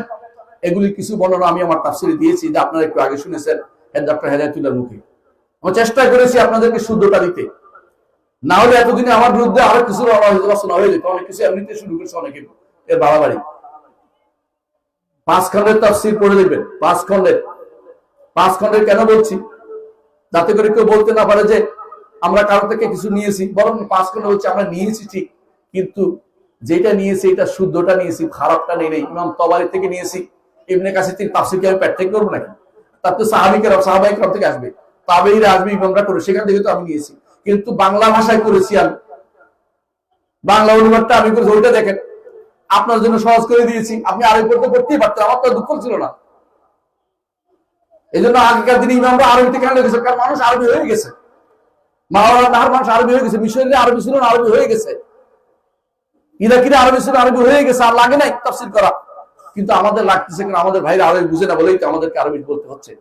এগুলি কিছু বর্ণনা আমি আমার তাফসীরে দিয়েছি, যে আপনারা একটু আগে শুনেছেন ডক্টর হেদায়েতুল্লাহর মুখে। আমি চেষ্টা করেছি আপনাদেরকে শুদ্ধতা দিতে, না হলে এতদিনে আমার বিরুদ্ধে আরো কিছু রচনা হয়ে যেত। অনেক কিছু এমনিতে শুরু করেছে অনেকে, এর বাড়াবাড়ি। 5 খণ্ডের তাফসীর পড়ে দেখবেন, 5 খণ্ডের কেন বলছি? যাতে করে কেউ বলতে না পারে যে আমরা কারো থেকে কিছু নিয়েছি। বরং 5 খণ্ড হচ্ছে আমরা নিয়েছি ঠিক, কিন্তু যেটা নিয়েছি এটা শুদ্ধটা নিয়েছি, খারাপটা নেই। ইমাম তাবারী থেকে নিয়েছি, ইবনে কাসির থেকে তাফসীর কি আমি প্যাট থেকে করবো নাকি? তার তো সাহাবায়ে কেরাম থেকে আসবে, তাবেঈরা আসবে, ইমামরা করে, সেখান থেকে তো আমি নিয়েছি। কিন্তু বাংলা ভাষায় করেছি আমি, বাংলা অনুবাদটা আমি করেছি, ওইটা দেখেন, আপনার জন্য সহজ করে দিয়েছি। আপনি আরবি পড়তে পড়তেই পারতেন, আমার তো দুঃখ ছিল না। এই জন্য আগেকার দিনে ইমামরা আরবিতে কেন লিখেছে? কারণ মানুষ আরবি হয়ে গেছে, মাওলানার মানুষ আরবি হয়ে গেছে, মিশরীরা আরবি ছিল না, আরবি হয়ে গেছে, ইরাকিরা আরবি ছিল, আরবি হয়ে গেছে, আর লাগে নাই তাফসীর করা। কিন্তু আমাদের লাগতেছে, কারণ আমাদের ভাইরা আরবি বুঝে না বলেই তো আমাদেরকে আরবি বলতে হচ্ছে।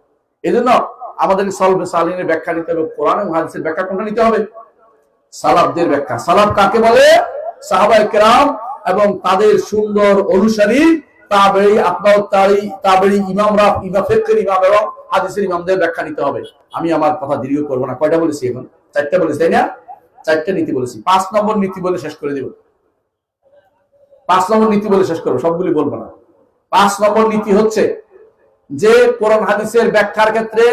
এই জন্য আমাদেরকে সালফে সালিহিনের ব্যাখ্যা নিতে হবে। কোরআন এবং হাদিসের ব্যাখ্যা কোনটা নিতে হবে? সালাফদের ব্যাখ্যা। সালাফ কাকে বলে? সাহাবায়ে কেরাম এবং তাদের সুন্দর অনুসারী তাবেঈ, আতবাউত তাবেঈ, ইমামরা, ফিকহের ইমাম এবং হাদিসের ইমামদের ব্যাখ্যা নিতে হবে। আমি আমার কথা দীর্ঘ করব না। কয়টা বলেছি এখন? 4টা বলেছি, তাই না? 4টা নীতি বলেছি। 5 নম্বর নীতি বলে শেষ করে দেব। 5 নম্বর নীতি বলে শেষ করব, সবগুলি বলবো না। 5 নম্বর নীতি হচ্ছে যে কোরআন হাদিসের ব্যাখ্যার ক্ষেত্রে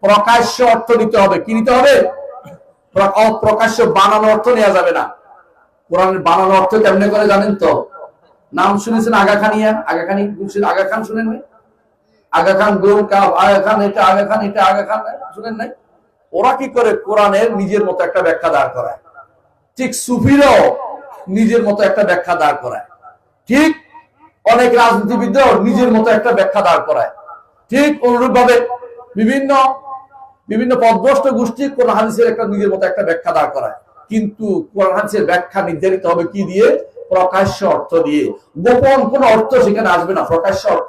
প্রকাশ্য অর্থ নিতে হবে। কি নিতে হবে? অপ্রকাশ্য বানানো অর্থ নেওয়া যাবে না। কোরআনের বানানো অর্থ কেমনে করে জানেন তো? নাম শুনেছেন আগা খানিয়া? আগা খান শুনেন নাই? আগা খান গোল কাপ, আগা খান এটা, আগা খান এটা, আগা খান শুনেন নাই? ওরা কি করে? কোরআনের নিজের মতো একটা ব্যাখ্যা দাঁড় করায়। ঠিক সুফিরাও নিজের মতো একটা ব্যাখ্যা দাঁড় করায়। ঠিক অনেক রাজনীতিবিদরাও নিজের মতো একটা ব্যাখ্যা দাঁড় করায়। ঠিক অনুরূপ ভাবে বিভিন্ন পদভ্রষ্ট গোষ্ঠী কোরআন হাদিসের একটা নিজের মতো একটা ব্যাখ্যা দাঁড় করায়। কিন্তু কোরআন হাদিসের ব্যাখ্যা নির্ধারিত হবে কি দিয়ে? প্রকাশ্য অর্থ দিয়ে। গোপন কোন অর্থ সেখানে আসবে না। প্রকাশ্য অর্থ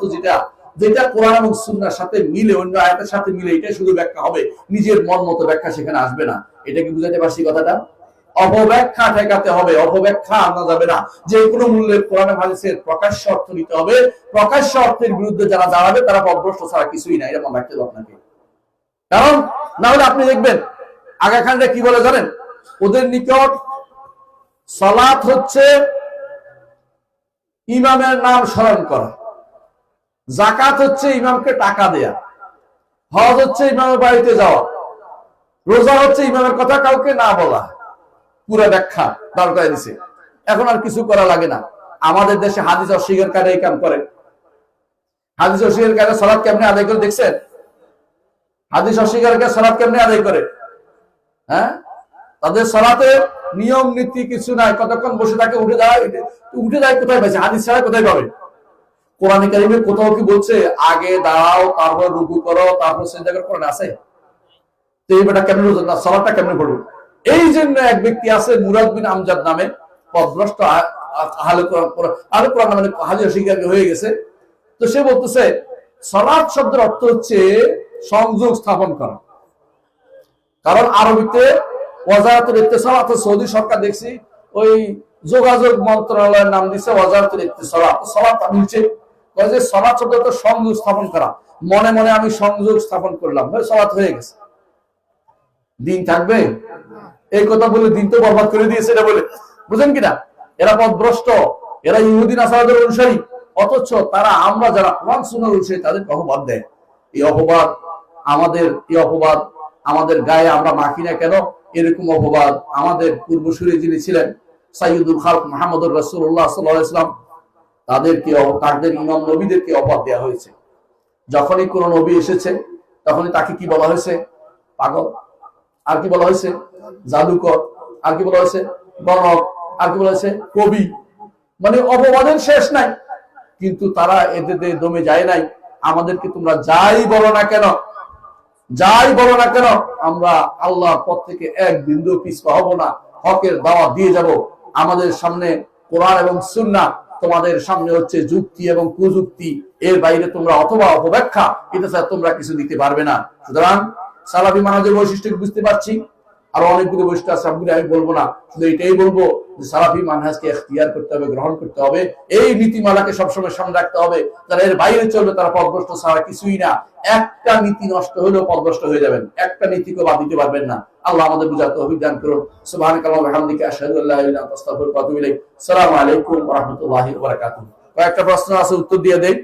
যেটা কোরআন এবং সুন্নাহর সাথে মিলে, অন্য আয়াতের সাথে মিলে, এটা শুধু ব্যাখ্যা হবে, নিজের মন মতো ব্যাখ্যা সেখানে আসবে না। এটা কি বুঝাতে পারছি কথাটা? অপব্যাখ্যা ঠেকাতে হবে, অপব্যাখ্যা আনা যাবে না। যে কোনো মূল্যে কোরআন হাদিসের প্রকাশ্য অর্থ নিতে হবে। প্রকাশ্য অর্থের বিরুদ্ধে যারা দাঁড়াবে তারা পথভ্রষ্ট ছাড়া কিছুই না, এটা মনে রাখতে হবে আপনাকে। কারণ না হলে আপনি দেখবেন আগা খানরা কি বলে জানেন? ওদের নিকট সালাত হচ্ছে ইমামের নাম স্মরণ করা, যাকাত হচ্ছে ইমামকে টাকা দেয়া, হজ হচ্ছে ইমামের বাড়িতে যাওয়া, রোজা হচ্ছে ইমামের কথা কাউকে না বলা। পুরো ব্যাখ্যা দাঁড় করে দিছে। এখন আর কিছু করা লাগে না। আমাদের দেশে হাদিস অস্বীকারী এই কাম করে। হাদিস অস্বীকারী সালাত কেমনে আদায় করে দেখছেন? হাদিস অস্বীকারী সালাত কেমনে আদায় করে? হ্যাঁ, তাদের সালাতে নিয়ম নীতি কিছু নাই। কতক্ষণ বসে থাকে, উঠে যায় কোথায় পাইছে? হাদিস ছাড়া কোথায় পাবে? কোরআনে কারিমে কোথাও কি বলছে আগে দাঁড়াও, তারপর রুকু করো, তারপর সিজদা করো? কোরআনে আছে? তো এই বেটা কেমনে বুঝলো না সালাতটা কেমনে পড়বে? এই জন্য এক ব্যক্তি আছে মুরাদ বিন আমজাদ নামে, পথভ্রষ্ট আহলে কোরআন মানে হাদিস শিক্ষক হয়ে গেছে। তো সে বলতেছে সালাত শব্দের অর্থ হচ্ছে সংযোগ স্থাপন করা। কারণ আরবিতে ওয়াজারাতুল ইত্তিসালাত, সৌদি সরকার দেখছি ওই যোগাযোগ মন্ত্রণালয়ের নাম দিচ্ছে ওয়াজারাতুল ইত্তিসালাত। সালাত নিচে যে সালাত শব্দ তো সংযোগ স্থাপন করা, মনে মনে আমি সংযোগ স্থাপন করলাম, সালাত হয়ে গেছে। দিন থাকবে এই কথা বলে দিন তো বরবাদ করে দিয়েছে এটা বলে, বুঝেন কিনা? এরা পথভ্রষ্ট, এরা ইহুদি নাসারাদের অনুসারী, অথচ তারা আমরা যারা কোরআন সুন্নাহর অনুসারী তাদেরকে অপবাদ দেয়। এই অপবাদ আমাদের গায়ে আমরা মাখি না কেন? এরকম অপবাদ আমাদের পূর্বসূরি যিনি ছিলেন সাইয়্যিদুল খালক মুহাম্মদুর রাসূলুল্লাহ সাল্লাল্লাহু আলাইহি ওয়াসাল্লাম, তাদের ইমাম নবীদেরকে অপবাদ দেওয়া হয়েছে। যখনই কোন নবী এসেছে তখনই তাকে কি বলা হয়েছে? পাগল। আর কি বলা হয়েছে? জাদুকর। আর কি বলা হয়েছে? গণক। আর কি বলা হয়েছে? কবি। মানে অপবাদের শেষ নাই। কিন্তু তারা এদের দমে যায় নাই। আমাদেরকে তোমরা যাই বলো না কেন, আমরা আল্লাহর পথ থেকে এক বিন্দু পিছপা হব না, হকের দাওয়াত দিয়ে যাব। আমাদের সামনে কোরআন এবং সুন্নাহ, তোমাদের সামনে হচ্ছে যুক্তি এবং কুযুক্তি, এর বাইরে তোমরা অথবা অপব্যাখ্যা, এটা ছাড়া তোমরা কিছু দিতে পারবে না। সুতরাং সালাফি মানহাজের বৈশিষ্ট্য বুঝতে পারছি, আরো অনেকগুলো বৈশিষ্ট্য আছে, সবগুলো আমি বলবো না, শুধু এটাই বলবো যে সালাফি মানহাজকে ইখতিয়ার করতে হবে, গ্রহণ করতে হবে। এই নীতিমালাকে সবসময় সামনে রাখতে হবে। যারা এর বাইরে চলবে তারা পথভ্রষ্ট ছাড়া কিছুই না। একটা নীতি নষ্ট হলেও পথভ্রষ্ট হয়ে যাবেন, একটা নীতিকে বাদ দিতে পারবেন না। আল্লাহ আমাদের বুঝার তৌফিক দান করুন। সুবহানাকাল্লাহি ওয়া বিহামদিকা আশহাদু আল্লা ইলাহা ইল্লা আনতা আস্তাগফিরুকা ওয়া আতুবু ইলাইক। আসসালামু আলাইকুম ওয়া রাহমাতুল্লাহি ওয়া বারাকাতুহু। কয়েকটা প্রশ্ন আছে, উত্তর দিয়ে দেই।